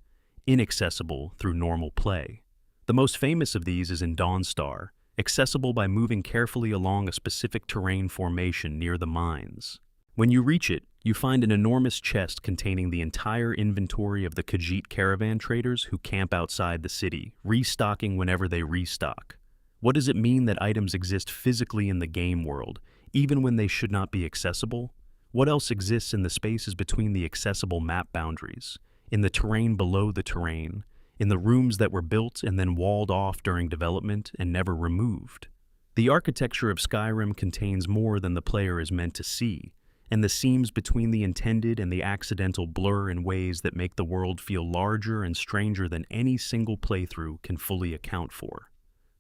inaccessible through normal play. The most famous of these is in Dawnstar, accessible by moving carefully along a specific terrain formation near the mines. When you reach it, you find an enormous chest containing the entire inventory of the Khajiit caravan traders who camp outside the city, restocking whenever they restock. What does it mean that items exist physically in the game world, even when they should not be accessible? What else exists in the spaces between the accessible map boundaries, in the terrain below the terrain, in the rooms that were built and then walled off during development and never removed? The architecture of Skyrim contains more than the player is meant to see, and the seams between the intended and the accidental blur in ways that make the world feel larger and stranger than any single playthrough can fully account for.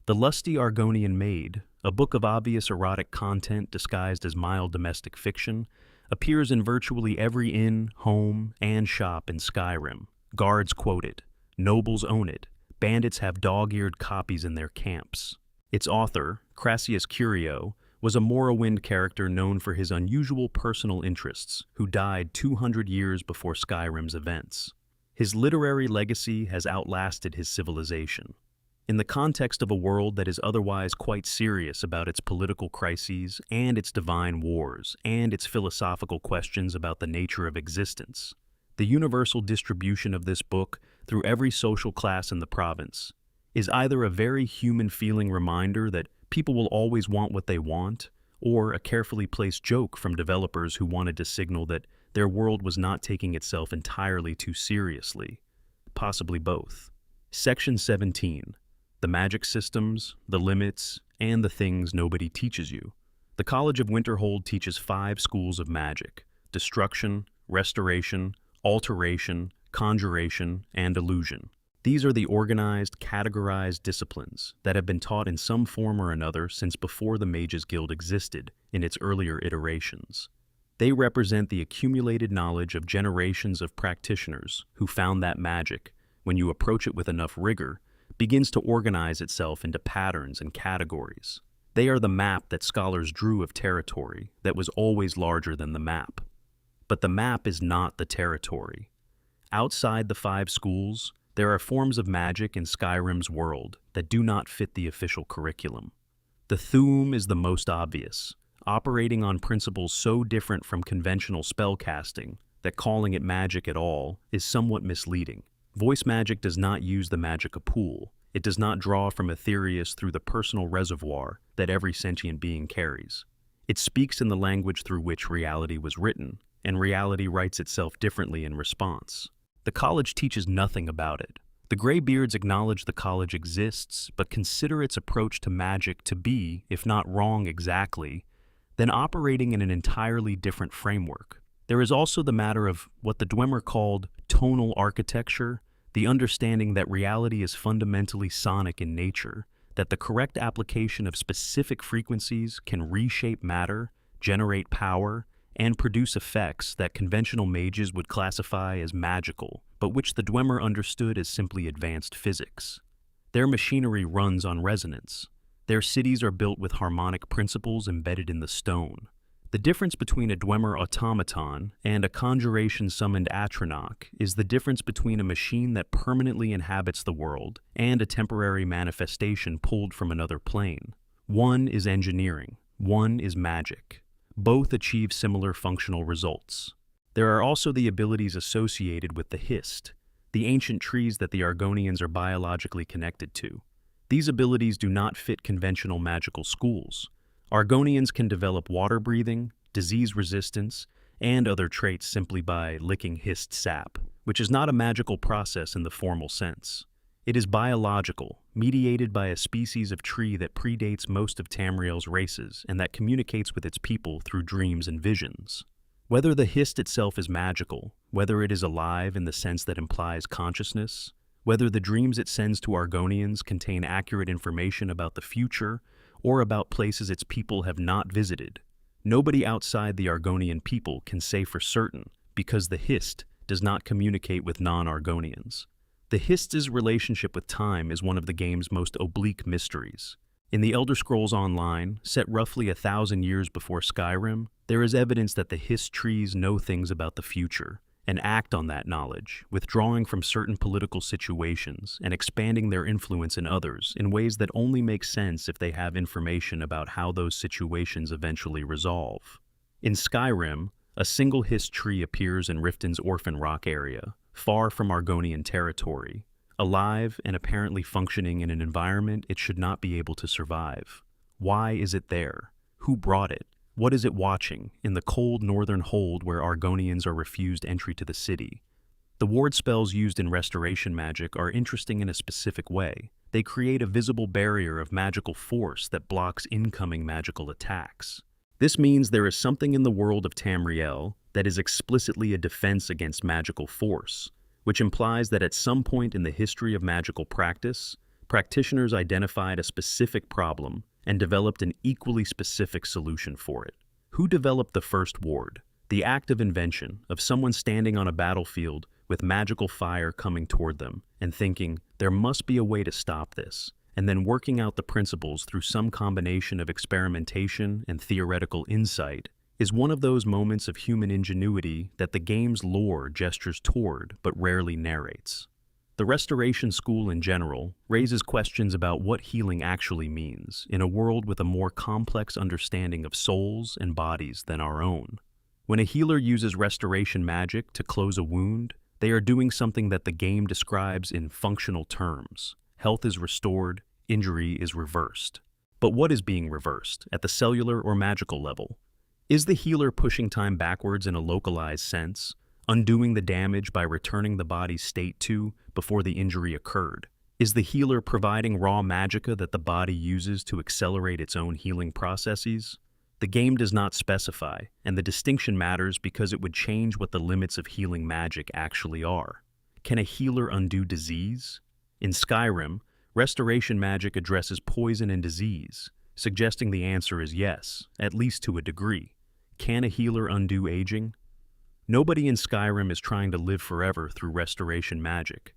The Lusty Argonian Maid, a book of obvious erotic content disguised as mild domestic fiction, appears in virtually every inn, home, and shop in Skyrim. Guards quote it. Nobles own it. Bandits have dog-eared copies in their camps. Its author, Crassius Curio, was a Morrowind character known for his unusual personal interests, who died 200 years before Skyrim's events. His literary legacy has outlasted his civilization. In the context of a world that is otherwise quite serious about its political crises and its divine wars and its philosophical questions about the nature of existence, the universal distribution of this book through every social class in the province is either a very human-feeling reminder that people will always want what they want, or a carefully placed joke from developers who wanted to signal that their world was not taking itself entirely too seriously. Possibly both. Section 17. The magic systems, the limits, and the things nobody teaches you. The College of Winterhold teaches 5 schools of magic: destruction, restoration, alteration, conjuration, and illusion. These are the organized, categorized disciplines that have been taught in some form or another since before the Mages Guild existed in its earlier iterations. They represent the accumulated knowledge of generations of practitioners who found that magic, when you approach it with enough rigor, begins to organize itself into patterns and categories. They are the map that scholars drew of territory that was always larger than the map. But the map is not the territory. Outside the 5 schools, there are forms of magic in Skyrim's world that do not fit the official curriculum. The Thu'um is the most obvious, operating on principles so different from conventional spellcasting that calling it magic at all is somewhat misleading. Voice magic does not use the magica pool. It does not draw from Aetherius through the personal reservoir that every sentient being carries. It speaks in the language through which reality was written, and reality writes itself differently in response. The college teaches nothing about it. The Greybeards acknowledge the college exists, but consider its approach to magic to be, if not wrong exactly, then operating in an entirely different framework. There is also the matter of what the Dwemer called tonal architecture, the understanding that reality is fundamentally sonic in nature, that the correct application of specific frequencies can reshape matter, generate power, and produce effects that conventional mages would classify as magical, but which the Dwemer understood as simply advanced physics. Their machinery runs on resonance. Their cities are built with harmonic principles embedded in the stone. The difference between a Dwemer automaton and a conjuration-summoned Atronach is the difference between a machine that permanently inhabits the world and a temporary manifestation pulled from another plane. One is engineering, one is magic. Both achieve similar functional results. There are also the abilities associated with the Hist, the ancient trees that the Argonians are biologically connected to. These abilities do not fit conventional magical schools. Argonians can develop water breathing, disease resistance, and other traits simply by licking Hist sap, which is not a magical process in the formal sense. It is biological, mediated by a species of tree that predates most of Tamriel's races and that communicates with its people through dreams and visions. Whether the Hist itself is magical, whether it is alive in the sense that implies consciousness, whether the dreams it sends to Argonians contain accurate information about the future or about places its people have not visited, nobody outside the Argonian people can say for certain because the Hist does not communicate with non-Argonians. The Hist's relationship with time is one of the game's most oblique mysteries. In the Elder Scrolls Online, set roughly 1,000 years before Skyrim, there is evidence that the Hiss trees know things about the future and act on that knowledge, withdrawing from certain political situations and expanding their influence in others in ways that only make sense if they have information about how those situations eventually resolve. In Skyrim, a single Hiss tree appears in Riften's Orphan Rock area, far from Argonian territory, alive and apparently functioning in an environment it should not be able to survive. Why is it there? Who brought it? What is it watching in the cold northern hold where Argonians are refused entry to the city? The ward spells used in restoration magic are interesting in a specific way. They create a visible barrier of magical force that blocks incoming magical attacks. This means there is something in the world of Tamriel that is explicitly a defense against magical force, which implies that at some point in the history of magical practice, practitioners identified a specific problem and developed an equally specific solution for it. Who developed the first ward? The act of invention of someone standing on a battlefield with magical fire coming toward them and thinking, there must be a way to stop this, and then working out the principles through some combination of experimentation and theoretical insight, is one of those moments of human ingenuity that the game's lore gestures toward but rarely narrates. The Restoration School in general raises questions about what healing actually means in a world with a more complex understanding of souls and bodies than our own. When a healer uses restoration magic to close a wound, they are doing something that the game describes in functional terms. Health is restored, injury is reversed. But what is being reversed at the cellular or magical level? Is the healer pushing time backwards in a localized sense, undoing the damage by returning the body's state to before the injury occurred? Is the healer providing raw magicka that the body uses to accelerate its own healing processes? The game does not specify, and the distinction matters because it would change what the limits of healing magic actually are. Can a healer undo disease? In Skyrim, restoration magic addresses poison and disease, suggesting the answer is yes, at least to a degree. Can a healer undo aging? Nobody in Skyrim is trying to live forever through restoration magic,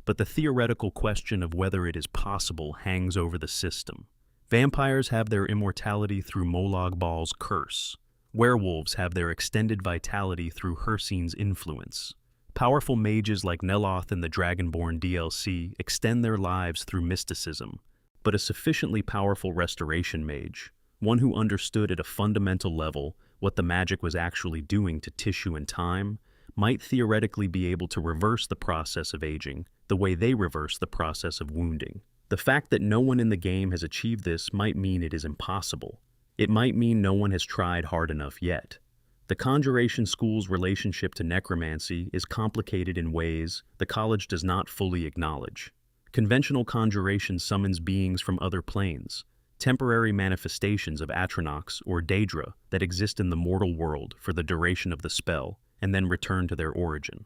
but the theoretical question of whether it is possible hangs over the system. Vampires have their immortality through Molag Bal's curse. Werewolves have their extended vitality through Hircine's influence. Powerful mages like Neloth in the Dragonborn DLC extend their lives through mysticism, but a sufficiently powerful restoration mage, one who understood at a fundamental level what the magic was actually doing to tissue and time, might theoretically be able to reverse the process of aging the way they reverse the process of wounding. The fact that no one in the game has achieved this might mean it is impossible. It might mean no one has tried hard enough yet. The Conjuration School's relationship to necromancy is complicated in ways the college does not fully acknowledge. Conventional conjuration summons beings from other planes, temporary manifestations of Atronachs or Daedra that exist in the mortal world for the duration of the spell and then return to their origin.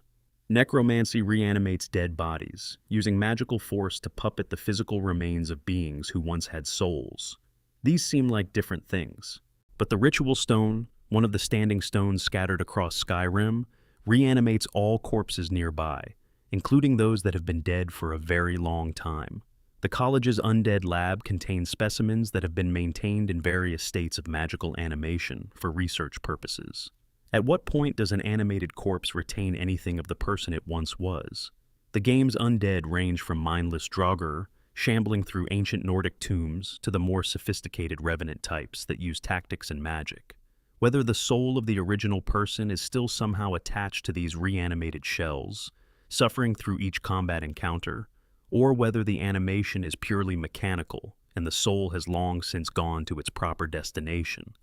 Necromancy reanimates dead bodies, using magical force to puppet the physical remains of beings who once had souls. These seem like different things, but the Ritual Stone, one of the standing stones scattered across Skyrim, reanimates all corpses nearby, including those that have been dead for a very long time. The college's undead lab contains specimens that have been maintained in various states of magical animation for research purposes. At what point does an animated corpse retain anything of the person it once was? The game's undead range from mindless Draugr, shambling through ancient Nordic tombs, to the more sophisticated revenant types that use tactics and magic. Whether the soul of the original person is still somehow attached to these reanimated shells, suffering through each combat encounter, or whether the animation is purely mechanical and the soul has long since gone to its proper destination,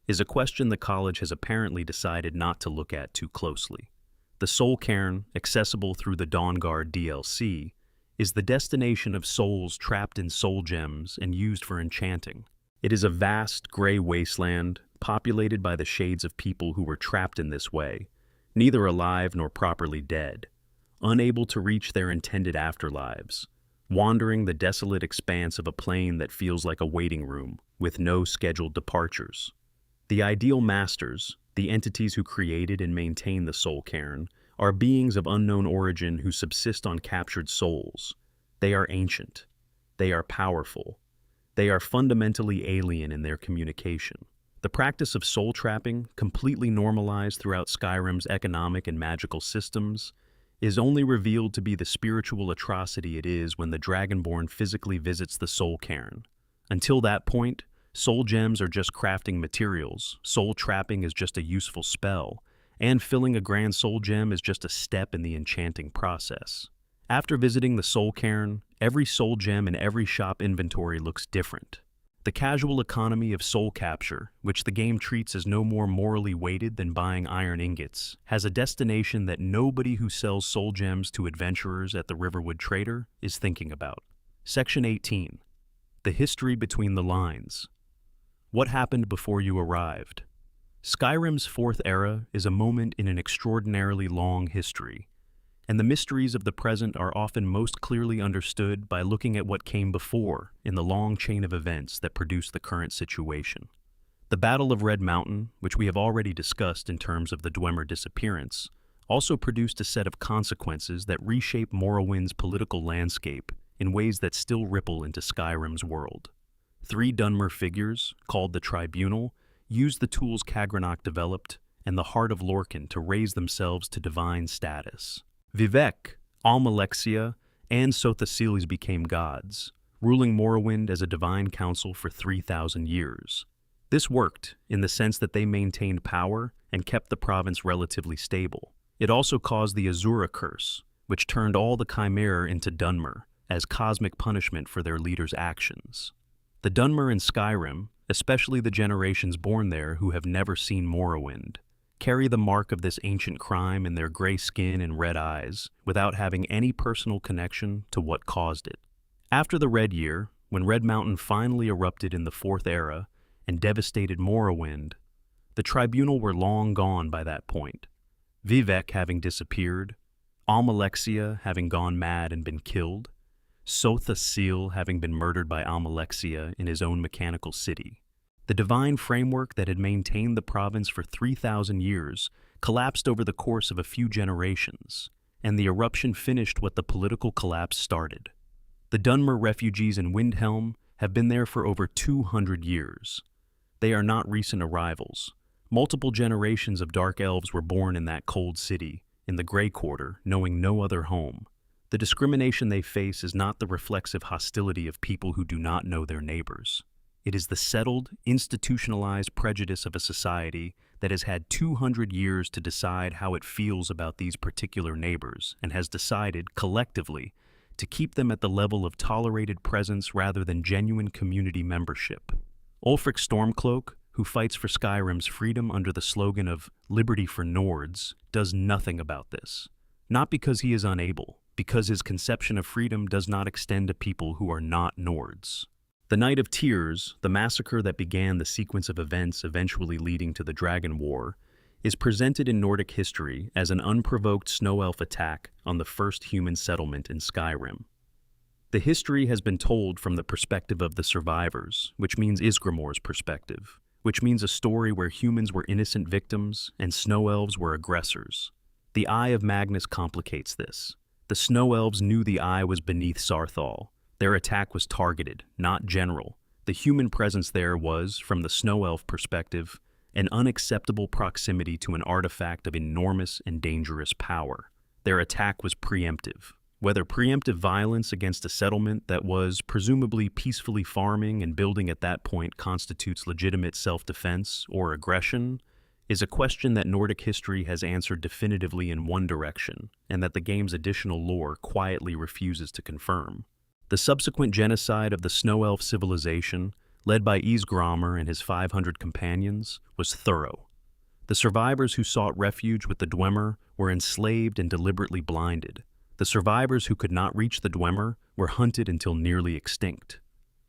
is a question the college has apparently decided not to look at too closely. The Soul Cairn, accessible through the Dawnguard DLC, is the destination of souls trapped in soul gems and used for enchanting. It is a vast, gray wasteland, populated by the shades of people who were trapped in this way, neither alive nor properly dead, unable to reach their intended afterlives, wandering the desolate expanse of a plane that feels like a waiting room, with no scheduled departures. The ideal masters, the entities who created and maintain the Soul Cairn, are beings of unknown origin who subsist on captured souls. They are ancient. They are powerful. They are fundamentally alien in their communication. The practice of soul trapping, completely normalized throughout Skyrim's economic and magical systems, is only revealed to be the spiritual atrocity it is when the Dragonborn physically visits the soul cairn. Until that point, soul gems are just crafting materials, soul trapping is just a useful spell, and filling a grand soul gem is just a step in the enchanting process. After visiting the soul cairn, every soul gem in every shop inventory looks different. The casual economy of soul capture, which the game treats as no more morally weighted than buying iron ingots, has a destination that nobody who sells soul gems to adventurers at the Riverwood Trader is thinking about. Section 18. The history between the lines. What happened before you arrived? Skyrim's Fourth Era is a moment in an extraordinarily long history, and the mysteries of the present are often most clearly understood by looking at what came before in the long chain of events that produced the current situation. The Battle of Red Mountain, which we have already discussed in terms of the Dwemer disappearance, also produced a set of consequences that reshape Morrowind's political landscape in ways that still ripple into Skyrim's world. Three Dunmer figures, called the Tribunal, used the tools Khagranok developed and the Heart of Lorkhan to raise themselves to divine status. Vivek, Almalexia, and Sothasiles became gods, ruling Morrowind as a divine council for 3,000 years. This worked in the sense that they maintained power and kept the province relatively stable. It also caused the Azura Curse, which turned all the Chimera into Dunmer as cosmic punishment for their leaders' actions. The Dunmer in Skyrim, especially the generations born there who have never seen Morrowind, carry the mark of this ancient crime in their gray skin and red eyes without having any personal connection to what caused it. After the Red Year, when Red Mountain finally erupted in the Fourth Era and devastated Morrowind, the Tribunal were long gone by that point, Vivek having disappeared, Almalexia having gone mad and been killed, Sothasil having been murdered by Almalexia in his own mechanical city. The divine framework that had maintained the province for 3,000 years collapsed over the course of a few generations, and the eruption finished what the political collapse started. The Dunmer refugees in Windhelm have been there for over 200 years. They are not recent arrivals. Multiple generations of Dark Elves were born in that cold city, in the Grey Quarter, knowing no other home. The discrimination they face is not the reflexive hostility of people who do not know their neighbors. It is the settled, institutionalized prejudice of a society that has had 200 years to decide how it feels about these particular neighbors and has decided, collectively, to keep them at the level of tolerated presence rather than genuine community membership. Ulfric Stormcloak, who fights for Skyrim's freedom under the slogan of Liberty for Nords, does nothing about this. Not because he is unable, because his conception of freedom does not extend to people who are not Nords. The Night of Tears, the massacre that began the sequence of events eventually leading to the Dragon War, is presented in Nordic history as an unprovoked snow elf attack on the first human settlement in Skyrim. The history has been told from the perspective of the survivors, which means Isgrimor's perspective, which means a story where humans were innocent victims and snow elves were aggressors. The Eye of Magnus complicates this. The snow elves knew the eye was beneath Sarthal. Their attack was targeted, not general. The human presence there was, from the snow elf perspective, an unacceptable proximity to an artifact of enormous and dangerous power. Their attack was preemptive. Whether preemptive violence against a settlement that was presumably peacefully farming and building at that point constitutes legitimate self-defense or aggression is a question that Nordic history has answered definitively in one direction, and that the game's additional lore quietly refuses to confirm. The subsequent genocide of the Snow Elf civilization, led by Ysgramor and his 500 companions, was thorough. The survivors who sought refuge with the Dwemer were enslaved and deliberately blinded. The survivors who could not reach the Dwemer were hunted until nearly extinct.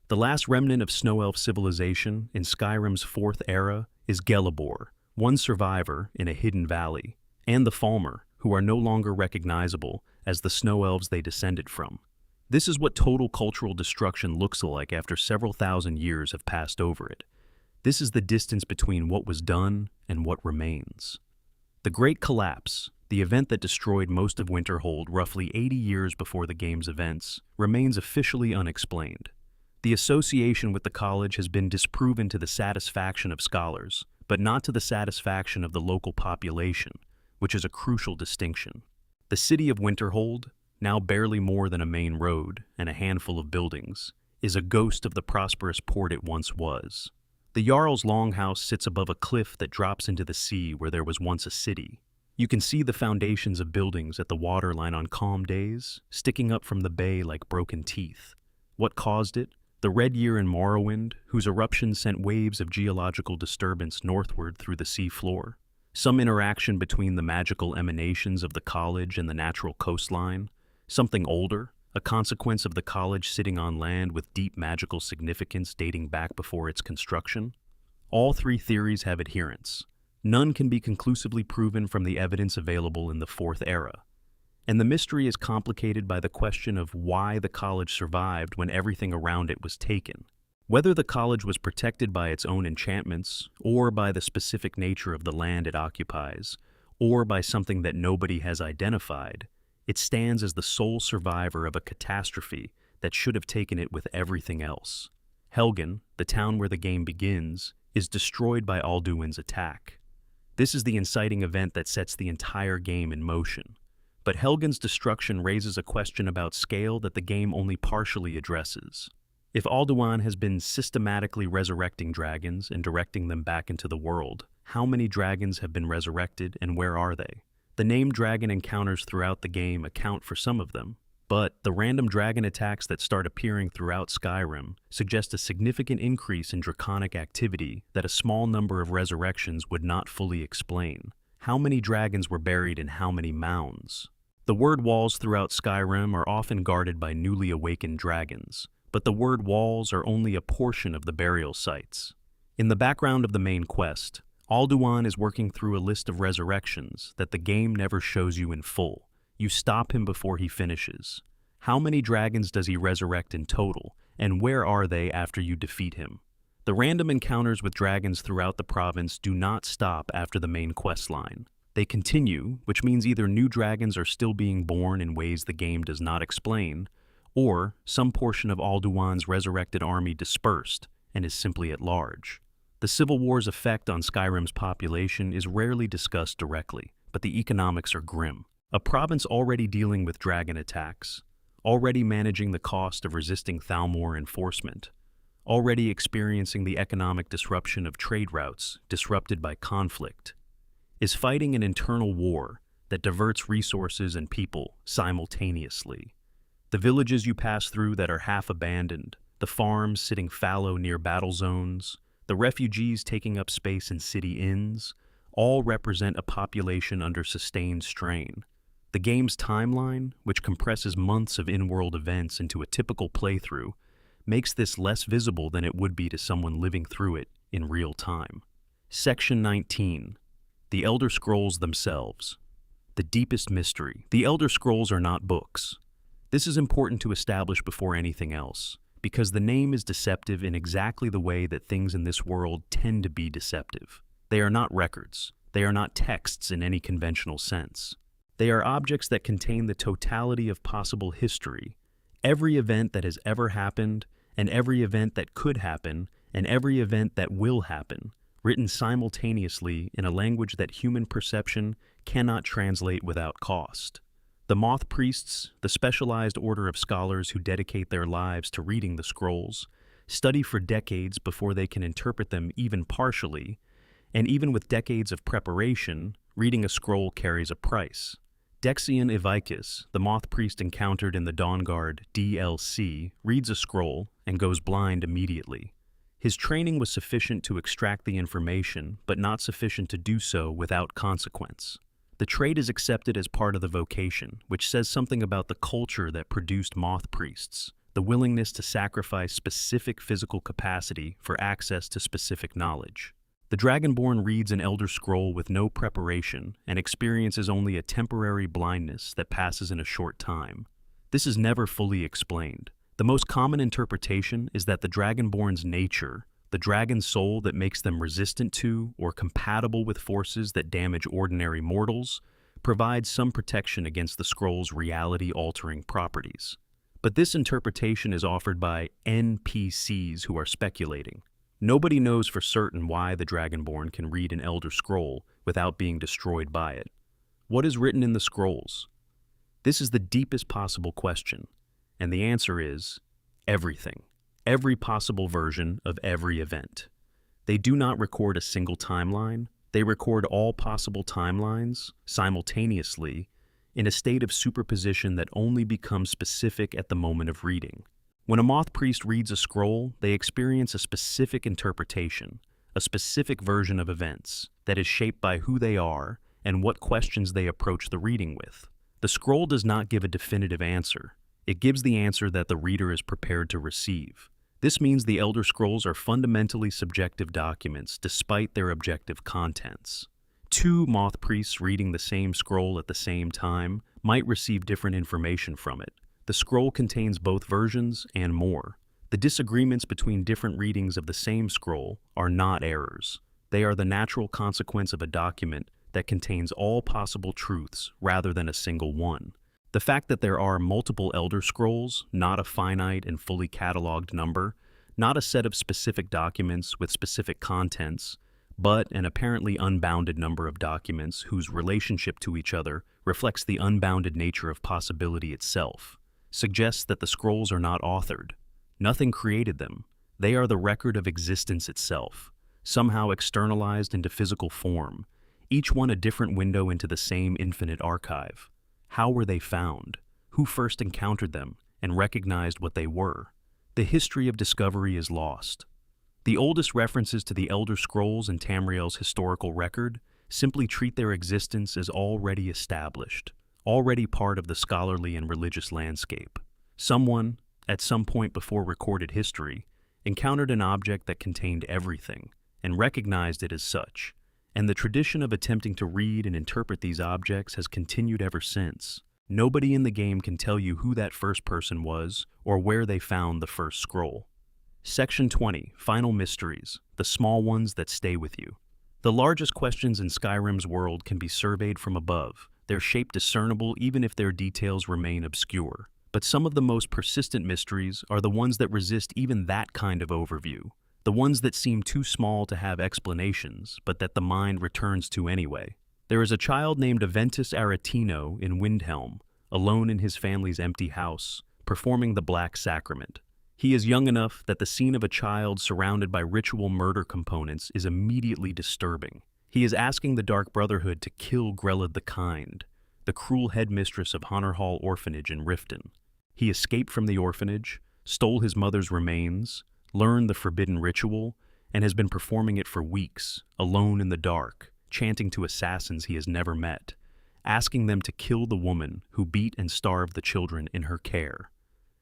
The last remnant of Snow Elf civilization in Skyrim's Fourth Era is Gelebor, one survivor in a hidden valley, and the Falmer, who are no longer recognizable as the Snow Elves they descended from. This is what total cultural destruction looks like after several thousand years have passed over it. This is the distance between what was done and what remains. The Great Collapse, the event that destroyed most of Winterhold roughly 80 years before the game's events, remains officially unexplained. The association with the college has been disproven to the satisfaction of scholars, but not to the satisfaction of the local population, which is a crucial distinction. The city of Winterhold, now barely more than a main road and a handful of buildings, is a ghost of the prosperous port it once was. The Jarl's longhouse sits above a cliff that drops into the sea where there was once a city. You can see the foundations of buildings at the waterline on calm days, sticking up from the bay like broken teeth. What caused it? The Red Year in Morrowind, whose eruption sent waves of geological disturbance northward through the sea floor. Some interaction between the magical emanations of the college and the natural coastline. Something older, a consequence of the college sitting on land with deep magical significance dating back before its construction. All three theories have adherents. None can be conclusively proven from the evidence available in the Fourth Era. And the mystery is complicated by the question of why the college survived when everything around it was taken. Whether the college was protected by its own enchantments, or by the specific nature of the land it occupies, or by something that nobody has identified, it stands as the sole survivor of a catastrophe that should have taken it with everything else. Helgen, the town where the game begins, is destroyed by Alduin's attack. This is the inciting event that sets the entire game in motion. But Helgen's destruction raises a question about scale that the game only partially addresses. If Alduin has been systematically resurrecting dragons and directing them back into the world, how many dragons have been resurrected and where are they? The named dragon encounters throughout the game account for some of them, but the random dragon attacks that start appearing throughout Skyrim suggest a significant increase in draconic activity that a small number of resurrections would not fully explain. How many dragons were buried in how many mounds? The word walls throughout Skyrim are often guarded by newly awakened dragons, but the word walls are only a portion of the burial sites. In the background of the main quest, Alduin is working through a list of resurrections that the game never shows you in full. You stop him before he finishes. How many dragons does he resurrect in total, and where are they after you defeat him? The random encounters with dragons throughout the province do not stop after the main quest line. They continue, which means either new dragons are still being born in ways the game does not explain, or some portion of Alduin's resurrected army dispersed and is simply at large. The Civil War's effect on Skyrim's population is rarely discussed directly, but the economics are grim. A province already dealing with dragon attacks, already managing the cost of resisting Thalmor enforcement, already experiencing the economic disruption of trade routes disrupted by conflict, is fighting an internal war that diverts resources and people simultaneously. The villages you pass through that are half abandoned, the farms sitting fallow near battle zones, the refugees taking up space in city inns, all represent a population under sustained strain. The game's timeline, which compresses months of in-world events into a typical playthrough, makes this less visible than it would be to someone living through it in real time. Section 19. The Elder Scrolls themselves. The deepest mystery. The Elder Scrolls are not books. This is important to establish before anything else, because the name is deceptive in exactly the way that things in this world tend to be deceptive. They are not records. They are not texts in any conventional sense. They are objects that contain the totality of possible history, every event that has ever happened, and every event that could happen, and every event that will happen, written simultaneously in a language that human perception cannot translate without cost. The Moth Priests, the specialized order of scholars who dedicate their lives to reading the scrolls, study for decades before they can interpret them even partially, and even with decades of preparation, reading a scroll carries a price. Dexion Ivicus, the Moth Priest encountered in the Dawnguard DLC, reads a scroll and goes blind immediately. His training was sufficient to extract the information, but not sufficient to do so without consequence. The trait is accepted as part of the vocation, which says something about the culture that produced Moth Priests, the willingness to sacrifice specific physical capacity for access to specific knowledge. The Dragonborn reads an Elder Scroll with no preparation and experiences only a temporary blindness that passes in a short time. This is never fully explained. The most common interpretation is that the Dragonborn's nature, the dragon soul that makes them resistant to or compatible with forces that damage ordinary mortals, provides some protection against the scroll's reality-altering properties. But this interpretation is offered by NPCs who are speculating. Nobody knows for certain why the Dragonborn can read an Elder Scroll without being destroyed by it. What is written in the scrolls? This is the deepest possible question, and the answer is everything. Every possible version of every event. They do not record a single timeline, they record all possible timelines simultaneously in a state of superposition that only becomes specific at the moment of reading. When a moth priest reads a scroll, they experience a specific interpretation, a specific version of events that is shaped by who they are and what questions they approach the reading with. The scroll does not give a definitive answer. It gives the answer that the reader is prepared to receive. This means the Elder Scrolls are fundamentally subjective documents despite their objective contents. Two moth priests reading the same scroll at the same time might receive different information from it. The scroll contains both versions and more. The disagreements between different readings of the same scroll are not errors. They are the natural consequence of a document that contains all possible truths rather than a single one. The fact that there are multiple Elder Scrolls, not a finite and fully cataloged number, not a set of specific documents with specific contents, but an apparently unbounded number of documents whose relationship to each other reflects the unbounded nature of possibility itself, suggests that the scrolls are not authored. Nothing created them. They are the record of existence itself, somehow externalized into physical form, each one a different window into the same infinite archive. How were they found? Who first encountered them and recognized what they were? The history of discovery is lost. The oldest references to the Elder Scrolls in Tamriel's historical record simply treat their existence as already established, already part of the scholarly and religious landscape. Someone, at some point before recorded history, encountered an object that contained everything and recognized it as such, and the tradition of attempting to read and interpret these objects has continued ever since. Nobody in the game can tell you who that first person was or where they found the first scroll. Section 20, Final Mysteries, the small ones that stay with you. The largest questions in Skyrim's world can be surveyed from above, their shape discernible even if their details remain obscure. But some of the most persistent mysteries are the ones that resist even that kind of overview. The ones that seem too small to have explanations, but that the mind returns to anyway. There is a child named Aventus Aretino in Windhelm, alone in his family's empty house, performing the Black Sacrament. He is young enough that the scene of a child surrounded by ritual murder components is immediately disturbing. He is asking the Dark Brotherhood to kill Grelad the Kind, the cruel headmistress of Honor Hall Orphanage in Riften. He escaped from the orphanage, stole his mother's remains, learned the forbidden ritual, and has been performing it for weeks, alone in the dark, chanting to assassins he has never met, asking them to kill the woman who beat and starved the children in her care.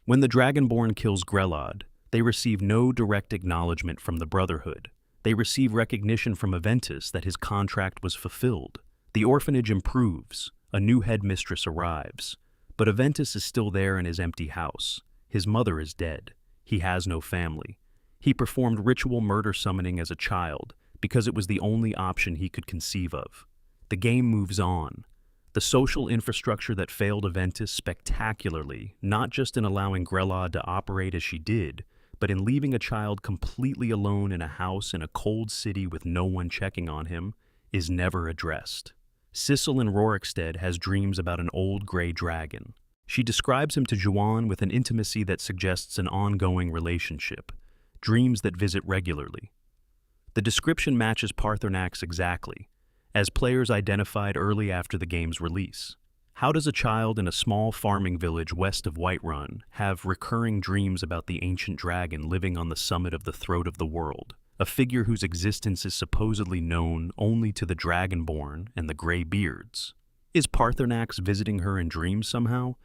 When the Dragonborn kills Grelad, they receive no direct acknowledgement from the Brotherhood. They receive recognition from Aventus that his contract was fulfilled. The orphanage improves, a new headmistress arrives, but Aventus is still there in his empty house. His mother is dead. He has no family. He performed ritual murder summoning as a child because it was the only option he could conceive of. The game moves on. The social infrastructure that failed Aventus spectacularly, not just in allowing Grelad to operate as she did, but in leaving a child completely alone in a house in a cold city with no one checking on him, is never addressed. Sissel in Rorikstead has dreams about an old gray dragon. She describes him to Juan with an intimacy that suggests an ongoing relationship, dreams that visit regularly. The description matches Paarthurnax exactly, as players identified early after the game's release. How does a child in a small farming village west of Whiterun have recurring dreams about the ancient dragon living on the summit of the throat of the world, a figure whose existence is supposedly known only to the Dragonborn and the Grey Beards? Is Paarthurnax visiting her in dreams somehow?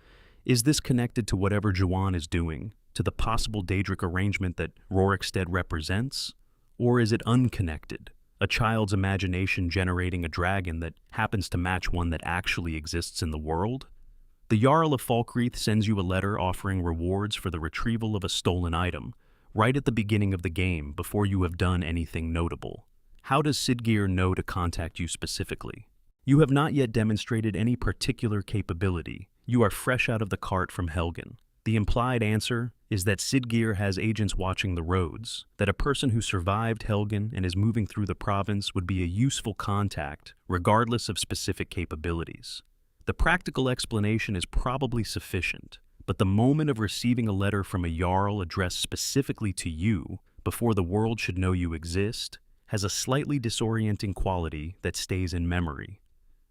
Is this connected to whatever Juan is doing, to the possible Daedric arrangement that Rorikstead represents? Or is it unconnected, a child's imagination generating a dragon that happens to match one that actually exists in the world? The Jarl of Falkreath sends you a letter offering rewards for the retrieval of a stolen item, right at the beginning of the game before you have done anything notable. How does Sidgeir know to contact you specifically? You have not yet demonstrated any particular capability. You are fresh out of the cart from Helgen. The implied answer is that Sidgeir has agents watching the roads, that a person who survived Helgen and is moving through the province would be a useful contact, regardless of specific capabilities. The practical explanation is probably sufficient, but the moment of receiving a letter from a Jarl addressed specifically to you, before the world should know you exist, has a slightly disorienting quality that stays in memory.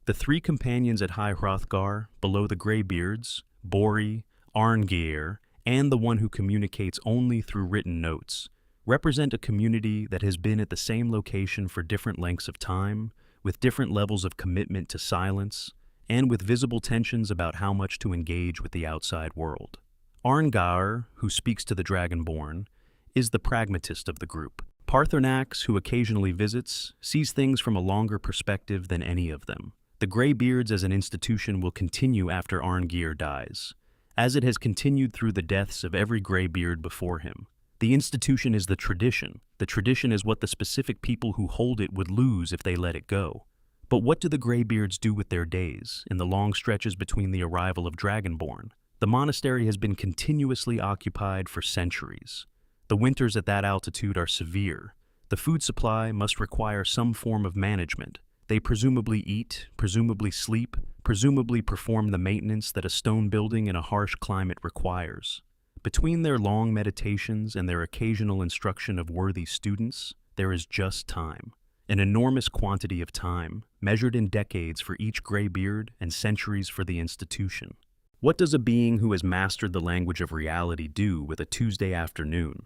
The three companions at High Hrothgar, below the Greybeards, Bori, Arngeir, and the one who communicates only through written notes, represent a community that has been at the same location for different lengths of time, with different levels of commitment to silence, and with visible tensions about how much to engage with the outside world. Arngeir, who speaks to the Dragonborn, is the pragmatist of the group. Paarthurnax, who occasionally visits, sees things from a longer perspective than any of them. The Greybeards as an institution will continue after Arngeir dies, as it has continued through the deaths of every Greybeard before him. The institution is the tradition. The tradition is what the specific people who hold it would lose if they let it go. But what do the Greybeards do with their days, in the long stretches between the arrival of Dragonborn? The monastery has been continuously occupied for centuries. The winters at that altitude are severe. The food supply must require some form of management. They presumably eat, presumably sleep, presumably perform the maintenance that a stone building in a harsh climate requires. Between their long meditations and their occasional instruction of worthy students, there is just time. An enormous quantity of time, measured in decades for each Greybeard and centuries for the institution. What does a being who has mastered the language of reality do with a Tuesday afternoon?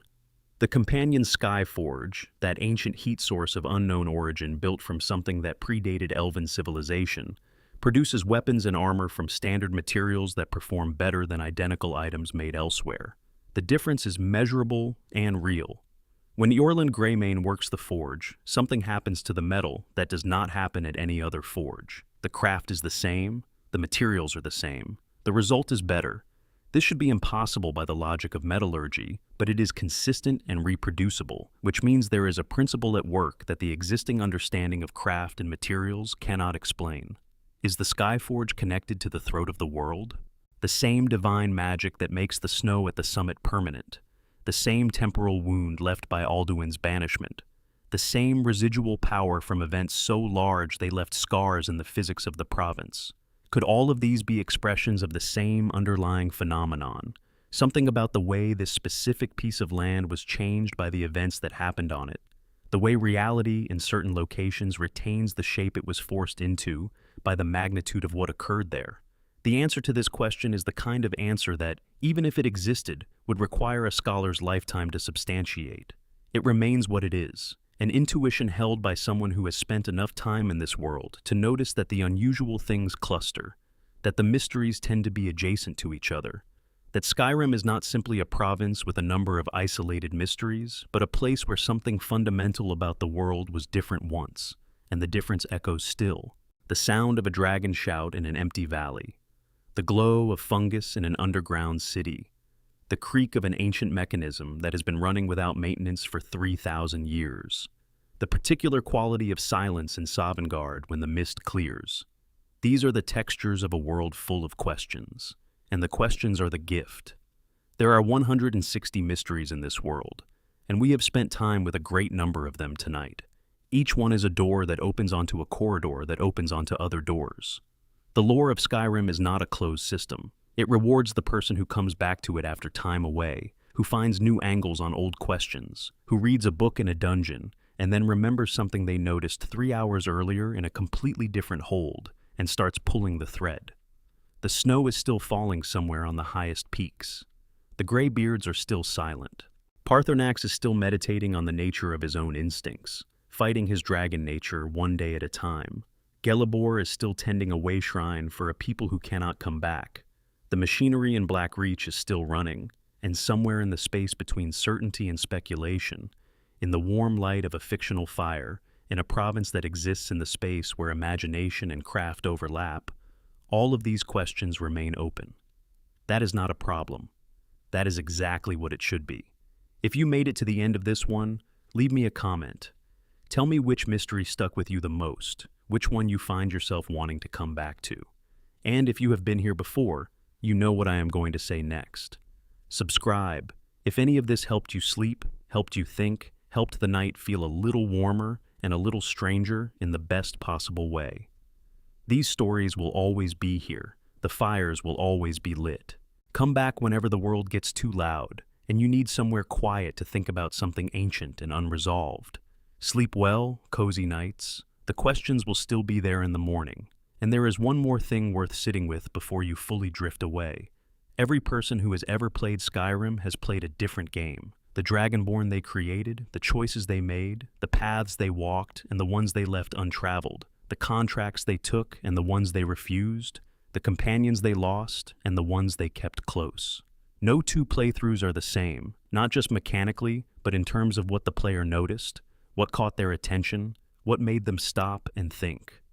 The companion Skyforge, that ancient heat source of unknown origin built from something that predated Elven civilization, produces weapons and armor from standard materials that perform better than identical items made elsewhere. The difference is measurable and real. When Eorlund Greymane works the forge, something happens to the metal that does not happen at any other forge. The craft is the same, the materials are the same. The result is better. This should be impossible by the logic of metallurgy, but it is consistent and reproducible, which means there is a principle at work that the existing understanding of craft and materials cannot explain. Is the Skyforge connected to the throat of the world? The same divine magic that makes the snow at the summit permanent. The same temporal wound left by Alduin's banishment. The same residual power from events so large they left scars in the physics of the province. Could all of these be expressions of the same underlying phenomenon? Something about the way this specific piece of land was changed by the events that happened on it. The way reality in certain locations retains the shape it was forced into by the magnitude of what occurred there. The answer to this question is the kind of answer that, even if it existed, would require a scholar's lifetime to substantiate. It remains what it is. An intuition held by someone who has spent enough time in this world to notice that the unusual things cluster, that the mysteries tend to be adjacent to each other, that Skyrim is not simply a province with a number of isolated mysteries, but a place where something fundamental about the world was different once, and the difference echoes still. The sound of a dragon shout in an empty valley, the glow of fungus in an underground city, the creak of an ancient mechanism that has been running without maintenance for 3,000 years, the particular quality of silence in Sovngarde when the mist clears. These are the textures of a world full of questions, and the questions are the gift. There are 160 mysteries in this world, and we have spent time with a great number of them tonight. Each one is a door that opens onto a corridor that opens onto other doors. The lore of Skyrim is not a closed system. It rewards the person who comes back to it after time away, who finds new angles on old questions, who reads a book in a dungeon, and then remembers something they noticed 3 hours earlier in a completely different hold, and starts pulling the thread. The snow is still falling somewhere on the highest peaks. The Greybeards are still silent. Paarthurnax is still meditating on the nature of his own instincts, fighting his dragon nature one day at a time. Gelibor is still tending a way shrine for a people who cannot come back. The machinery in Black Reach is still running, and somewhere in the space between certainty and speculation, in the warm light of a fictional fire, in a province that exists in the space where imagination and craft overlap, all of these questions remain open. That is not a problem. That is exactly what it should be. If you made it to the end of this one, leave me a comment. Tell me which mystery stuck with you the most, which one you find yourself wanting to come back to. And if you have been here before, you know what I am going to say next. Subscribe. If any of this helped you sleep, helped you think, helped the night feel a little warmer and a little stranger in the best possible way. These stories will always be here. The fires will always be lit. Come back whenever the world gets too loud and you need somewhere quiet to think about something ancient and unresolved. Sleep well, cozy nights. The questions will still be there in the morning. And there is one more thing worth sitting with before you fully drift away. Every person who has ever played Skyrim has played a different game. The Dragonborn they created, the choices they made, the paths they walked, and the ones they left untraveled, the contracts they took and the ones they refused, the companions they lost and the ones they kept close. No two playthroughs are the same, not just mechanically, but in terms of what the player noticed, what caught their attention, what made them stop and think.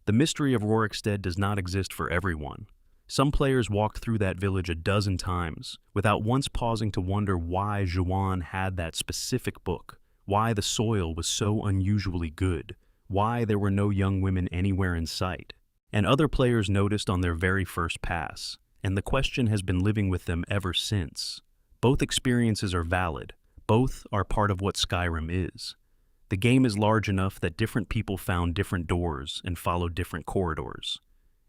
The mystery of Rorikstead does not exist for everyone. Some players walked through that village a dozen times without once pausing to wonder why Juan had that specific book, why the soil was so unusually good, why there were no young women anywhere in sight. And other players noticed on their very first pass, and the question has been living with them ever since. Both experiences are valid. Both are part of what Skyrim is. The game is large enough that different people found different doors and followed different corridors.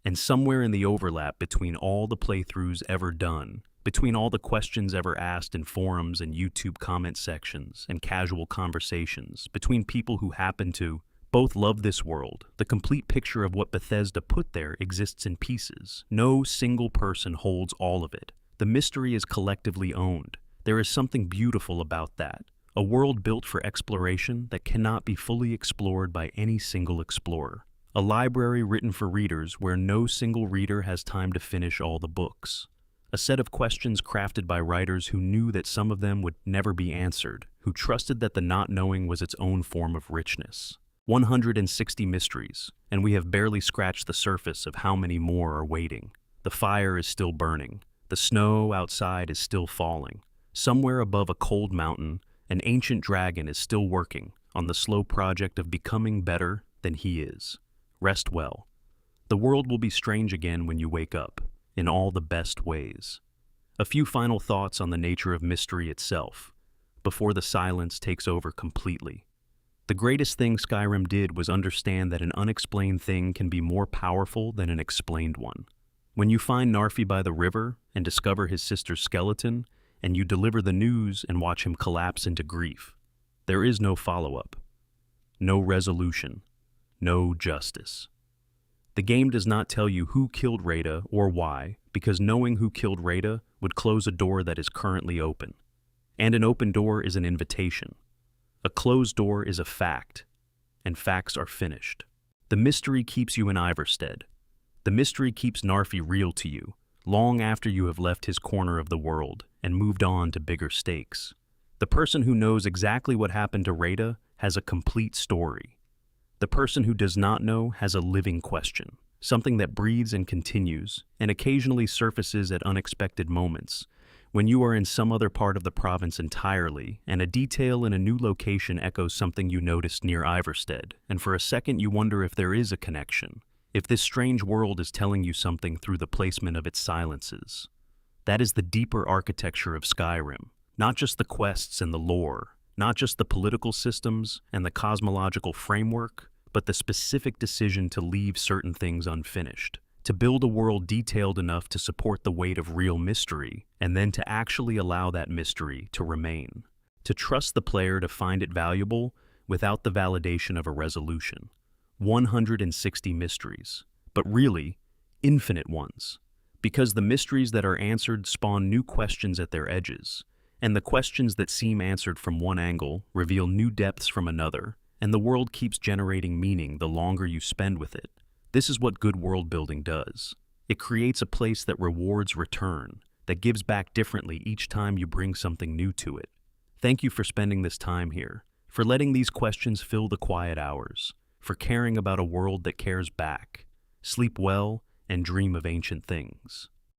And somewhere in the overlap between all the playthroughs ever done, between all the questions ever asked in forums and YouTube comment sections and casual conversations, between people who happen to both love this world, the complete picture of what Bethesda put there exists in pieces. No single person holds all of it. The mystery is collectively owned. There is something beautiful about that. A world built for exploration that cannot be fully explored by any single explorer. A library written for readers where no single reader has time to finish all the books. A set of questions crafted by writers who knew that some of them would never be answered, who trusted that the not knowing was its own form of richness. 160 mysteries, and we have barely scratched the surface of how many more are waiting. The fire is still burning. The snow outside is still falling. Somewhere above a cold mountain, an ancient dragon is still working on the slow project of becoming better than he is. Rest well. The world will be strange again when you wake up, in all the best ways. A few final thoughts on the nature of mystery itself, before the silence takes over completely. The greatest thing Skyrim did was understand that an unexplained thing can be more powerful than an explained one. When you find Narfi by the river and discover his sister's skeleton, and you deliver the news and watch him collapse into grief, there is no follow-up, no resolution, no justice. The game does not tell you who killed Rada or why, because knowing who killed Rada would close a door that is currently open. And an open door is an invitation. A closed door is a fact, and facts are finished. The mystery keeps you in Ivarstead. The mystery keeps Narfi real to you, long after you have left his corner of the world and moved on to bigger stakes. The person who knows exactly what happened to Rada has a complete story. The person who does not know has a living question, something that breathes and continues, and occasionally surfaces at unexpected moments, when you are in some other part of the province entirely, and a detail in a new location echoes something you noticed near Ivarstead, and for a second you wonder if there is a connection, if this strange world is telling you something through the placement of its silences. That is the deeper architecture of Skyrim, not just the quests and the lore, not just the political systems and the cosmological framework, but the specific decision to leave certain things unfinished, to build a world detailed enough to support the weight of real mystery, and then to actually allow that mystery to remain, to trust the player to find it valuable without the validation of a resolution. 160 mysteries, but really, infinite ones, because the mysteries that are answered spawn new questions at their edges, and the questions that seem answered from one angle reveal new depths from another, and the world keeps generating meaning the longer you spend with it. This is what good world building does. It creates a place that rewards return, that gives back differently each time you bring something new to it. Thank you for spending this time here, for letting these questions fill the quiet hours, for caring about a world that cares back. Sleep well and dream of ancient things.